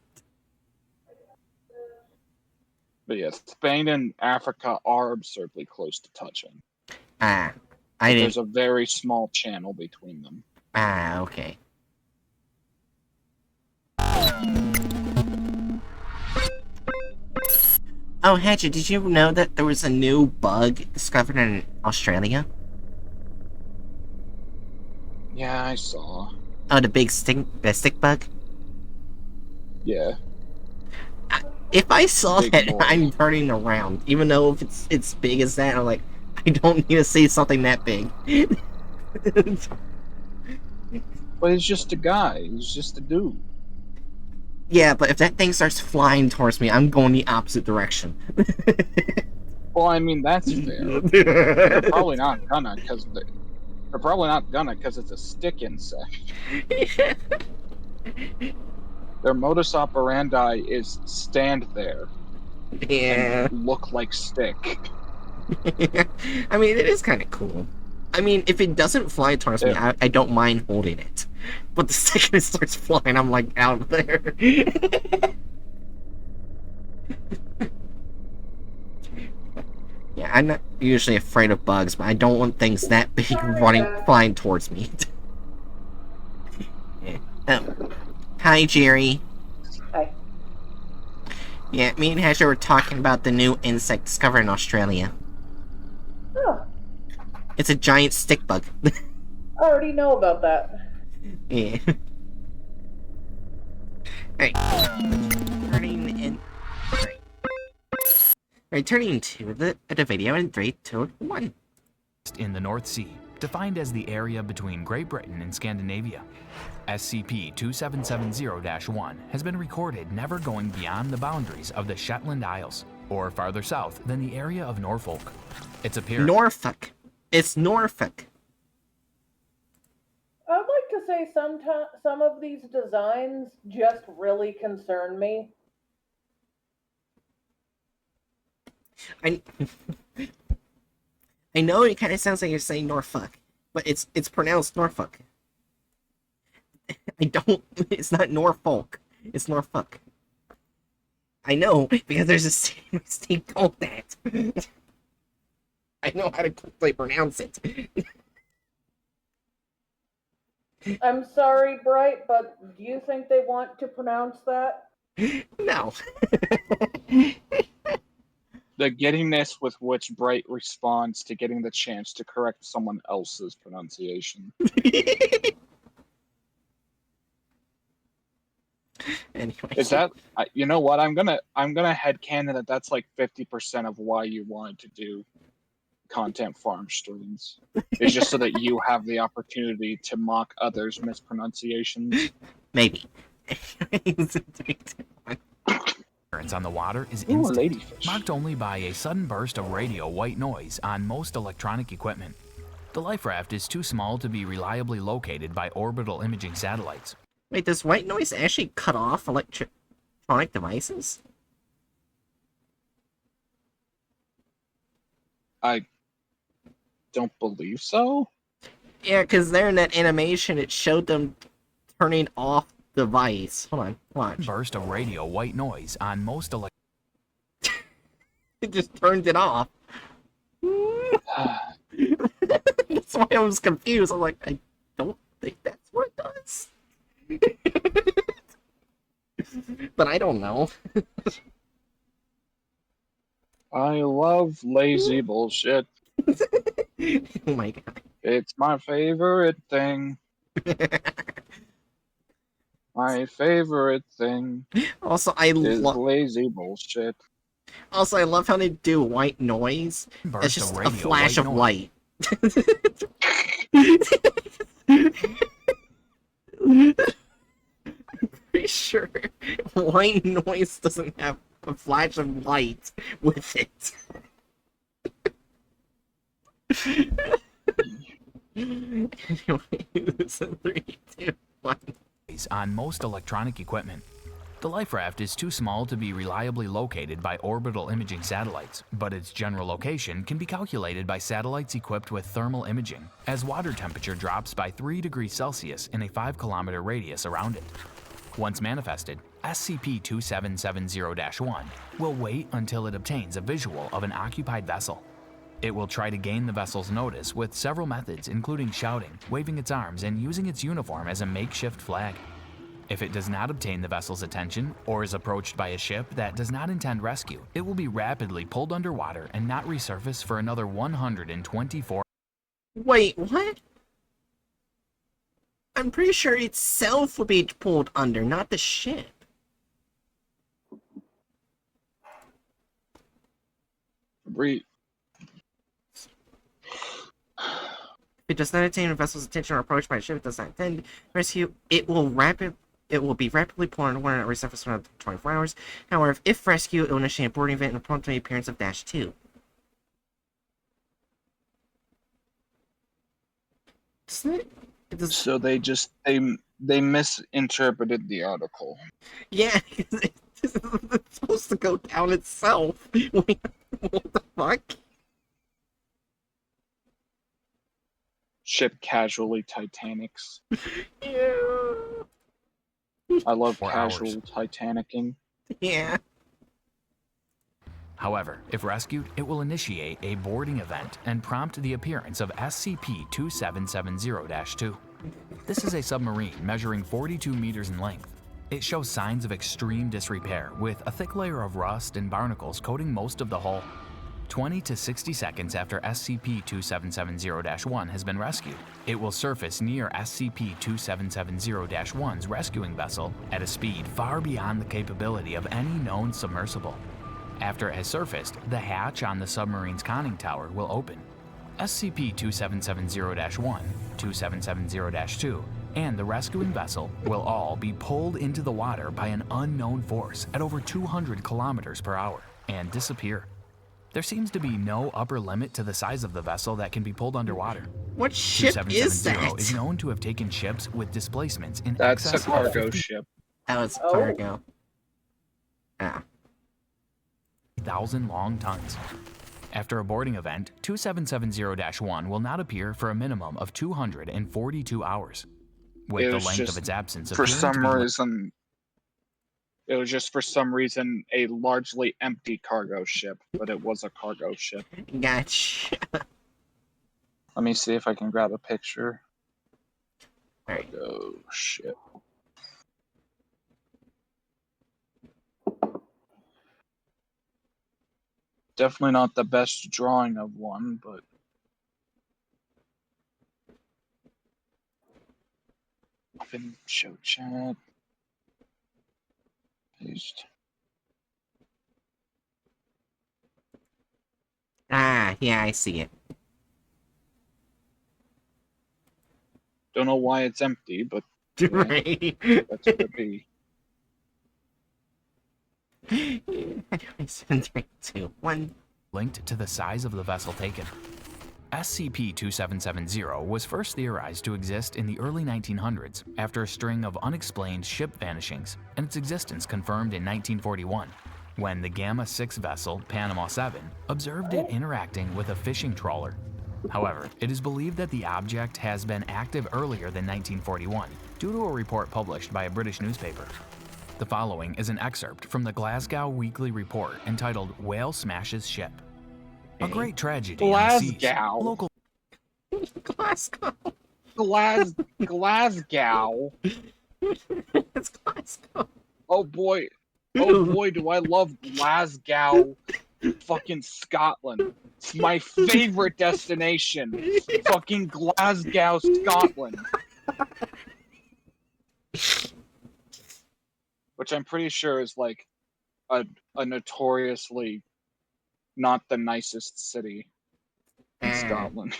But yeah, Spain and Africa are absurdly close to touching. Ah, But I there's didn't. a very small channel between them. Ah, okay. Oh, Hatchet, did you know that there was a new bug discovered in Australia? Yeah, I saw. Oh, the stick bug? Yeah. If I saw Big that, boy. I'm turning around. Even though if it's big as that, I'm like, I don't need to see something that big. But he's just a guy. He's just a dude. Yeah, but if that thing starts flying towards me, I'm going the opposite direction. Well, I mean, that's fair. They're probably not gonna, because it's a stick insect. Their modus operandi is stand there Yeah. and look like stick. I mean, it is kind of cool. I mean, if it doesn't fly towards me, Yeah. I don't mind holding it. But the second it starts flying, I'm like out of there. Yeah, I'm not usually afraid of bugs, but I don't want things that big flying towards me. Yeah. Oh. Hi, Jerry. Hi. Yeah, me and Hatcher were talking about the new insect discovered in Australia. Oh, It's a giant stick bug. I already know about that. Yeah. Alright. Turning in. Returning to the video in 3, 2, 1. In the North Sea, defined as the area between Great Britain and Scandinavia. SCP-2770-1 has been recorded never going beyond the boundaries of the Shetland Isles, or farther south than the area of Norfolk. Its appearance... Norfolk. It's Norfolk. I'd like to say some of these designs just really concern me. I know it kind of sounds like you're saying Norfolk, but it's pronounced Norfolk. It's not Norfolk. It's Norfolk. I know, because there's a state called that. I know how to quickly pronounce it. I'm sorry, Bright, but do you think they want to pronounce that? No. The giddiness with which Bright responds to getting the chance to correct someone else's pronunciation. Anyway. Is that, you know what? I'm gonna headcanon that that's like 50% of why you wanted to do content farm streams. It's just so that you have the opportunity to mock others' mispronunciations. Maybe. on the water is Ooh, instant, ladyfish. marked only by a sudden burst of radio white noise on most electronic equipment. The life raft is too small to be reliably located by orbital imaging satellites. Wait, does white noise actually cut off electronic devices? I don't believe so. Yeah, because there in that animation, it showed them turning off the device. Hold on, watch. Burst of radio white noise on most It just turned it off. That's why I was confused. I'm like, I don't think that's what it does. But I don't know. I love lazy bullshit. Oh my god. It's my favorite thing. My favorite thing Also, I is love. lazy bullshit. Also, I love how they do white noise. burst It's just of a radio flash white of noise. light. Pretty sure white noise doesn't have a flash of light with it. Anyway, it's a 3, 2, 1. On most electronic equipment. The life raft is too small to be reliably located by orbital imaging satellites, but its general location can be calculated by satellites equipped with thermal imaging, as water temperature drops by 3 degrees Celsius in a 5-kilometer radius around it. Once manifested, SCP-2770-1 will wait until it obtains a visual of an occupied vessel. It will try to gain the vessel's notice with several methods, including shouting, waving its arms, and using its uniform as a makeshift flag. If it does not obtain the vessel's attention, or is approached by a ship that does not intend rescue, it will be rapidly pulled underwater and not resurface for another 124. Wait, what? I'm pretty sure itself would be pulled under, not the ship. Breathe. If it does not attain a vessel's attention or approached by a ship it does not intend rescue, it will be rapidly pulled underwater and resurface within 24 hours. However, if rescued, it will initiate a boarding event and prompt the appearance of Dash 2. So they misinterpreted the article. Yeah, it's supposed to go down itself. What the fuck? Ship casually Titanics. Yeah. I love 4 casual hours. Titanicking. Yeah. However, if rescued, it will initiate a boarding event and prompt the appearance of SCP-2770-2. This is a submarine measuring 42 meters in length. It shows signs of extreme disrepair, with a thick layer of rust and barnacles coating most of the hull. 20 to 60 seconds after SCP-2770-1 has been rescued, it will surface near SCP-2770-1's rescuing vessel at a speed far beyond the capability of any known submersible. After it has surfaced, the hatch on the submarine's conning tower will open. SCP-2770-1, 2770-2, and the rescuing vessel will all be pulled into the water by an unknown force at over 200 kilometers per hour and disappear. There seems to be no upper limit to the size of the vessel that can be pulled underwater. What ship is 2770 that? is known to have taken ships with displacements in That's a excess of cargo 50,000 ship. Oh, it's Oh. cargo. Ah. long tons. After a boarding event, 2770-1 will not appear for a minimum of 242 hours, with It the was length just of its absence For appearing to some be reason, it was just for some reason a largely empty cargo ship, but it was a cargo ship. Gotcha. Let me see if I can grab a picture. Alright. Cargo ship. Definitely not the best drawing of one, but open show chat. Paste. Ah, yeah, I see it. Don't know why it's empty, but Right. that's what it be. 7, 3, 2, 1. linked to the size of the vessel taken. SCP-2770 was first theorized to exist in the early 1900s after a string of unexplained ship vanishings, and its existence confirmed in 1941, when the Gamma 6 vessel Panama 7 observed it interacting with a fishing trawler. However, it is believed that the object has been active earlier than 1941 due to a report published by a British newspaper. The following is an excerpt from the Glasgow Weekly Report entitled Whale Smashes Ship. A great tragedy on the seas. Glasgow. Local Glasgow. Glasgow. It's Glasgow. Oh boy, do I love Glasgow, fucking Scotland. It's my favorite destination. Fucking Glasgow, Scotland. Which I'm pretty sure is like a notoriously not the nicest city in Scotland.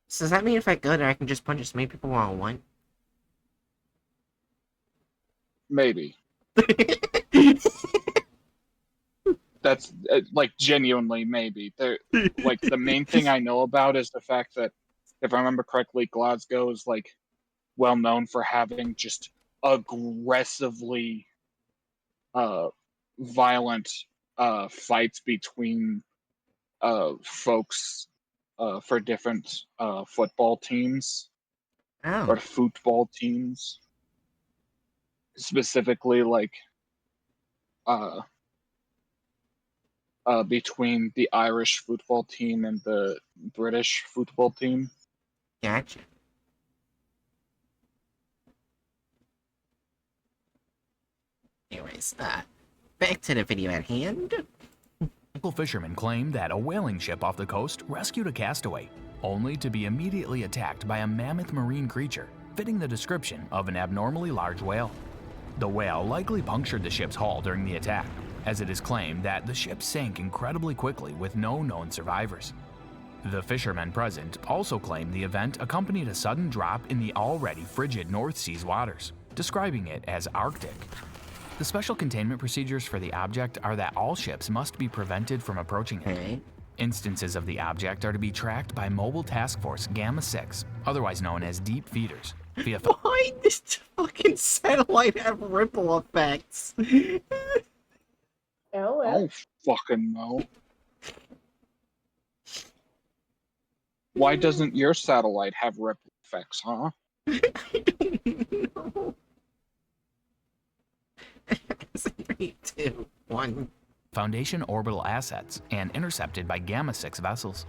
So does that mean if I go there, I can just punch as many people as I want? Maybe. That's like genuinely maybe. Like the main thing I know about is the fact that, if I remember correctly, Glasgow is like well known for having just aggressively violent fights between folks for different football teams or Oh. football teams, specifically like between the Irish football team and the British football team. Gotcha. Anyways, back to the video at hand. Local fishermen claim that a whaling ship off the coast rescued a castaway, only to be immediately attacked by a mammoth marine creature, fitting the description of an abnormally large whale. The whale likely punctured the ship's hull during the attack, as it is claimed that the ship sank incredibly quickly with no known survivors. The fishermen present also claim the event accompanied a sudden drop in the already frigid North Sea's waters, describing it as Arctic. The special containment procedures for the object are that all ships must be prevented from approaching it. Okay. Instances of the object are to be tracked by Mobile Task Force Gamma-6, otherwise known as Deep Feeders, via Why does the fucking satellite have ripple effects? I Ellen? don't fucking know. Why doesn't your satellite have ripple effects, huh? I don't know. 3, 2, 1. Foundation orbital assets and intercepted by Gamma-6 vessels.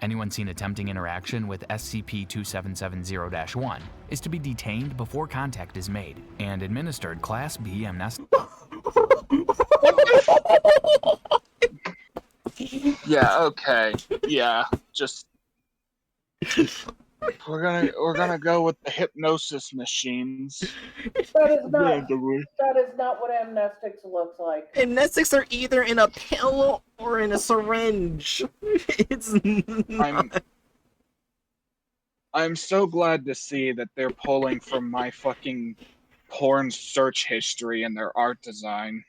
Anyone seen attempting interaction with SCP-2770-1 is to be detained before contact is made and administered Class B amnesty. Yeah, okay. Yeah, just we're gonna go with the hypnosis machines. That is not what amnestics looks like. Amnestics are either in a pill or in a syringe. It's not. I'm so glad to see that they're pulling from my fucking porn search history and their art design.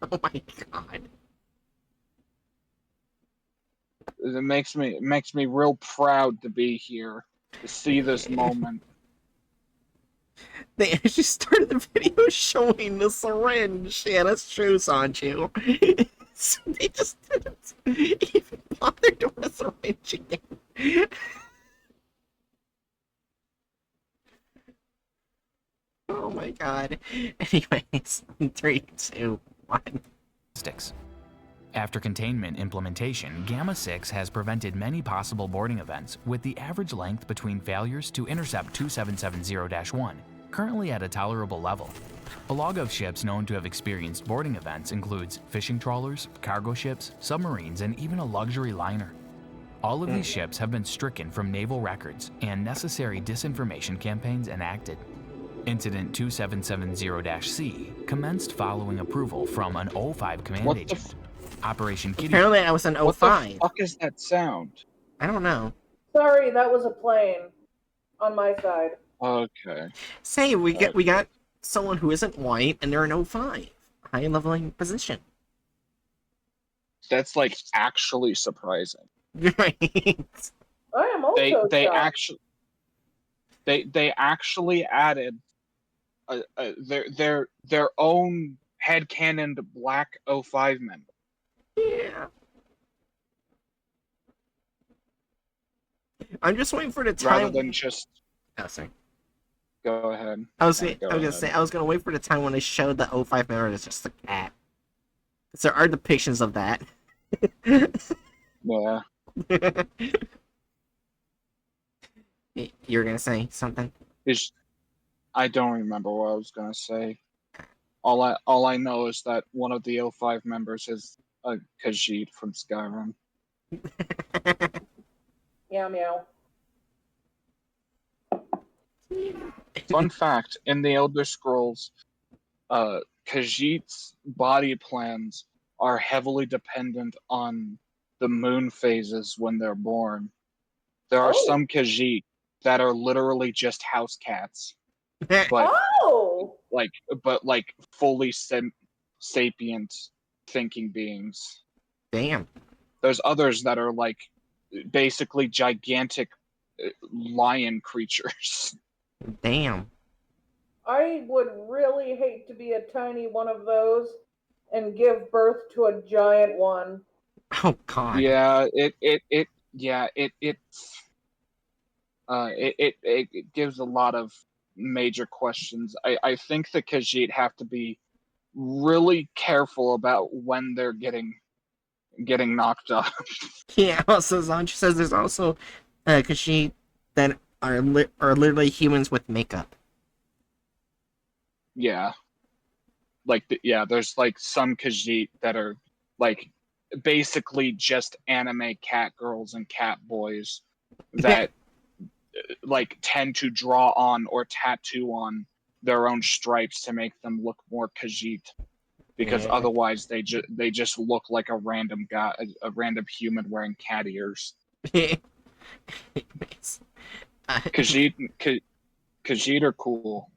Oh my god. It makes me real proud to be here to see this moment. They actually started the video showing the syringe. Yeah, that's true, Sanju. So they just didn't even bother doing a syringe again. Oh my god. Anyways, 3, 2, 1. After containment implementation, Gamma-6 has prevented many possible boarding events, with the average length between failures to intercept 2770-1 currently at a tolerable level. A log of ships known to have experienced boarding events includes fishing trawlers, cargo ships, submarines, and even a luxury liner. All of these ships have been stricken from naval records and necessary disinformation campaigns enacted. Incident 2770-C commenced following approval from an O5 command What the agent. Operation Kitty. Apparently I was an What 05. the fuck is that sound? I don't know. Sorry, that was a plane on my side. Okay. Say, we got someone who isn't white and they're an 05. High leveling position. That's like actually surprising. Right. I am also They shocked. actually added their own headcanoned black 05 member. Yeah. I'm just waiting for the time. Rather than just Oh, sorry. go ahead. I was Yeah, gonna ahead. say I was gonna wait for the time when they showed the 05 member as just a cat. 'Cause there are depictions of that. Yeah. You were gonna say something? I don't remember what I was gonna say. All I know is that one of the 05 members is a Khajiit from Skyrim. Meow meow. Fun fact: in the Elder Scrolls, Khajiit's body plans are heavily dependent on the moon phases when they're born. There are Oh. some Khajiit that are literally just house cats, but Oh! like fully sapient thinking beings. Damn. There's others that are like basically gigantic lion creatures. Damn. I would really hate to be a tiny one of those and give birth to a giant one. Oh god. Yeah, it gives a lot of major questions. I think the Khajiit have to be really careful about when they're getting knocked up. Yeah. Also, Zanju says there's also Khajiit that are literally humans with makeup. Yeah, there's like some Khajiit that are like basically just anime cat girls and cat boys that like tend to draw on or tattoo on their own stripes to make them look more Khajiit because Yeah. otherwise they just look like a random guy, a random human wearing cat ears. Anyways, Khajiit are cool.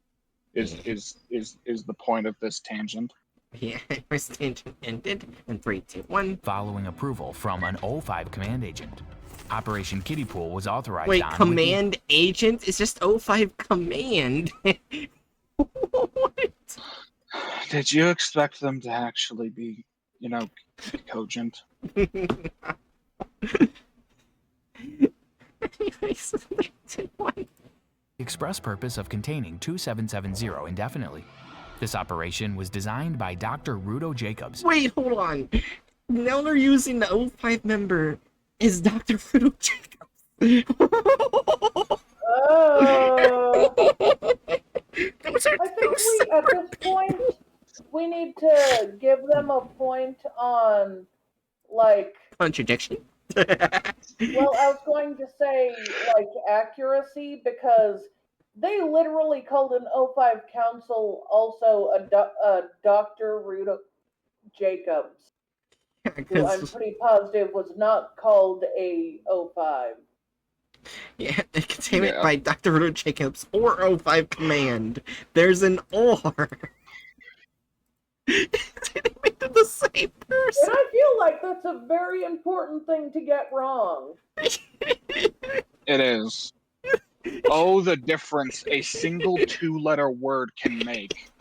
Yeah. Is the point of this tangent? yeah, anyways, tangent ended in 3, 2, 1. Following approval from an O5 command agent, Operation Kiddie Pool was authorized Wait, on with command agent? It's just O5 command. What? Did you expect them to actually be, cogent? Anyways, 3, 2, 1. the express purpose of containing 2770 indefinitely. This operation was designed by Dr. Rudo Jacobs. Wait, hold on. Now they're using the O5 member as Dr. Fiddle Jacobs. Oh. Those are I think two at separate this point we need to give them a point on, like, contradiction. well, I was going to say, like, accuracy, because they literally called an O5 council also a Dr. Ruda Jacobs, who I'm pretty positive was not called a O5. Yeah, the containment Yeah. by Dr. Rudo Jacobs or O5 command. There's an or. They made them the same And person. I feel like that's a very important thing to get wrong. It is. Oh, the difference a single 2-letter word can make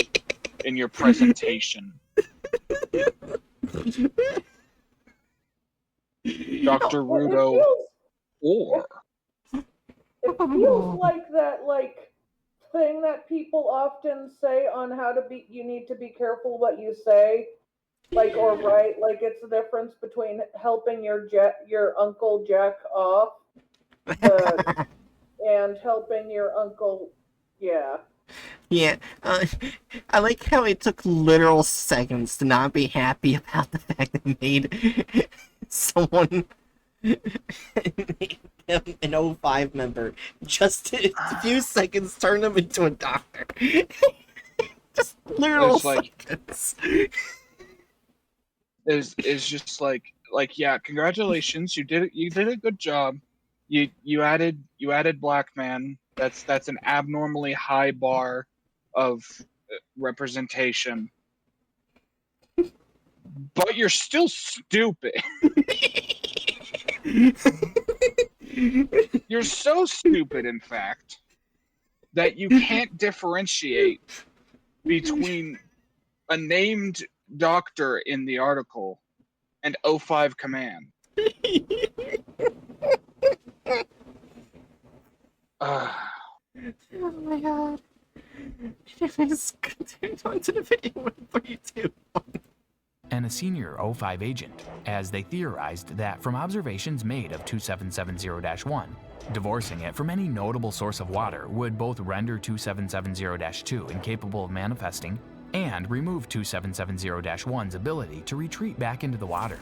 in your presentation. Dr. Rudo or. It feels like that, like, thing that people often say on how to be, you need to be careful what you say, like, or write, like, it's the difference between helping your uncle jack off and helping your uncle, yeah. Yeah, I like how it took literal seconds to not be happy about the fact that they made someone made him an O5 member. Just a few seconds turn him into a doctor. Just literal It's like- seconds. is just like yeah, congratulations, you did a good job. You added black man. That's an abnormally high bar of representation, but you're still stupid. You're so stupid, in fact, that you can't differentiate between a named doctor in the article and O5 command. Oh my god. Anyways, continue on to the video in 3, 2, 1. And a senior O5 agent, as they theorized that from observations made of 2770-1, divorcing it from any notable source of water would both render 2770-2 incapable of manifesting and remove 2770-1's ability to retreat back into the water.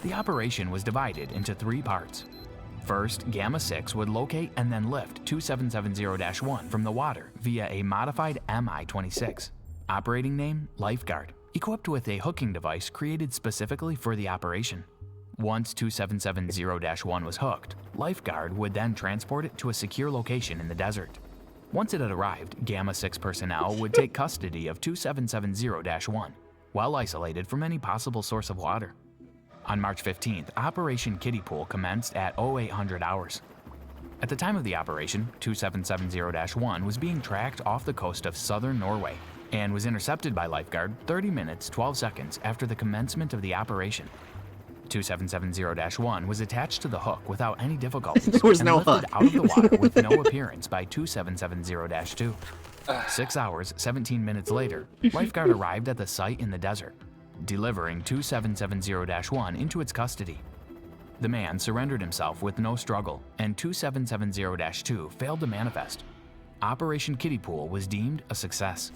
The operation was divided into 3 parts. First, Gamma 6 would locate and then lift 2770-1 from the water via a modified MI-26. Operating name, Lifeguard, equipped with a hooking device created specifically for the operation. Once 2770-1 was hooked, Lifeguard would then transport it to a secure location in the desert. Once it had arrived, Gamma 6 personnel would take custody of 2770-1, well isolated from any possible source of water. On March 15th, Operation Kiddie Pool commenced at 0800 hours. At the time of the operation, 2770-1 was being tracked off the coast of southern Norway and was intercepted by Lifeguard 30 minutes 12 seconds after the commencement of the operation. 2770-1 was attached to the hook without any difficulties There was and no lifted hook. out of the water with no appearance by 2770-2. 6 hours, 17 minutes later, Lifeguard arrived at the site in the desert, delivering 2770-1 into its custody. The man surrendered himself with no struggle, and 2770-2 failed to manifest. Operation Kiddie Pool was deemed a success.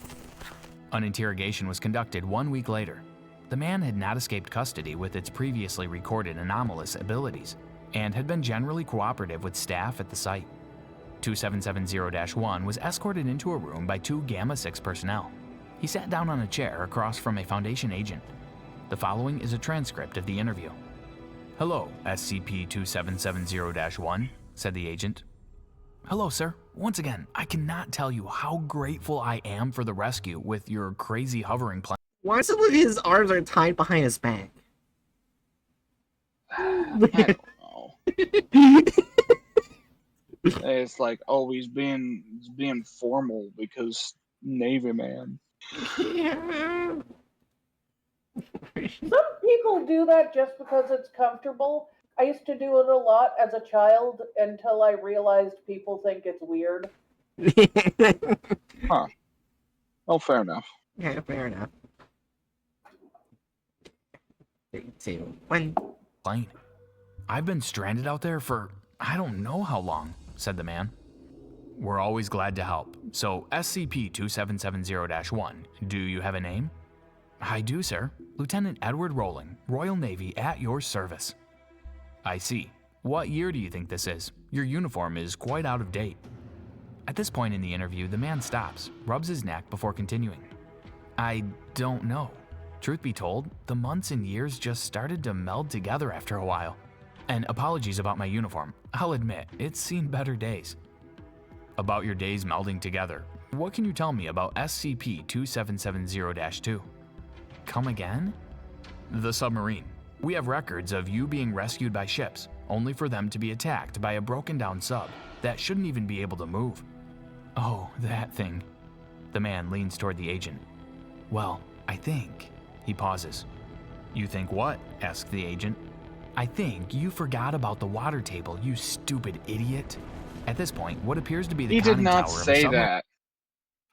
An interrogation was conducted 1 week later. The man had not escaped custody with its previously recorded anomalous abilities, and had been generally cooperative with staff at the site. 2770-1 was escorted into a room by 2 Gamma 6 personnel. He sat down on a chair across from a Foundation agent. The following is a transcript of the interview. "Hello, SCP-2770-1, said the agent. "Hello, sir. Once again, I cannot tell you how grateful I am for the rescue with your crazy hovering plane." Why does it look like his arms are tied behind his back? I don't know. It's like, oh, he's being formal because Navy man. Yeah. Some people do that just because it's comfortable. I used to do it a lot as a child until I realized people think it's weird. Huh. Oh, fair enough. Yeah, fair enough. 3, 2, 1. Plane. "I've been stranded out there for I don't know how long," said the man. "We're always glad to help. So, SCP-2770-1, do you have a name?" "I do, sir. Lieutenant Edward Rowling, Royal Navy, at your service." "I see. What year do you think this is? Your uniform is quite out of date." At this point in the interview, the man stops, rubs his neck before continuing. "I don't know. Truth be told, the months and years just started to meld together after a while. And apologies about my uniform. I'll admit, it's seen better days." "About your days melding together, what can you tell me about SCP-2770-2? "Come again?" "The submarine. We have records of you being rescued by ships, only for them to be attacked by a broken down sub that shouldn't even be able to move." "Oh, that thing." The man leans toward the agent. "Well, I think..." He pauses. "You think what?" asks the agent. "I think you forgot about the water table, you stupid idiot." At this point, what appears to be the He did conning not tower of a say submarine. that.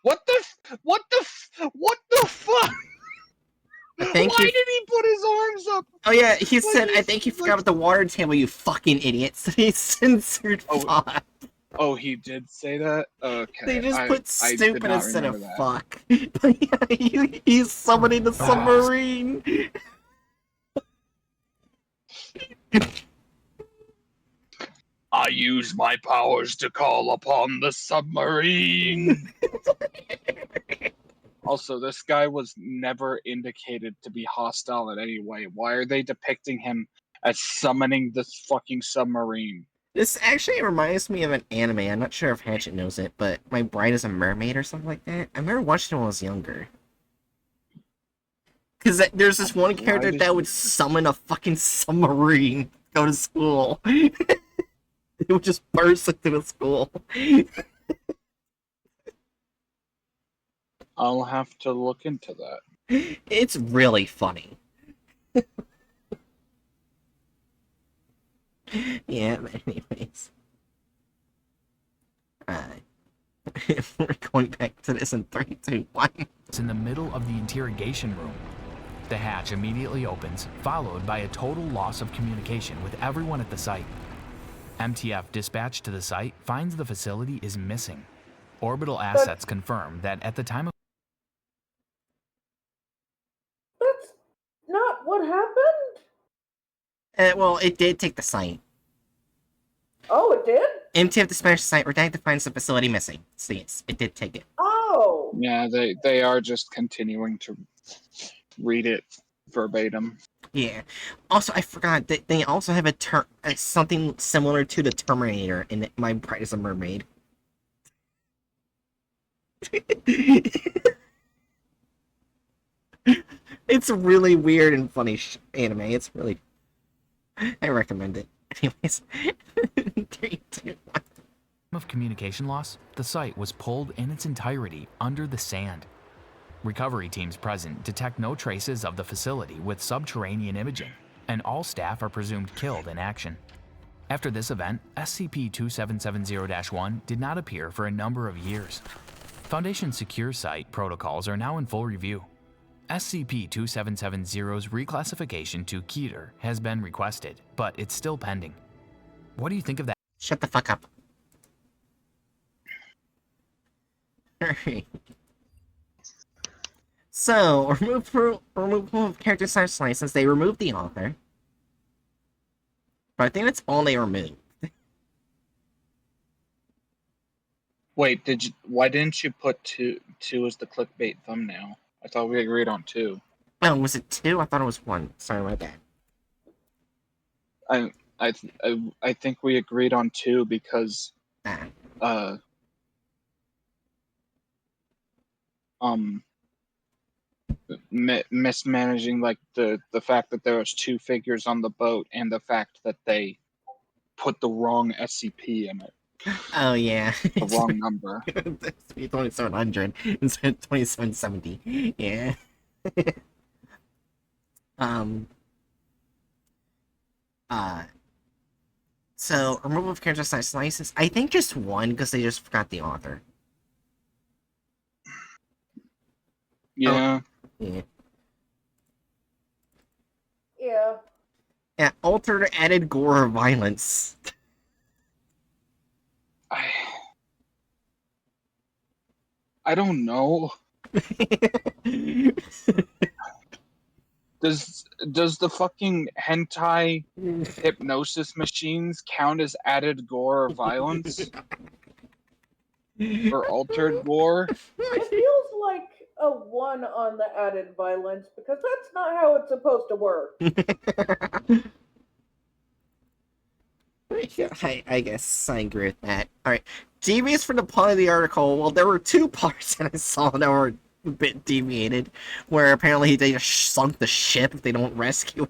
What the fuck? I think Why you. did he put his arms up? Oh yeah, he Like said, "I he's- think you like- forgot about the water table, you fucking idiots." He censored Oh, fuck. Oh, he did say that? Okay. They just I put did stupid not instead of remember that. fuck. But yeah, he's summoning the submarine. I use my powers to call upon the submarine. Also, this guy was never indicated to be hostile in any way. Why are they depicting him as summoning this fucking submarine? This actually reminds me of an anime. I'm not sure if Hatchet knows it, but My Bride is a Mermaid or something like that. I remember watching it when I was younger. Because there's this one character that would summon a fucking submarine to go to school. It would just burst into the school. I'll have to look into that. It's really funny. Yeah, but anyways. We're going back to this in 3, 2, 1. It's in the middle of the interrogation room. The hatch immediately opens, followed by a total loss of communication with everyone at the site. MTF dispatched to the site finds the facility is missing. Orbital assets confirm that at the time of That's not what happened. Well, it did take the site. Oh, it did? MTF dispatched the site, redacted finds the facility missing. So yes, it did take it. Oh. Yeah, they are just continuing to read it verbatim. Yeah. Also, I forgot that they also have something similar to the Terminator in My Bride is a Mermaid. It's really weird and funny anime. It's really... I recommend it. Anyways. 3, 2, 1. of communication loss, the site was pulled in its entirety under the sand. Recovery teams present detect no traces of the facility with subterranean imaging, and all staff are presumed killed in action. After this event, SCP-2770-1 did not appear for a number of years. Foundation secure site protocols are now in full review. SCP-2770's reclassification to Keter has been requested, but it's still pending. What do you think of that? Shut the fuck up. Alright. So, removal of character slash license, they removed the author. But I think that's all they removed. Wait, why didn't you put two as the clickbait thumbnail? I thought we agreed on 2. Oh, was it 2? I thought it was 1. Sorry, my bad. I think we agreed on 2 because Ah. mismanaging like the fact that there was 2 figures on the boat and the fact that they put the wrong SCP in it, Oh, yeah. the wrong number. It's 2700 instead of 2770. Yeah. um. So, removal of character size slices. I think just 1, because they just forgot the author. Yeah. Yeah. Yeah. Yeah, altered added gore or violence. I don't know. Does the fucking hentai hypnosis machines count as added gore or violence? Or altered gore? It feels like a 1 on the added violence because that's not how it's supposed to work. I guess I agree with that. Alright. Devious from the plot of the article, well, there were 2 parts that I saw that were a bit deviated, where apparently they just sunk the ship if they don't rescue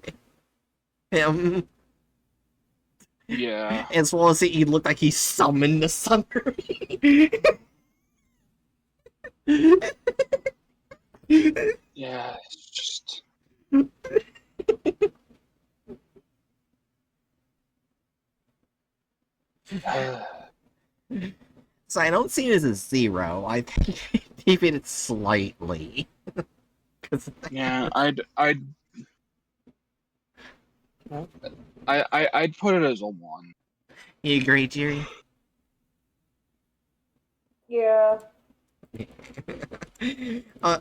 him. Yeah. As well as he looked like he summoned the submarine. Yeah, it's just... So I don't see it as a 0. I think he deviated slightly. yeah, I'd put it as a 1. You agree, Jerry? Yeah.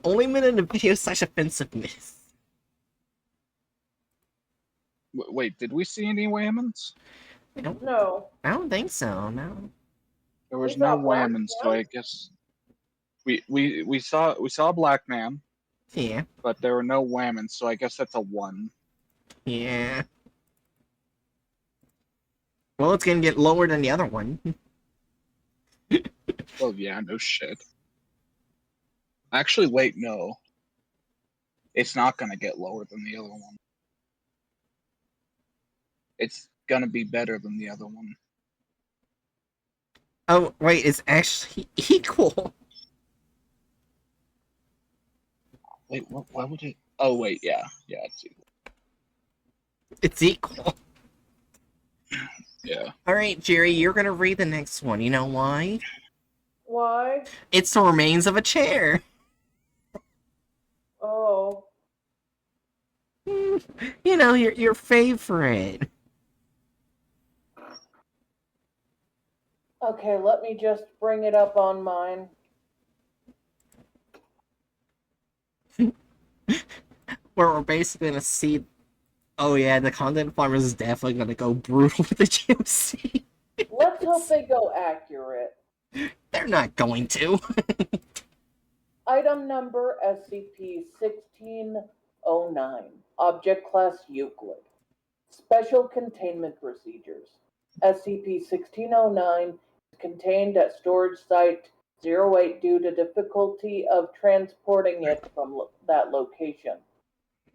Only minute in video / offensiveness. Wait, did we see any whammons? No. I don't think so, no. There was We no saw black whammons, so I guess we saw a black man, Yeah. but there were no whammons, so I guess that's a 1. Yeah. Well, it's gonna get lower than the other one. Oh yeah, no shit. Actually, wait, no. It's not gonna get lower than the other one. It's gonna be better than the other one. Oh, wait, it's actually equal. Wait, why would it? Oh wait, yeah, it's equal. It's equal. Yeah. Alright, Jerry, you're gonna read the next one. You know why? Why? It's the remains of a chair. Oh. You know, your favorite. Okay, let me just bring it up on mine. Where we're basically gonna see. Oh yeah, the content farmers is definitely gonna go brutal with the GOC. Let's hope they go accurate. They're not going to. Item number SCP-1609. Object Class Euclid. Special Containment Procedures. SCP-1609 is contained at storage site 08 due to difficulty of transporting it from that location.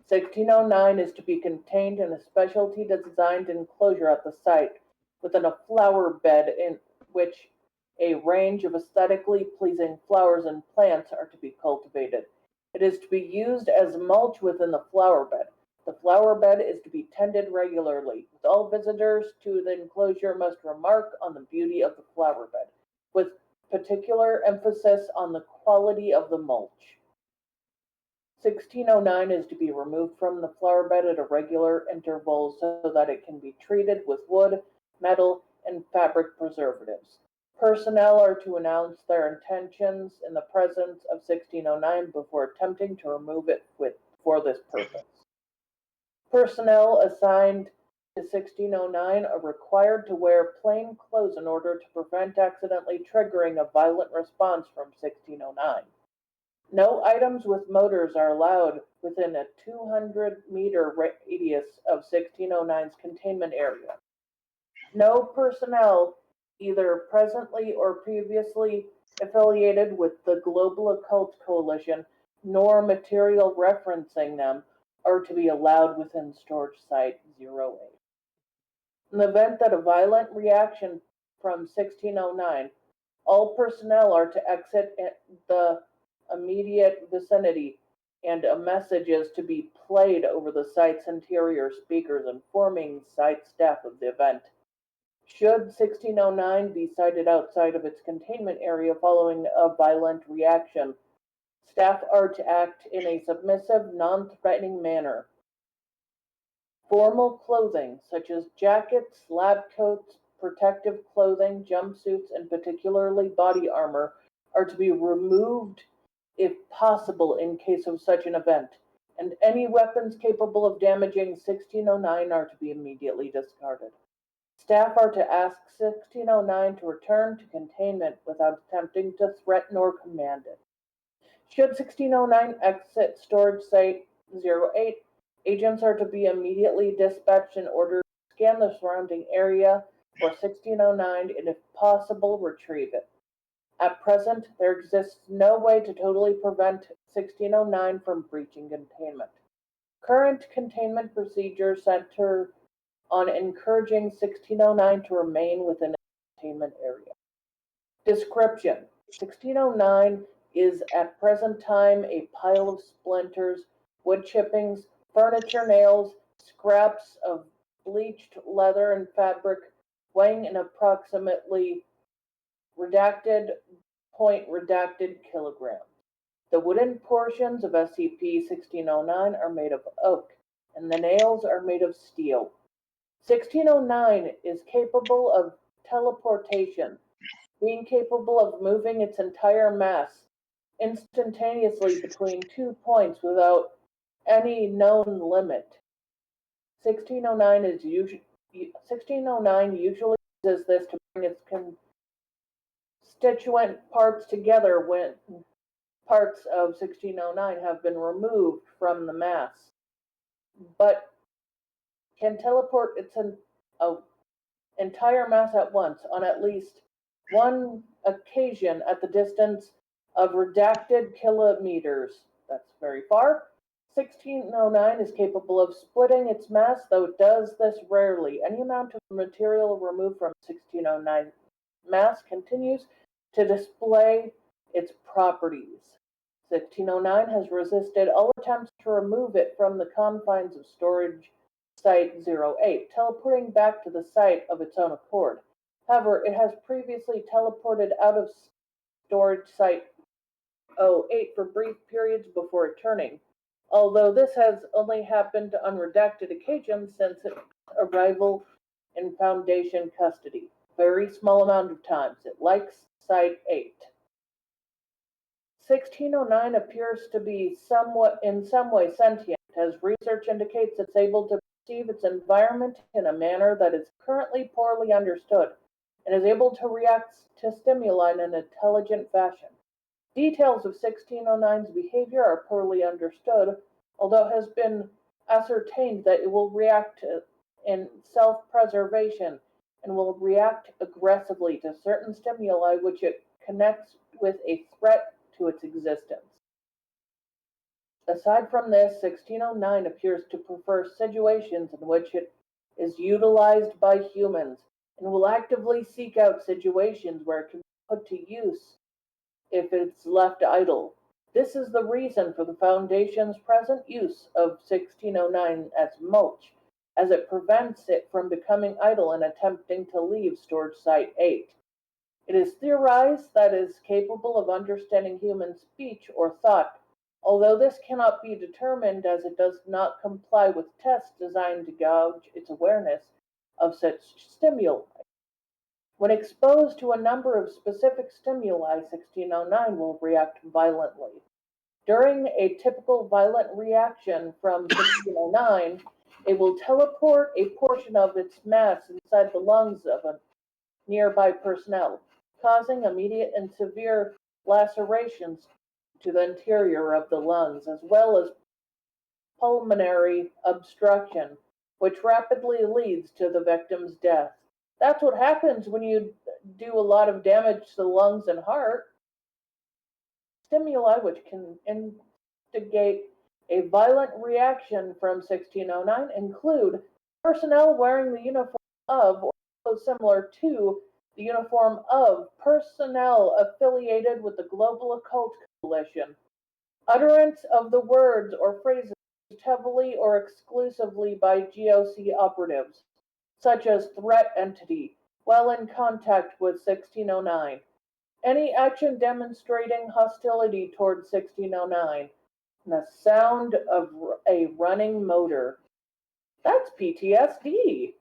1609 is to be contained in a specialty designed enclosure at the site within a flower bed in which a range of aesthetically pleasing flowers and plants are to be cultivated. It is to be used as mulch within the flower bed. The flower bed is to be tended regularly, with all visitors to the enclosure must remark on the beauty of the flower bed, with particular emphasis on the quality of the mulch. 1609 is to be removed from the flower bed at irregular intervals so that it can be treated with wood, metal, and fabric preservatives. Personnel are to announce their intentions in the presence of 1609 before attempting to remove it for this purpose. Personnel assigned to 1609 are required to wear plain clothes in order to prevent accidentally triggering a violent response from 1609. No items with motors are allowed within a 200-meter radius of 1609's containment area. No personnel, either presently or previously affiliated with the Global Occult Coalition, nor material referencing them, are to be allowed within Storage Site 08. In the event that a violent reaction from 1609, all personnel are to exit the immediate vicinity, and a message is to be played over the site's interior speakers informing site staff of the event. Should 1609 be sighted outside of its containment area following a violent reaction, staff are to act in a submissive, non-threatening manner. Formal clothing, such as jackets, lab coats, protective clothing, jumpsuits, and particularly body armor, are to be removed if possible in case of such an event, and any weapons capable of damaging 1609 are to be immediately discarded. Staff are to ask 1609 to return to containment without attempting to threaten or command it. Should 1609 exit Storage Site 08, agents are to be immediately dispatched in order to scan the surrounding area for 1609 and, if possible, retrieve it. At present, there exists no way to totally prevent 1609 from breaching containment. Current containment procedures center on encouraging 1609 to remain within its containment area. Description: 1609 is at present time a pile of splinters, wood chippings, furniture nails, scraps of bleached leather and fabric, weighing in approximately redacted kilograms. The wooden portions of SCP-1609 are made of oak, and the nails are made of steel. 1609 is capable of teleportation, being capable of moving its entire mass instantaneously between 2 points without any known limit. 1609 usually uses this to bring its constituent parts together when parts of 1609 have been removed from the mass, but can teleport its entire mass at once on at least one occasion at the distance of redacted kilometers. That's very far. 1609 is capable of splitting its mass, though it does this rarely. Any amount of material removed from 1609 mass continues to display its properties. 1609 has resisted all attempts to remove it from the confines of Storage Site 08, teleporting back to the site of its own accord. However, it has previously teleported out of Storage Site 08 for brief periods before returning, although this has only happened on redacted occasions since its arrival in Foundation custody. Very small amount of times. It likes Site 8. 1609 appears to be in some way sentient, as research indicates it's able to perceive its environment in a manner that is currently poorly understood, and is able to react to stimuli in an intelligent fashion. Details of 1609's behavior are poorly understood, although it has been ascertained that it will react in self-preservation and will react aggressively to certain stimuli which it connects with a threat to its existence. Aside from this, 1609 appears to prefer situations in which it is utilized by humans, and will actively seek out situations where it can be put to use if it's left idle. This is the reason for the Foundation's present use of 1609 as mulch, as it prevents it from becoming idle and attempting to leave Storage Site 8. It is theorized that it is capable of understanding human speech or thought, although this cannot be determined as it does not comply with tests designed to gauge its awareness of such stimuli. When exposed to a number of specific stimuli, 1609 will react violently. During a typical violent reaction from 1609, It will teleport a portion of its mass inside the lungs of a nearby personnel, causing immediate and severe lacerations to the interior of the lungs, as well as pulmonary obstruction, which rapidly leads to the victim's death. That's what happens when you do a lot of damage to the lungs and heart. Stimuli which can instigate a violent reaction from 1609 include personnel wearing the uniform of, or similar to, the uniform of personnel affiliated with the Global Occult Coalition. Utterance of the words or phrases used heavily or exclusively by GOC operatives, such as threat entity, while in contact with 1609. Any action demonstrating hostility toward 1609. And the sound of a running motor. That's PTSD.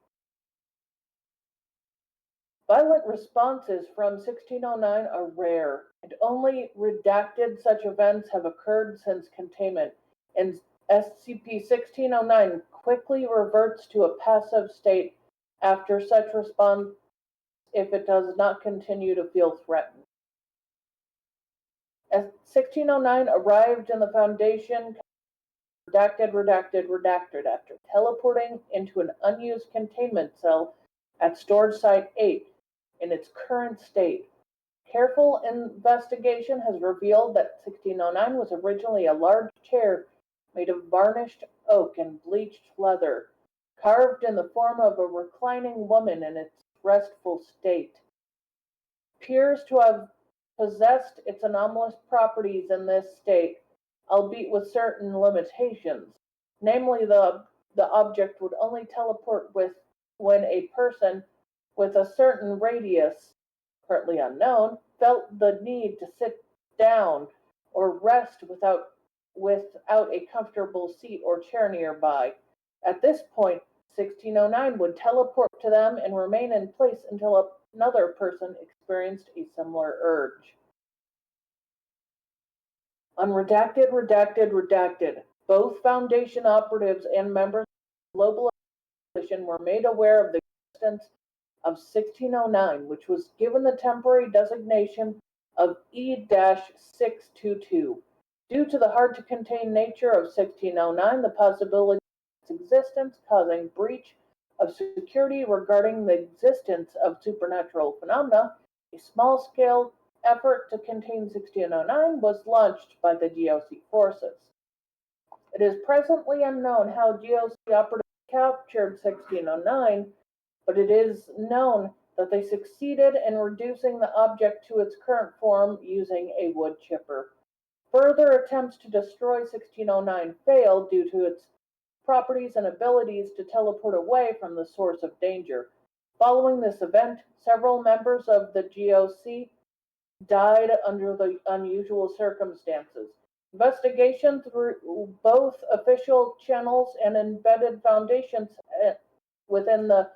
Violent responses from 1609 are rare, and only redacted such events have occurred since containment, and SCP-1609 quickly reverts to a passive state after such response if it does not continue to feel threatened. As 1609 arrived in the Foundation, redacted after teleporting into an unused containment cell at Storage Site 8 in its current state. Careful investigation has revealed that 1609 was originally a large chair made of varnished oak and bleached leather, carved in the form of a reclining woman in its restful state. Appears to have possessed its anomalous properties in this state, albeit with certain limitations. Namely, the object would only teleport when a person with a certain radius, currently unknown, felt the need to sit down or rest without a comfortable seat or chair nearby. At this point, 1609 would teleport to them and remain in place until another person experienced a similar urge. Redacted. Both Foundation operatives and members of the Global Coalition were made aware of the existence of 1609, which was given the temporary designation of E-622. Due to the hard-to-contain nature of 1609, the possibility of its existence causing breach of security regarding the existence of supernatural phenomena, a small-scale effort to contain 1609 was launched by the GOC forces. It is presently unknown how GOC operatives captured 1609, but it is known that they succeeded in reducing the object to its current form using a wood chipper. Further attempts to destroy 1609 failed due to its properties and abilities to teleport away from the source of danger. Following this event, several members of the GOC died under the unusual circumstances. Investigation through both official channels and embedded foundations within the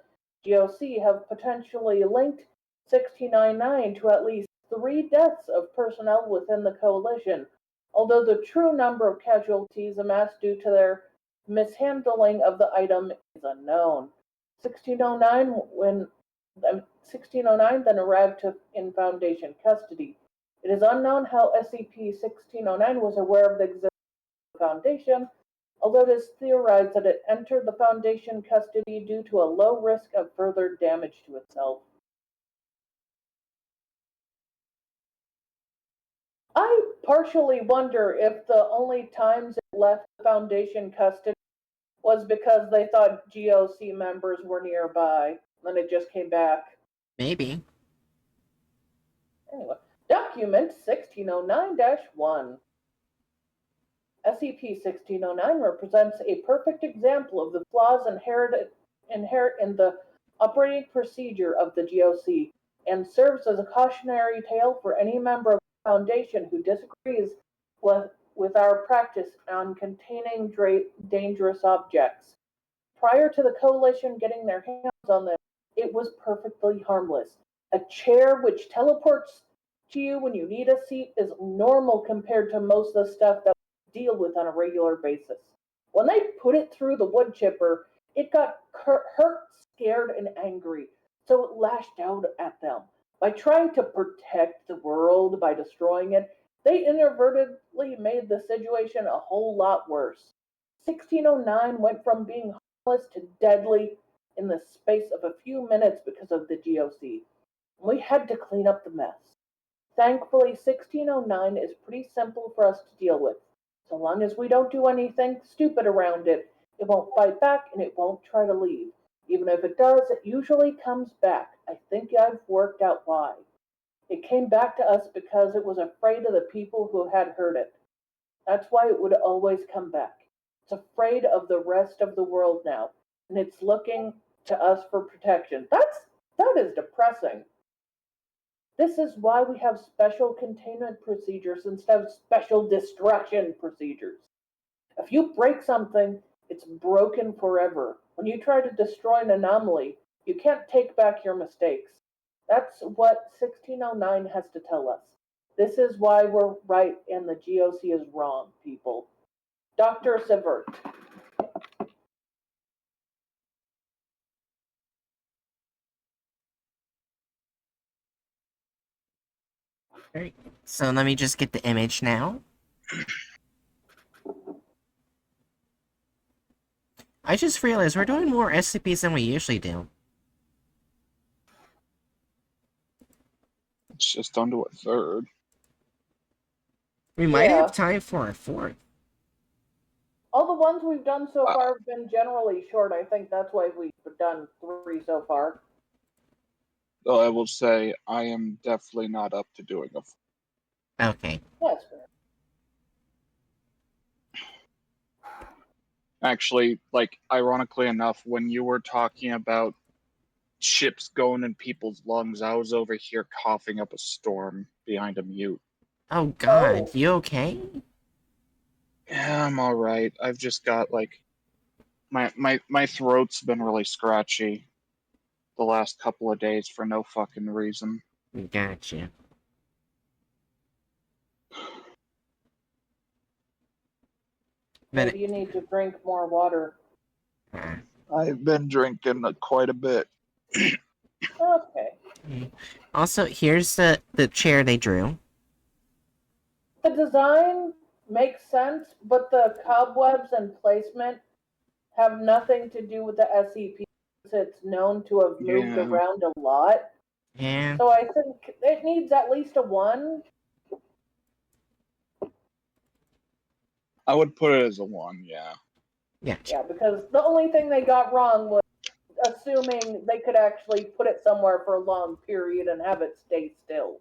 GOC have potentially linked 1699 to at least 3 deaths of personnel within the coalition, although the true number of casualties amassed due to their mishandling of the item is unknown. 1609 then arrived in Foundation custody. It is unknown how SCP-1609 was aware of the existence of the Foundation, although it is theorized that it entered the Foundation custody due to a low risk of further damage to itself. I partially wonder if the only times it left the Foundation custody was because they thought GOC members were nearby, then it just came back. Maybe. Anyway, document 1609-1. SCP-1609 represents a perfect example of the flaws inherent in the operating procedure of the GOC, and serves as a cautionary tale for any member of the Foundation who disagrees with our practice on containing dangerous objects. Prior to the Coalition getting their hands on them, it was perfectly harmless. A chair which teleports to you when you need a seat is normal compared to most of the stuff that we deal with on a regular basis. When they put it through the wood chipper, It got hurt, scared, and angry, so it lashed out at them. By trying to protect the world by destroying it, they inadvertently made the situation a whole lot worse. 1609 went from being harmless to deadly in the space of a few minutes because of the GOC. We had to clean up the mess. Thankfully, 1609 is pretty simple for us to deal with. So long as we don't do anything stupid around it, it won't fight back and it won't try to leave. Even if it does, it usually comes back. I think I've worked out why. It came back to us because it was afraid of the people who had hurt it. That's why it would always come back. It's afraid of the rest of the world now, and it's looking to us for protection. That is depressing. This is why we have special containment procedures instead of special destruction procedures. If you break something, it's broken forever. When you try to destroy an anomaly, you can't take back your mistakes. That's what 1609 has to tell us. This is why we're right and the GOC is wrong, people. Dr. Sivert. Alright, so let me just get the image now. I just realized we're doing more SCPs than we usually do. It's just onto a third. We might Yeah. have time for a fourth. All the ones we've done so far have been generally short. I think that's why we've done 3 so far. Though I will say, I am definitely not up to doing a. Okay. That's fair. Actually, like, ironically enough, when you were talking about chips going in people's lungs, I was over here coughing up a storm behind a mute. Oh god, Oh. you okay? Yeah, I'm alright. I've just got, like, my throat's been really scratchy the last couple of days for no fucking reason. Gotcha. Maybe you need to drink more water. I've been drinking quite a bit. Okay. Also, here's the chair they drew. The design makes sense, but the cobwebs and placement have nothing to do with the SCP. It's known to have moved Yeah. around a lot. Yeah. So I think it needs at least a 1. I would put it as a 1, yeah. Gotcha. Yeah, because the only thing they got wrong was assuming they could actually put it somewhere for a long period and have it stay still.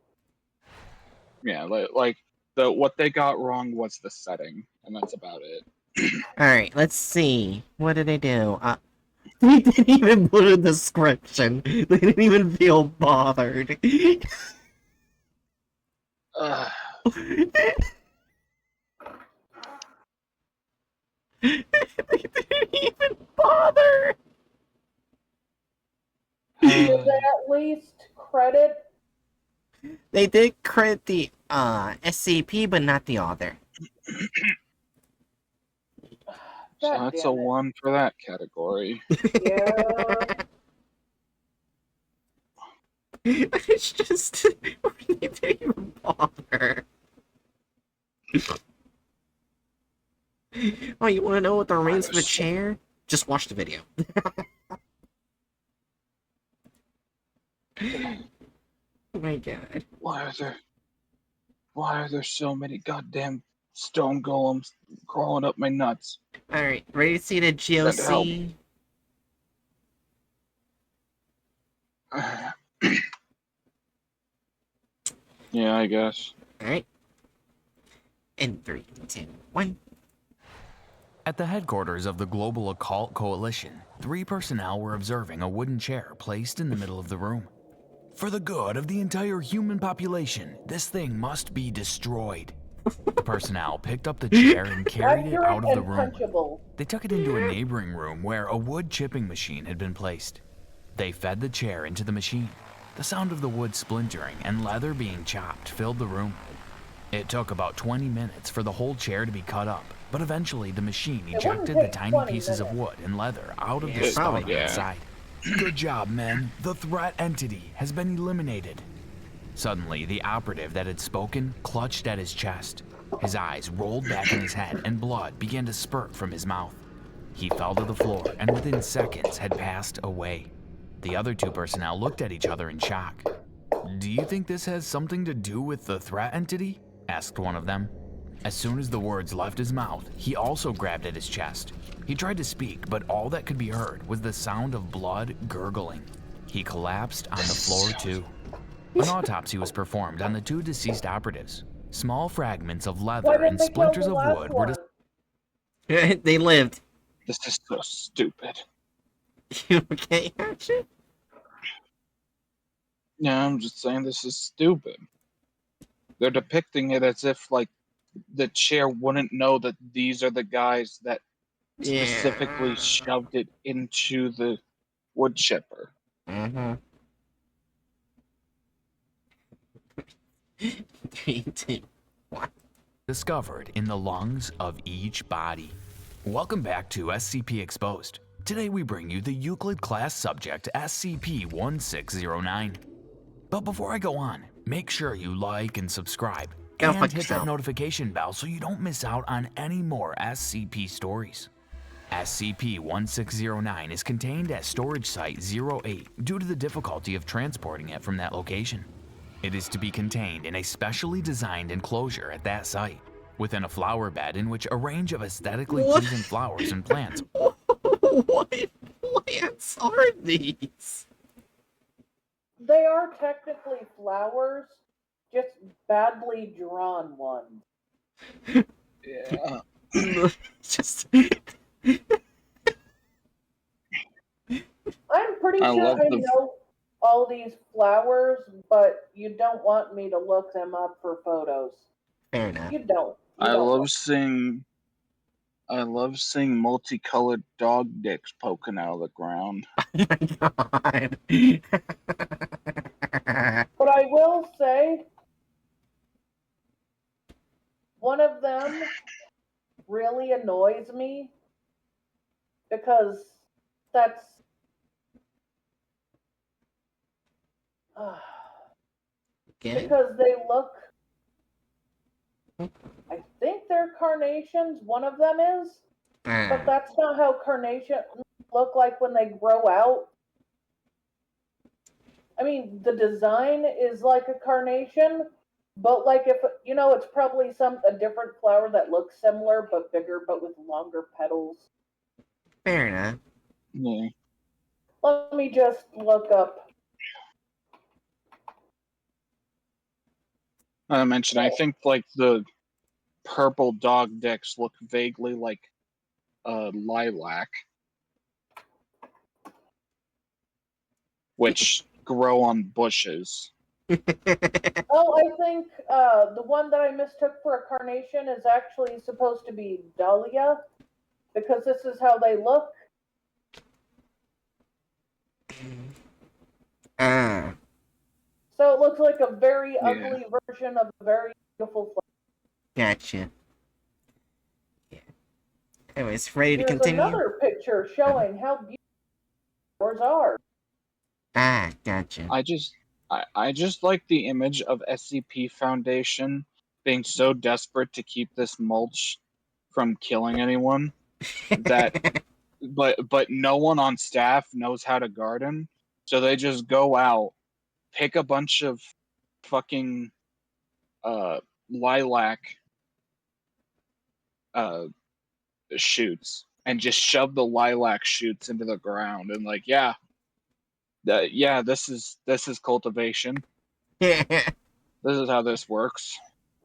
Yeah, like what they got wrong was the setting, and that's about it. Alright, let's see. What did they do? They didn't even put a description. They didn't even feel bothered. Ugh. They didn't even bother. Did they at least credit? They did credit the SCP, but not the author. So God that's a damn it. 1 for that category. Yeah. It's just they didn't even bother. Oh, you want to know what the remains of the chair? Just watch the video. Oh my god. Why are there so many goddamn stone golems crawling up my nuts? Alright, ready to see the Send help. GOC? Yeah, I guess. Alright. In 3, 2, 1. At the headquarters of the Global Occult Coalition, 3 personnel were observing a wooden chair placed in the middle of the room. For the good of the entire human population, this thing must be destroyed. The personnel picked up the chair and carried it Accurate out of the and room. punchable. They took it into a neighboring room where a wood chipping machine had been placed. They fed the chair into the machine. The sound of the wood splintering and leather being chopped filled the room. It took about 20 minutes for the whole chair to be cut up, but eventually the machine wouldn't ejected the take tiny 20 pieces of minutes. wood and leather out of Yeah, the probably stomach not. inside. Good job, men. The threat entity has been eliminated. Suddenly, the operative that had spoken clutched at his chest. His eyes rolled back in his head and blood began to spurt from his mouth. He fell to the floor and within seconds had passed away. The other two personnel looked at each other in shock. "Do you think this has something to do with the threat entity?" asked one of them. As soon as the words left his mouth, he also grabbed at his chest. He tried to speak, but all that could be heard was the sound of blood gurgling. He collapsed on the floor too. An autopsy was performed on the two deceased operatives. Small fragments of Why leather did and they kill splinters the of last wood were one? They lived. This is so stupid. You okay, Archie? Yeah, I'm just saying this is stupid. They're depicting it as if like the chair wouldn't know that these are the guys that specifically Yeah. shoved it into the wood chipper. Mm-hmm. 3, 2, 1. discovered in the lungs of each body. Welcome back to SCP Exposed. Today we bring you the Euclid class subject SCP-1609. But before I go on, make sure you like and subscribe, Go and fuck hit yourself. that notification bell so you don't miss out on any more SCP stories. SCP-1609 is contained at Storage Site 08 due to the difficulty of transporting it from that location. It is to be contained in a specially designed enclosure at that site, within a flower bed in which a range of aesthetically What? pleasing flowers and plants. What plants are these? They are technically flowers, just badly drawn ones. Yeah. Just. I'm pretty I sure love I the- know all these flowers, but you don't want me to look them up for photos. Fair enough. You don't. You I don't love want- seeing multicolored dog dicks poking out of the ground. Oh my god. But I will say, one of them really annoys me because that's. Good? Because they look. I think they're carnations, one of them is, but that's not how carnations look like when they grow out. I mean, the design is like a carnation, but like if it's probably a different flower that looks similar but bigger, but with longer petals. Fair enough. Yeah. Let me just look up. I mentioned, I think like the purple dog dicks look vaguely like lilac, which grow on bushes. Oh, I think the one that I mistook for a carnation is actually supposed to be dahlia, because this is how they look. So it looks like a very ugly version of a very beautiful flower. Gotcha. Yeah. Anyways, ready to Here's continue? another picture showing how beautiful flowers are. Gotcha. I just like the image of SCP Foundation being so desperate to keep this mulch from killing anyone that but no one on staff knows how to garden, so they just go out, pick a bunch of fucking lilac shoots and just shove the lilac shoots into the ground and like this is cultivation. This is how this works.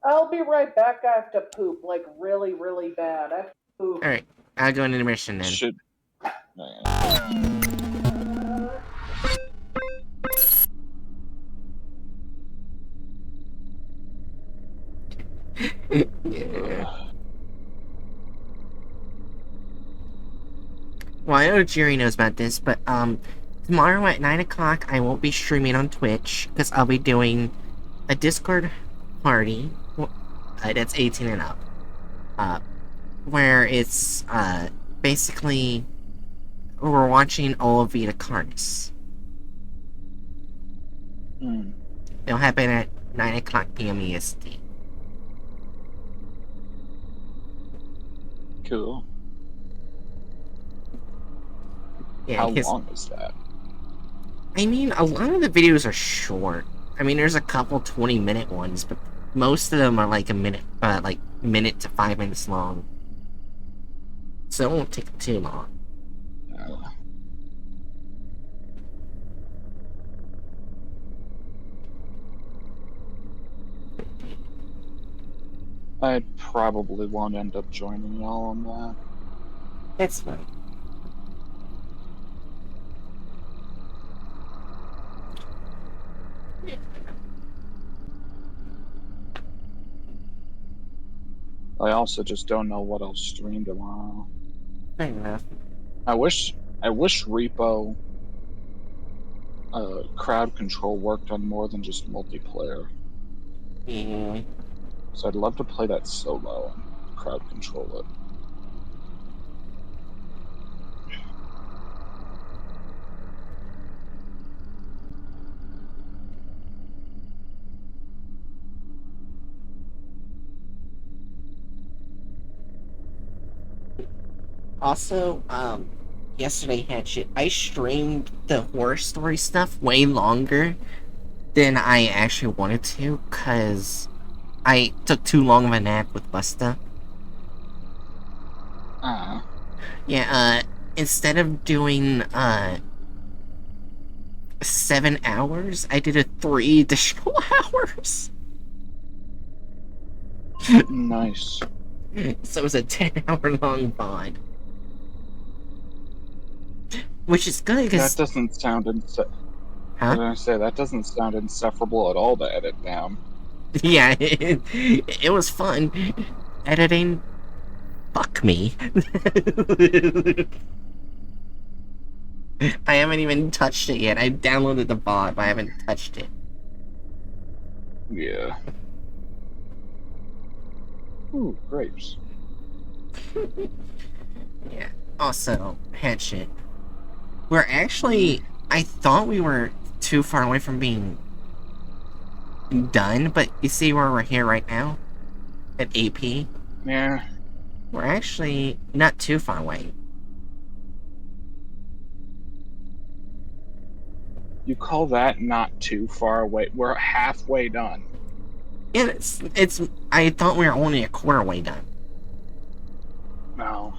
I'll be right back. I have to poop, like really, really bad. I have to poop. Alright, I'll go into intermission then. Should Yeah. Well, I know Jerry knows about this, but tomorrow at 9 o'clock I won't be streaming on Twitch because I'll be doing a Discord party that's 18 and up. where it's basically we're watching all of Vita Cards. Hmm. It'll happen at 9 o'clock p.m. EST. Cool. Yeah, How 'cause, long is that? I mean, a lot of the videos are short. I mean, there's a couple 20-minute ones, but most of them are like minute to 5 minutes long. So it won't take too long. I probably won't end up joining y'all on that. That's fine. I also just don't know what I'll stream tomorrow. Fair enough. I wish Repo crowd control worked on more than just multiplayer. Yeah. So I'd love to play that solo and crowd control it. Also, yesterday, Hatchet, I streamed the horror story stuff way longer than I actually wanted to, because I took too long of a nap with Busta. Yeah, instead of doing, 7 hours, I did 3 additional hours. Nice. So it was a 10-hour long VOD. Which is good, That because... doesn't sound I was Huh? gonna say, that doesn't sound insufferable at all to edit down. Yeah, it was fun. Editing... Fuck me. I haven't even touched it yet. I downloaded the bot, but I haven't touched it. Yeah. Ooh, grapes. Yeah. Also, Hatchet. We're actually... I thought we were too far away from being done, but you see where we're here right now? At AP? Yeah. We're actually not too far away. You call that not too far away? We're halfway done. Yeah, it's... I thought we were only a quarter way done. No.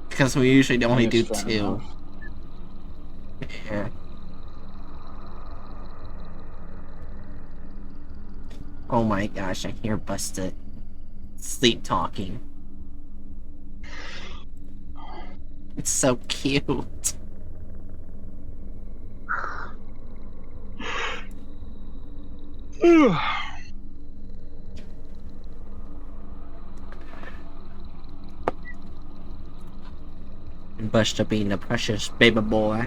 Because we usually only do Fair 2. enough. Yeah. Oh my gosh, I hear Busta sleep talking. It's so cute. And Busta being the precious baby boy.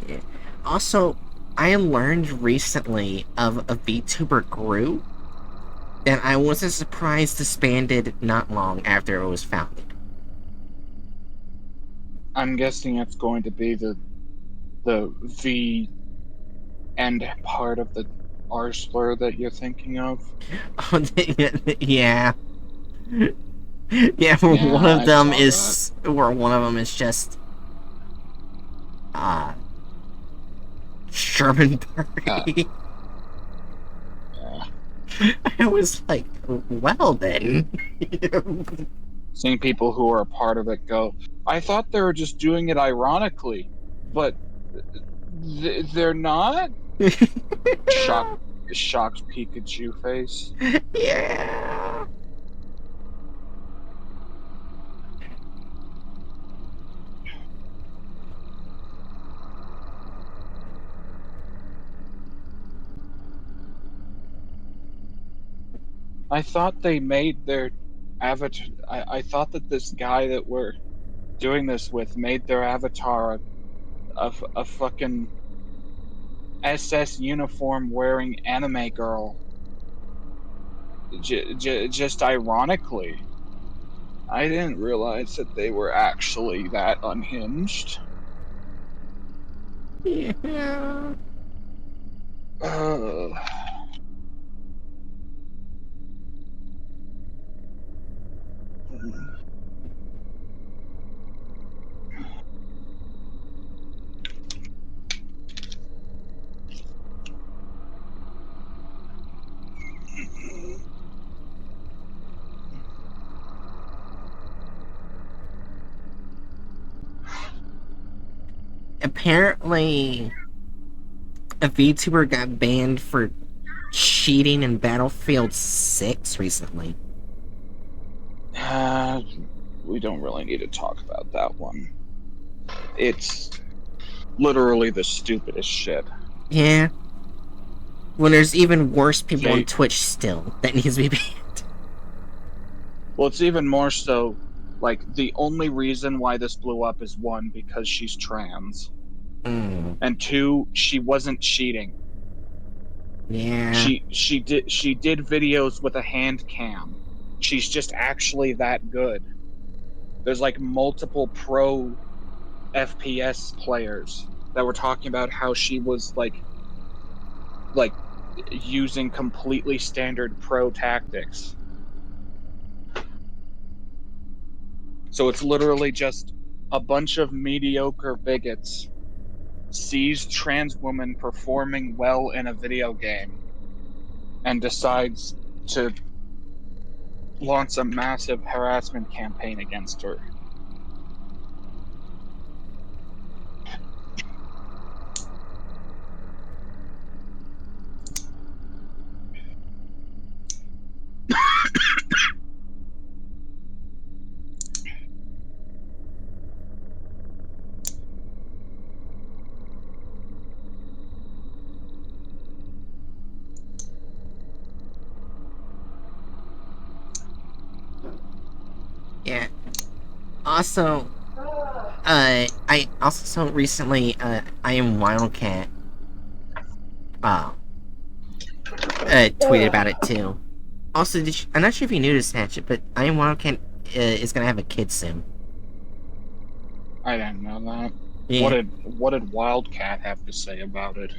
Yeah. Also, I learned recently of a VTuber group that I wasn't surprised disbanded not long after it was founded. I'm guessing it's going to be the V end part of the R slur that you're thinking of. Yeah. Yeah, one Yeah, of I them saw is... Or one of them is just... Sherman Party. Yeah. I was like, well then. Seeing people who are a part of it go, I thought they were just doing it ironically, but they're not. Shocked Pikachu face. Yeah. I thought they made their avatar. I thought that this guy that we're doing this with made their avatar a fucking SS uniform wearing anime girl. Just ironically, I didn't realize that they were actually that unhinged. Yeah. Uh, Apparently, a VTuber got banned for cheating in Battlefield 6 recently. we don't really need to talk about that one. It's literally the stupidest shit. Yeah. When there's even worse people on Okay. Twitch still that needs to be banned. Well, it's even more so, like, the only reason why this blew up is one, because she's trans, and two, she wasn't cheating. Yeah. She did videos with a hand cam. She's just actually that good. There's like multiple pro FPS players that were talking about how she was like using completely standard pro tactics. So it's literally just a bunch of mediocre bigots sees trans woman performing well in a video game and decides to launch a massive harassment campaign against her. Yeah. Also, I also saw recently, I am Wildcat, tweeted about it too. Also, I'm not sure if you knew this, Hatchet, but I am Wildcat is gonna have a kid soon. I didn't know that. Yeah. What did Wildcat have to say about it?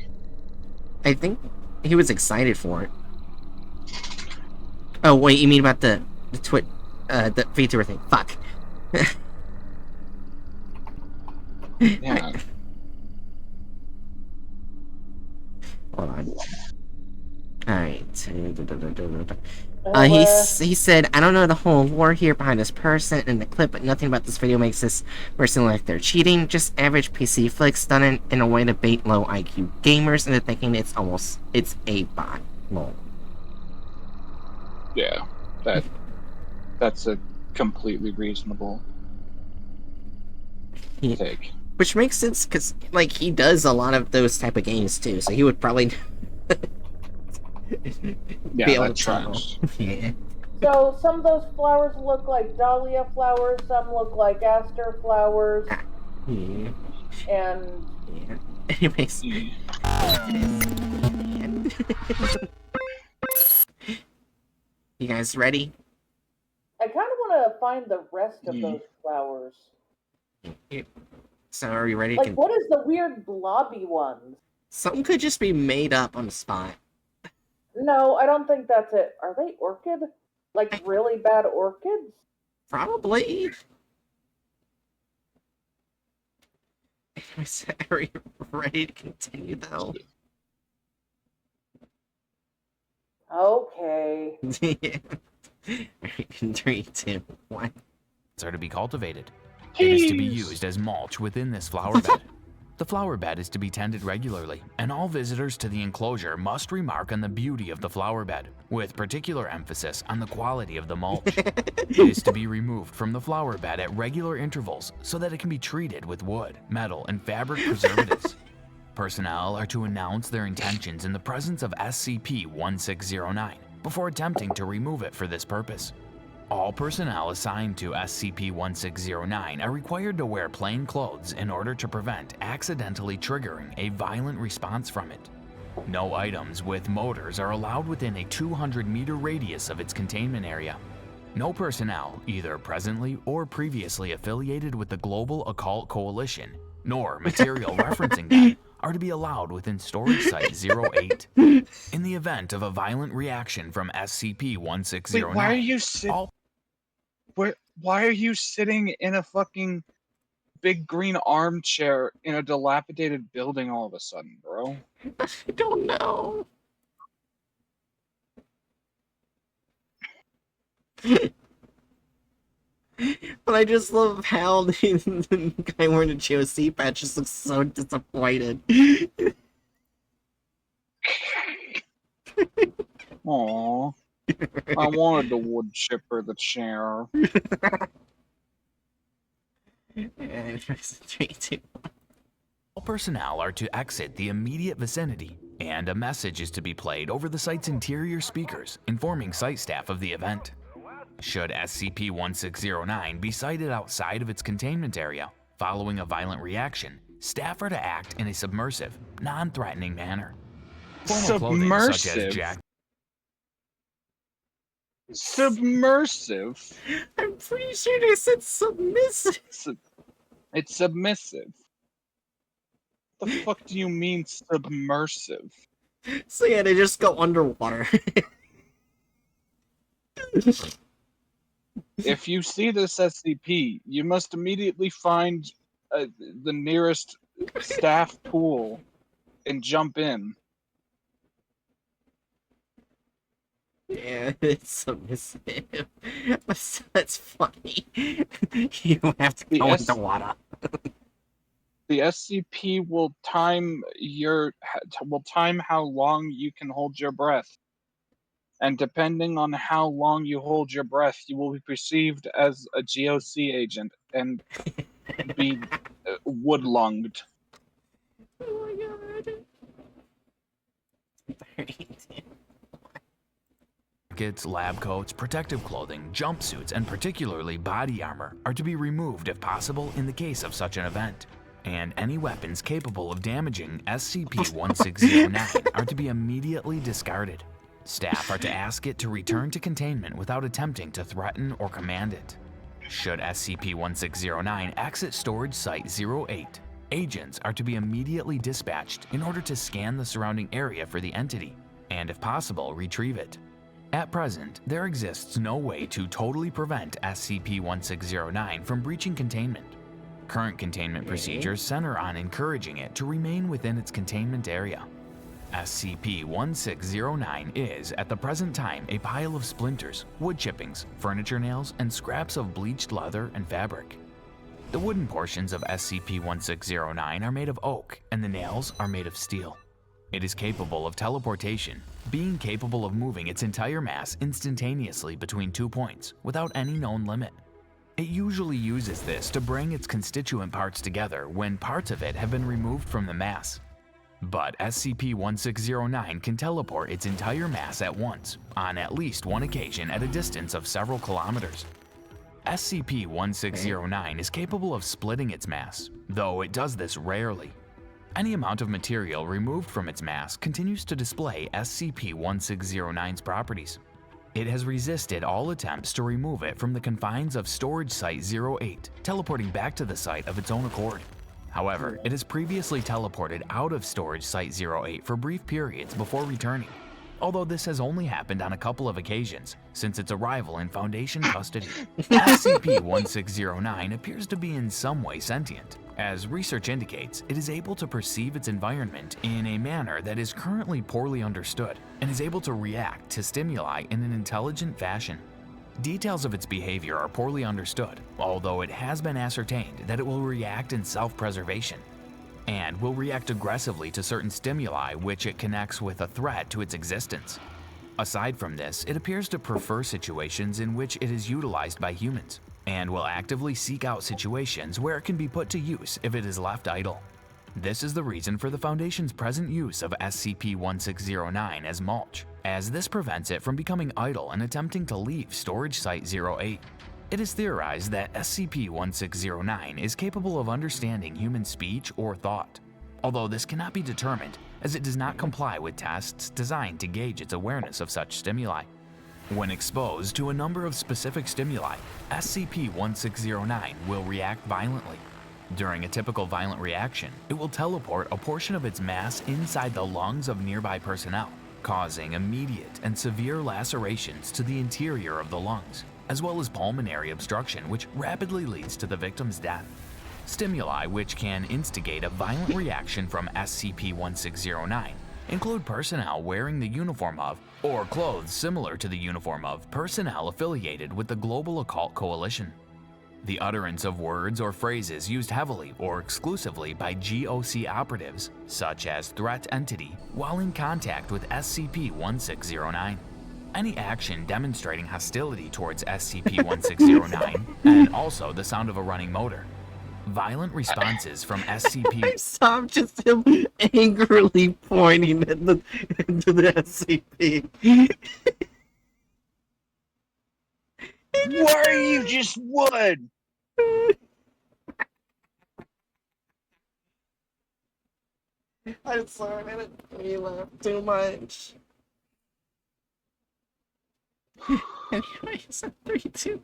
I think he was excited for it. Oh wait, you mean about the the VTuber thing? Fuck. Yeah. Hold on. Alright. Well, He said, I don't know the whole lore here behind this person in the clip, but nothing about this video makes this person look like they're cheating. Just average PC flicks done in a way to bait low IQ gamers into thinking it's a bot. Lol. Yeah. That's a completely reasonable Yeah. take. Which makes sense, because, like, he does a lot of those type of games, too, so he would probably Yeah, be able that to tell. tracks. Yeah. so some of those flowers look like dahlia flowers, some look like aster flowers, Yeah. and Yeah. Anyways. Yeah. You guys ready? I kind of want to find the rest of Mm. those flowers. So are you ready? Like, what is the weird blobby ones? Something could just be made up on the spot. No, I don't think that's it. Are they orchid? Like, really bad orchids? Probably. Anyways, are you ready to continue, though? Okay. Yeah. In 3, 2, 1. Are to be cultivated. It is to be used as mulch within this flower bed. The flower bed is to be tended regularly, and all visitors to the enclosure must remark on the beauty of the flower bed, with particular emphasis on the quality of the mulch. It is to be removed from the flower bed at regular intervals so that it can be treated with wood, metal, and fabric preservatives. Personnel are to announce their intentions in the presence of SCP-1609, before attempting to remove it for this purpose. All personnel assigned to SCP-1609 are required to wear plain clothes in order to prevent accidentally triggering a violent response from it. No items with motors are allowed within a 200-meter radius of its containment area. No personnel, either presently or previously affiliated with the Global Occult Coalition, nor material referencing them, are to be allowed within Storage Site 08. In the event of a violent reaction from SCP-1609, Wait, why are you sitting? Why are you sitting in a fucking big green armchair in a dilapidated building all of a sudden, bro? I don't know. But I just love how the guy wearing the GOC patch just looks so disappointed. Aww. I wanted the wood chipper the chair. And 3, 2. all personnel are to exit the immediate vicinity, and a message is to be played over the site's interior speakers, informing site staff of the event. Should SCP-1609 be sighted outside of its containment area following a violent reaction, staff are to act in a submersive, non-threatening manner. Formal clothing such as Submersive? Submersive? I'm pretty sure they said submissive. It's submissive. The fuck do you mean submersive? So yeah, they just go underwater. If you see this SCP, you must immediately find the nearest staff pool and jump in. Yeah, it's submissive. That's funny. You have to The go S- underwater. The SCP will time how long you can hold your breath. And depending on how long you hold your breath, you will be perceived as a GOC agent and be woodlunged. Oh my god. Jackets, lab coats, protective clothing, jumpsuits, and particularly body armor are to be removed if possible in the case of such an event. And any weapons capable of damaging SCP-1609 are to be immediately discarded. Staff are to ask it to return to containment without attempting to threaten or command it. Should SCP-1609 exit Storage Site 08, agents are to be immediately dispatched in order to scan the surrounding area for the entity, and if possible, retrieve it. At present, there exists no way to totally prevent SCP-1609 from breaching containment. Current containment procedures center on encouraging it to remain within its containment area. SCP-1609 is, at the present time, a pile of splinters, wood chippings, furniture nails, and scraps of bleached leather and fabric. The wooden portions of SCP-1609 are made of oak, and the nails are made of steel. It is capable of teleportation, being capable of moving its entire mass instantaneously between 2 points without any known limit. It usually uses this to bring its constituent parts together when parts of it have been removed from the mass. But SCP-1609 can teleport its entire mass at once, on at least one occasion at a distance of several kilometers. SCP-1609 is capable of splitting its mass, though it does this rarely. Any amount of material removed from its mass continues to display SCP-1609's properties. It has resisted all attempts to remove it from the confines of Storage Site 08, teleporting back to the site of its own accord. However, it has previously teleported out of Storage Site 08 for brief periods before returning, although this has only happened on a couple of occasions since its arrival in Foundation custody. SCP-1609 appears to be in some way sentient. As research indicates, it is able to perceive its environment in a manner that is currently poorly understood and is able to react to stimuli in an intelligent fashion. Details of its behavior are poorly understood, although it has been ascertained that it will react in self-preservation and will react aggressively to certain stimuli which it connects with a threat to its existence. Aside from this, it appears to prefer situations in which it is utilized by humans, and will actively seek out situations where it can be put to use if it is left idle. This is the reason for the Foundation's present use of SCP-1609 as mulch, as this prevents it from becoming idle and attempting to leave Storage Site 08. It is theorized that SCP-1609 is capable of understanding human speech or thought, although this cannot be determined as it does not comply with tests designed to gauge its awareness of such stimuli. When exposed to a number of specific stimuli, SCP-1609 will react violently. During a typical violent reaction, it will teleport a portion of its mass inside the lungs of nearby personnel, causing immediate and severe lacerations to the interior of the lungs, as well as pulmonary obstruction, which rapidly leads to the victim's death. Stimuli which can instigate a violent reaction from SCP-1609 include personnel wearing the uniform of, or clothes similar to the uniform of, personnel affiliated with the Global Occult Coalition. The utterance of words or phrases used heavily or exclusively by GOC operatives, such as threat entity, while in contact with SCP-1609. Any action demonstrating hostility towards SCP-1609, and also the sound of a running motor. Violent responses from SCP. I saw just him angrily pointing at into the SCP. Why you just would? I'm sorry, I didn't make you laugh too much. Anyways, 3-2.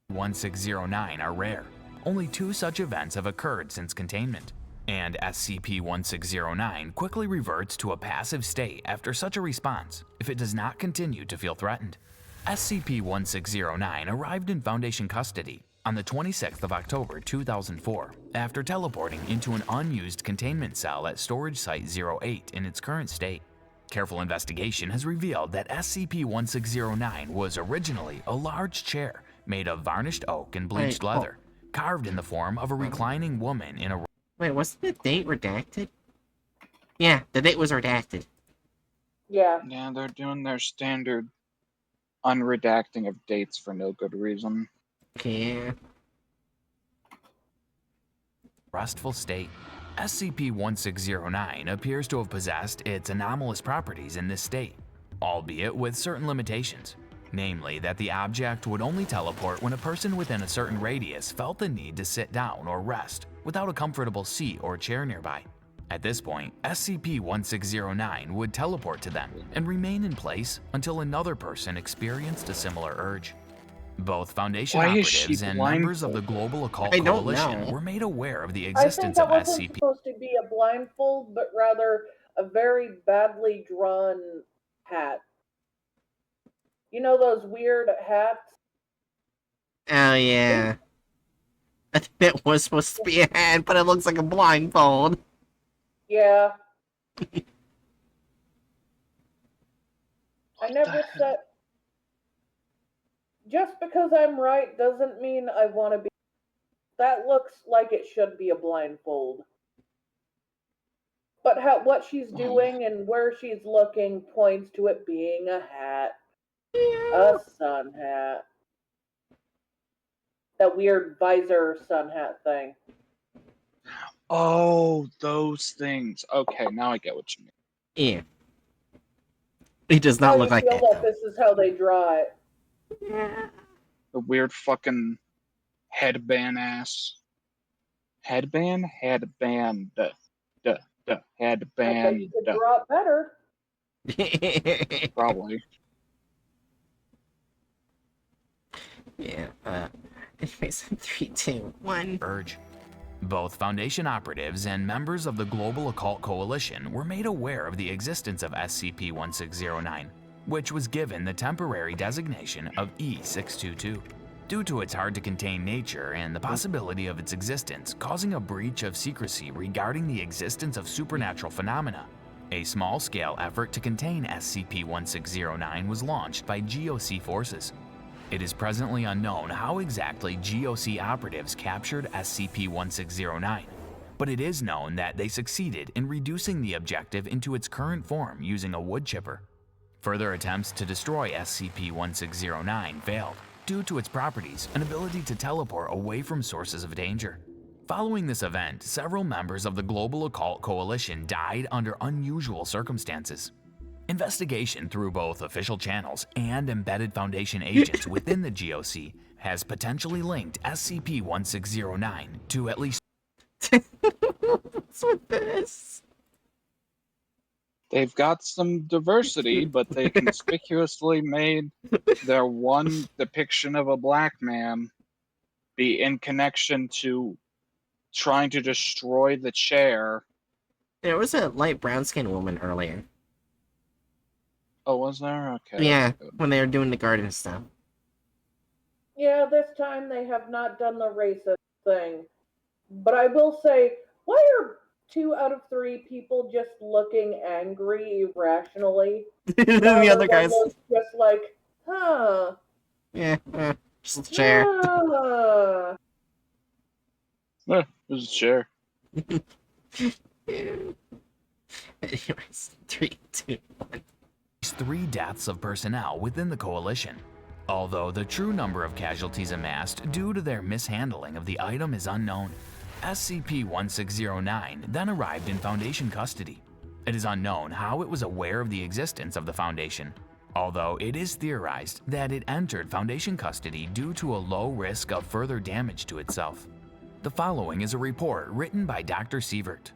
1609 are rare. Only 2 such events have occurred since containment, and SCP-1609 quickly reverts to a passive state after such a response if it does not continue to feel threatened. SCP-1609 arrived in Foundation custody on the 26th of October 2004 after teleporting into an unused containment cell at Storage Site 08 in its current state. Careful investigation has revealed that SCP-1609 was originally a large chair made of varnished oak and bleached leather, carved in the form of a reclining woman in a... Wait, wasn't the date redacted? Yeah, the date was redacted. Yeah. Yeah, they're doing their standard unredacting of dates for no good reason. Okay. restful state. SCP-1609 appears to have possessed its anomalous properties in this state, albeit with certain limitations, namely that the object would only teleport when a person within a certain radius felt the need to sit down or rest without a comfortable seat or chair nearby. At this point, SCP-1609 would teleport to them and remain in place until another person experienced a similar urge. Both Foundation Why is she operatives and members of the Global Occult I don't Coalition know. were made aware of the I think existence that of wasn't SCP. supposed to be a blindfold, but rather a very badly drawn hat. You know those weird hats? Oh, yeah. I think that was supposed to be a hat, but it looks like a blindfold. Yeah. I What never the said. Just because I'm right doesn't mean I want to be. That looks like it should be a blindfold. But what she's doing and where she's looking points to it being a hat. A sun hat. That weird visor sun hat thing. Oh, those things. Okay, now I get what you mean. Yeah. It does not How look you like feel that. that this is how they draw it. Yeah. The weird fucking headband ass. Headband? Headband. I bet Headband. you could draw it better. Probably. Yeah, anyways, 3, 2, 1. urge. Both Foundation operatives and members of the Global Occult Coalition were made aware of the existence of SCP-1609, which was given the temporary designation of E-622, due to its hard-to-contain nature and the possibility of its existence causing a breach of secrecy regarding the existence of supernatural phenomena. A small-scale effort to contain SCP-1609 was launched by GOC forces. It is presently unknown how exactly GOC operatives captured SCP-1609, but it is known that they succeeded in reducing the objective into its current form using a wood chipper. Further attempts to destroy SCP-1609 failed due to its properties and ability to teleport away from sources of danger. Following this event, several members of the Global Occult Coalition died under unusual circumstances. Investigation through both official channels and embedded Foundation agents within the GOC has potentially linked SCP-1609 to at least What's with this? They've got some diversity, but they conspicuously made their one depiction of a black man be in connection to trying to destroy the chair. There was a light brown-skinned woman earlier. Oh, was there? Okay. Yeah, when they were doing the garden stuff. Yeah, this time they have not done the racist thing. But I will say, why are 2 out of 3 people just looking angry irrationally? The other guys. Just like, huh. Yeah, just a chair. Huh. It was a chair. Anyways, 3, 2, 1. 3 deaths of personnel within the coalition. Although the true number of casualties amassed due to their mishandling of the item is unknown, SCP-1609 then arrived in Foundation custody. It is unknown how it was aware of the existence of the Foundation, although it is theorized that it entered Foundation custody due to a low risk of further damage to itself. The following is a report written by Dr. Sievert.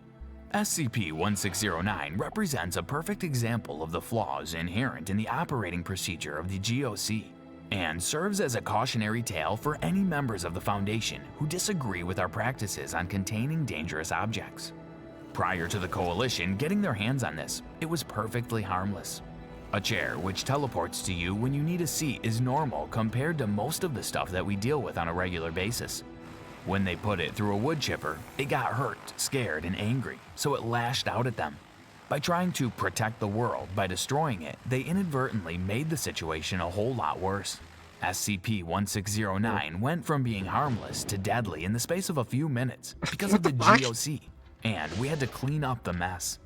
SCP-1609 represents a perfect example of the flaws inherent in the operating procedure of the GOC, and serves as a cautionary tale for any members of the Foundation who disagree with our practices on containing dangerous objects. Prior to the Coalition getting their hands on this, it was perfectly harmless. A chair which teleports to you when you need a seat is normal compared to most of the stuff that we deal with on a regular basis. When they put it through a wood chipper, it got hurt, scared, and angry, so it lashed out at them. By trying to protect the world by destroying it, they inadvertently made the situation a whole lot worse. SCP-1609 went from being harmless to deadly in the space of a few minutes because of the GOC, and we had to clean up the mess.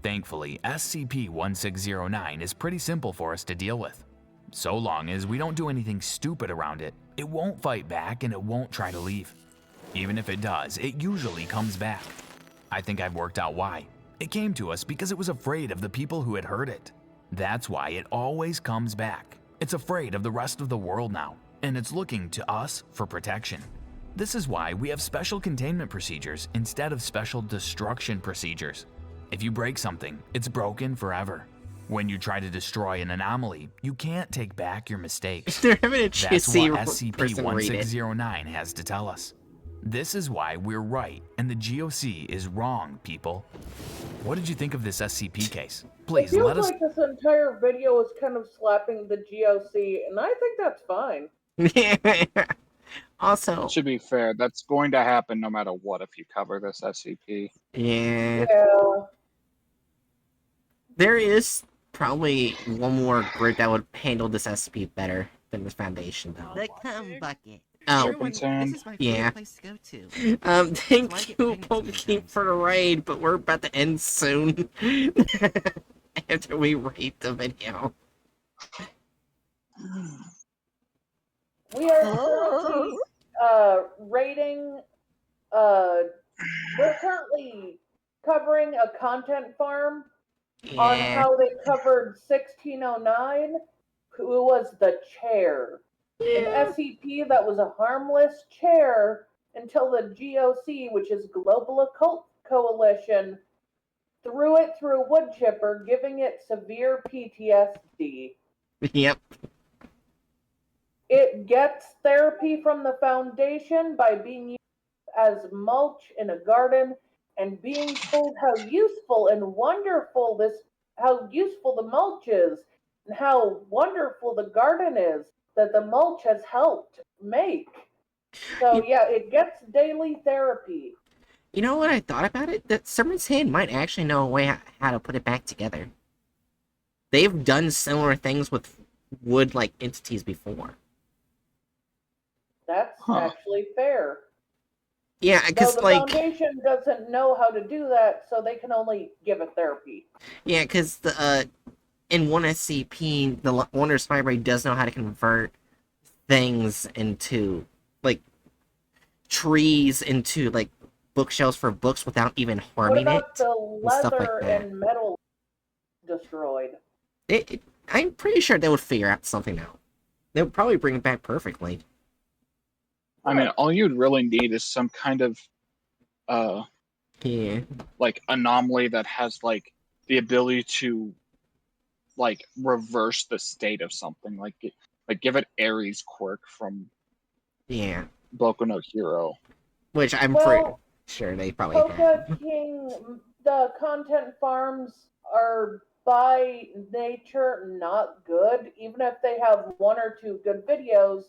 Thankfully, SCP-1609 is pretty simple for us to deal with. So long as we don't do anything stupid around it, it won't fight back and it won't try to leave. Even if it does, it usually comes back. I think I've worked out why. It came to us because it was afraid of the people who had heard it. That's why it always comes back. It's afraid of the rest of the world now, and it's looking to us for protection. This is why we have special containment procedures instead of special destruction procedures. If you break something, it's broken forever. When you try to destroy an anomaly, you can't take back your mistakes. They're having a That's what GC person read it. SCP-1609 has to tell us. This is why we're right and the GOC is wrong, people. What did you think of this SCP case? Please It feels let us like this entire video is kind of slapping the GOC, and I think that's fine. Also, To be fair, that's going to happen no matter what if you cover this SCP. yeah, Yeah. there is probably one more group that would handle this SCP better than the Foundation, though. The cum bucket. Oh, Everyone- concerned. This is my Yeah. favorite place to go to. Thank you, Pumpkin, for the raid, but we're about to end soon. After we rate the video. We are currently rating. We're currently covering a content farm on Yeah. how they covered 1609, who was the chair. An SCP that was a harmless chair until the GOC, which is Global Occult Coalition, threw it through a wood chipper, giving it severe PTSD. Yep. It gets therapy from the Foundation by being used as mulch in a garden and being told how useful and wonderful how useful the mulch is and how wonderful the garden is that the mulch has helped make. So yeah, it gets daily therapy. You know what I thought about it? That Servant's Hand might actually know a way how to put it back together. They've done similar things with wood-like entities before. That's actually fair. Yeah, No, because the like, Foundation doesn't know how to do that, so they can only give it therapy. yeah, because the in one SCP, the Wondrous Library does know how to convert things into like trees into like bookshelves for books without even What harming about it. the stuff like leather that. and metal destroyed? I'm pretty sure they would figure out something out. They would probably bring it back perfectly. I mean, all you'd really need is some kind of Yeah. like anomaly that has like the ability to like reverse the state of something, like give it Ares quirk from Yeah. Boku no Hero. Which I'm pretty Well, sure they probably Coca have. King, the content farms are by nature not good, even if they have one or two good videos,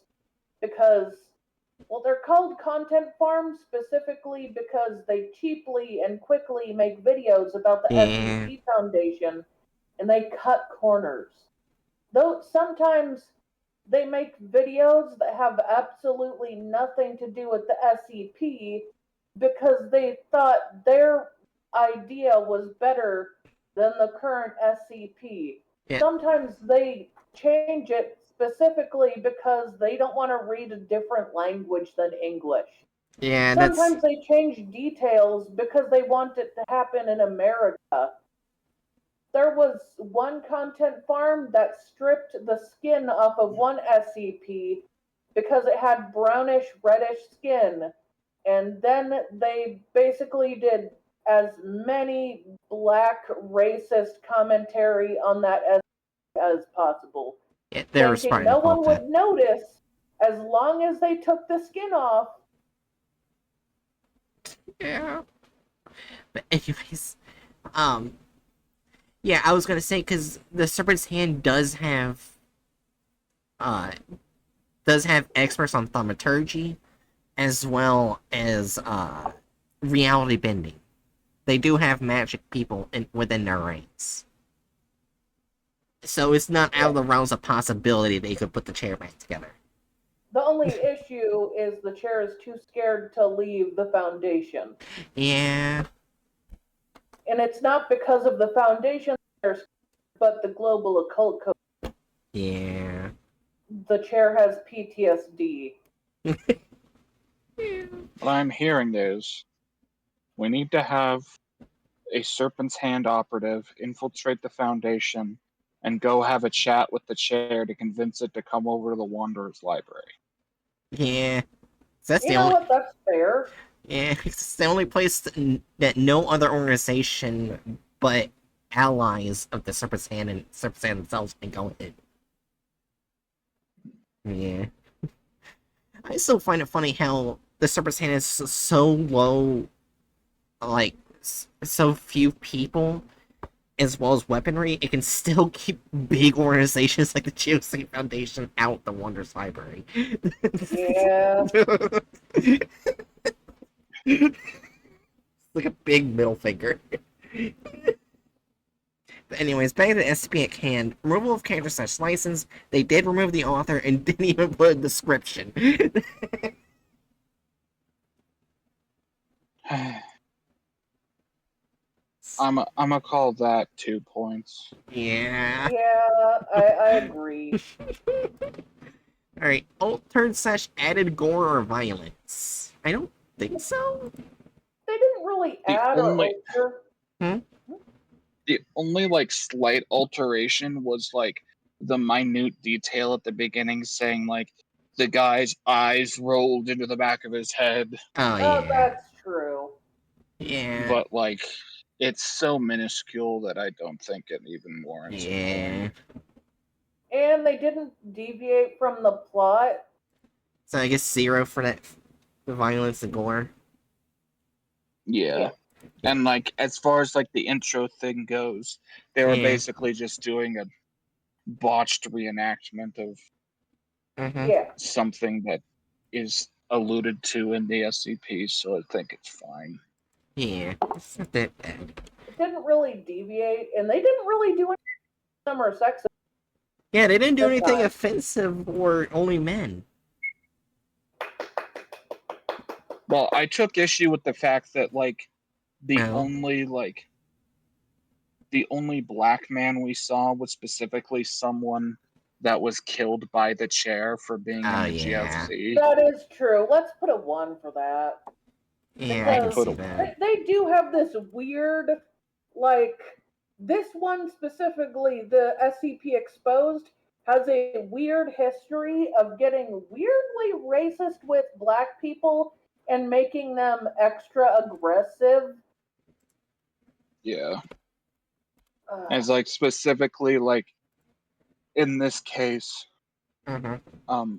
because, well, they're called content farms specifically because they cheaply and quickly make videos about the Yeah. SCP Foundation, and they cut corners. Though sometimes they make videos that have absolutely nothing to do with the SCP because they thought their idea was better than the current SCP. Yeah. Sometimes they change it specifically because they don't want to read a different language than English. Yeah, Sometimes they change details because they want it to happen in America. There was one content farm that stripped the skin off of one SCP because it had brownish reddish skin, and then they basically did as many black racist commentary on that as possible, they were thinking smart no about one that. would notice as long as they took the skin off. Yeah. But anyways, yeah, I was gonna say because the Serpent's Hand does have experts on thaumaturgy as well as reality bending. They do have magic people within their ranks. So it's not out of the realms of possibility they could put the chair back together. The only issue is the chair is too scared to leave the Foundation. Yeah. And it's not because of the Foundation, but the global occult code. Yeah. The chair has PTSD. What I'm hearing is we need to have a Serpent's Hand operative infiltrate the Foundation and go have a chat with the chair to convince it to come over to the Wanderer's Library. Yeah. That's You the know only. what? That's fair. Yeah, it's the only place that no other organization but allies of the Serpent's Hand and Serpent's Hand themselves can go in. Yeah. I still find it funny how the Serpent's Hand is so low, like, so few people, as well as weaponry, it can still keep big organizations like the GeoSync Foundation out the Wonders Library. Yeah. Like a big middle finger. But anyways, back to the SCP at hand. Removal of character / license. They did remove the author and didn't even put a description. I'm gonna call that 2 points. Yeah. Yeah, I agree. Alright, altered / added gore or violence. I don't think so. They didn't really The add only- or alter. The only like slight alteration was like the minute detail at the beginning saying like the guy's eyes rolled into the back of his head, Oh, Oh, yeah. that's true. Yeah. but like it's so minuscule that I don't think it even warrants a Yeah. point. And they didn't deviate from the plot. So I guess 0 for that. The violence and gore. Yeah. And like as far as like the intro thing goes, they were Yeah. basically just doing a botched reenactment of Mm-hmm. Yeah. something that is alluded to in the SCP, so I think it's fine. Yeah. It's not that bad. It didn't really deviate, and they didn't really do anything or sexist. Yeah, they didn't do This anything time. offensive or only men. Well, I took issue with the fact that like the Oh. only black man we saw was specifically someone that was killed by the chair for being Oh, in the yeah. GFC. That is true. Let's put a 1 for that. Yeah, I can Because see that. They do have this weird, like, this one specifically, the SCP Exposed, has a weird history of getting weirdly racist with black people and making them extra aggressive. Yeah. Uh, As like specifically like in this case, Mm-hmm.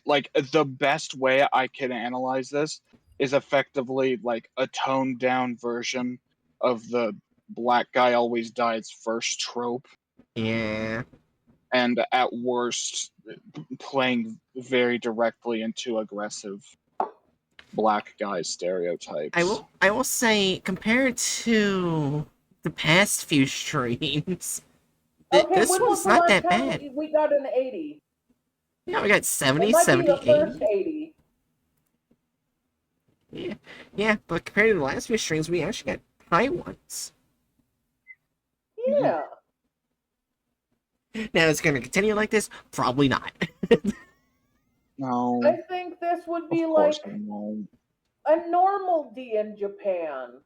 like the best way I can analyze this is effectively like a toned down version of the black guy always dies first trope, Yeah. and at worst playing very directly into aggressive black guy stereotypes. I will say, compared to the past few streams, okay, this when was one's the not last that time bad. we got an 80? Yeah, we got It 70, might be 70, the first 80. 80. Yeah, yeah, but compared to the last few streams, we actually got high ones. Yeah. Now, it's going to continue like this? Probably not. No, I think this would of be course like no. a normal D in Japan.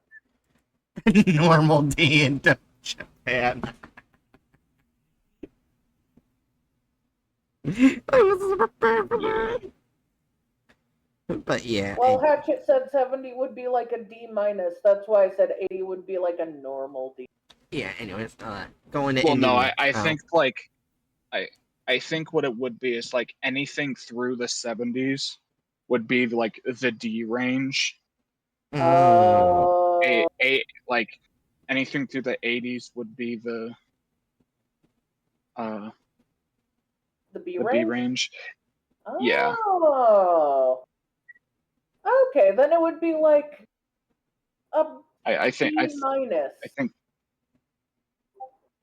Normal D in Japan. I wasn't prepared for that. But yeah. Well, Hatchet said 70 would be like a D minus. That's why I said 80 would be like a normal D. Yeah, anyways, going to Well, ending. no, I think like I think what it would be is like anything through the 70s would be like the D range. Oh, Like anything through the 80s would be the the B B range? range. Oh. Yeah. Okay, then it would be like a I think B minus. I think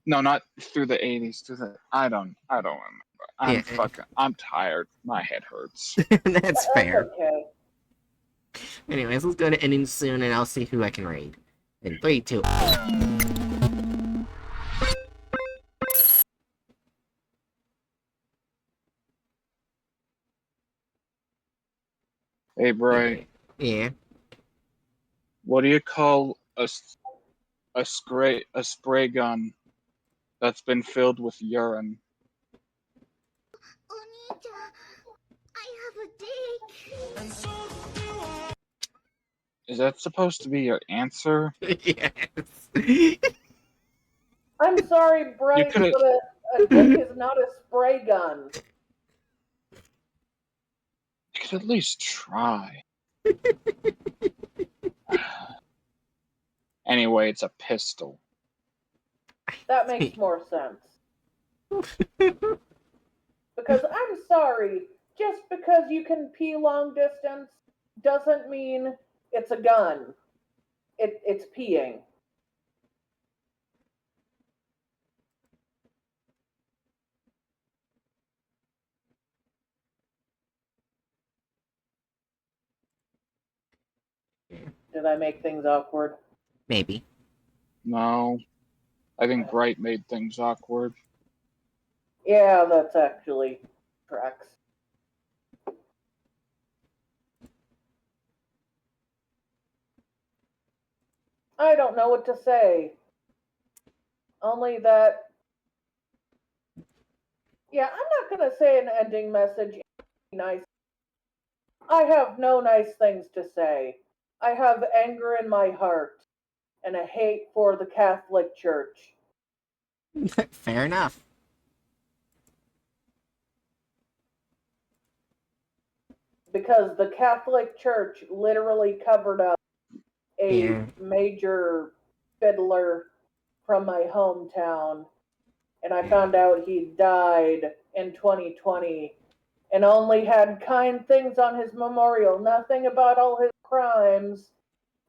no, not through the 80s. Through the I don't remember. I'm tired. My head hurts. That's fair. Okay. Anyways, let's go to ending soon, and I'll see who I can raid. In 3, 2. Hey, Bray, Yeah. what do you call a spray gun that's been filled with urine? Oni-chan, I have a dick. Is that supposed to be your answer? Yes. I'm sorry, Bryce, could've- but a dick is not a spray gun. You could at least try. Anyway, it's a pistol. That makes more sense. Because I'm sorry, just because you can pee long distance doesn't mean it's a gun. It's peeing. Did I make things awkward? Maybe. No, I think Bright made things awkward. Yeah, that's actually tracks. I don't know what to say. Only that. Yeah, I'm not gonna say an ending message. Nice. I have no nice things to say. I have anger in my heart and a hate for the Catholic Church. Fair enough. Because the Catholic Church literally covered up a Yeah. major fiddler from my hometown, and I found out he died in 2020 and only had kind things on his memorial, nothing about all his crimes.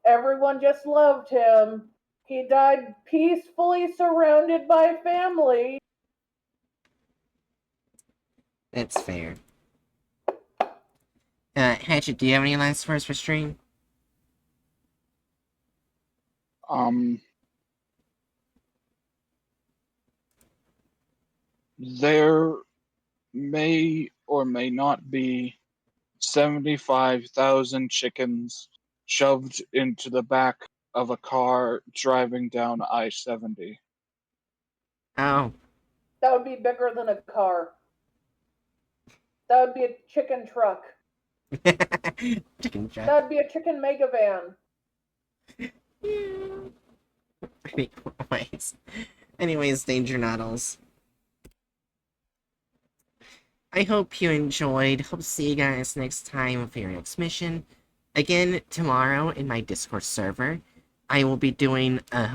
Everyone just loved him. He died peacefully surrounded by family. That's fair. Hatchet, do you have any last words for stream? There may or may not be 75,000 chickens shoved into the back of a car driving down I-70. Oh. That would be bigger than a car. That would be a chicken truck. Chicken jack. That would be a chicken mega van. Anyways, Danger Noddles. I hope you enjoyed. Hope to see you guys next time for your next mission. Again, tomorrow in my Discord server, I will be doing a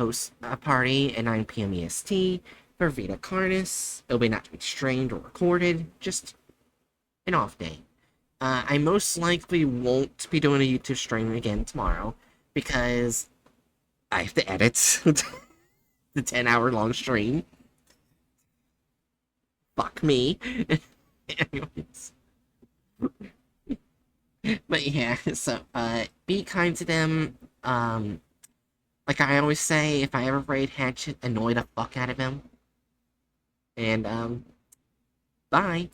party at 9 p.m. EST for Vita Carnus. It'll be not to be streamed or recorded, just an off day. I most likely won't be doing a YouTube stream again tomorrow because I have to edit the 10-hour long stream. Fuck me. Anyways. But yeah, so, be kind to them. Like I always say, if I ever raid Hatchet, annoy the fuck out of him. And, bye.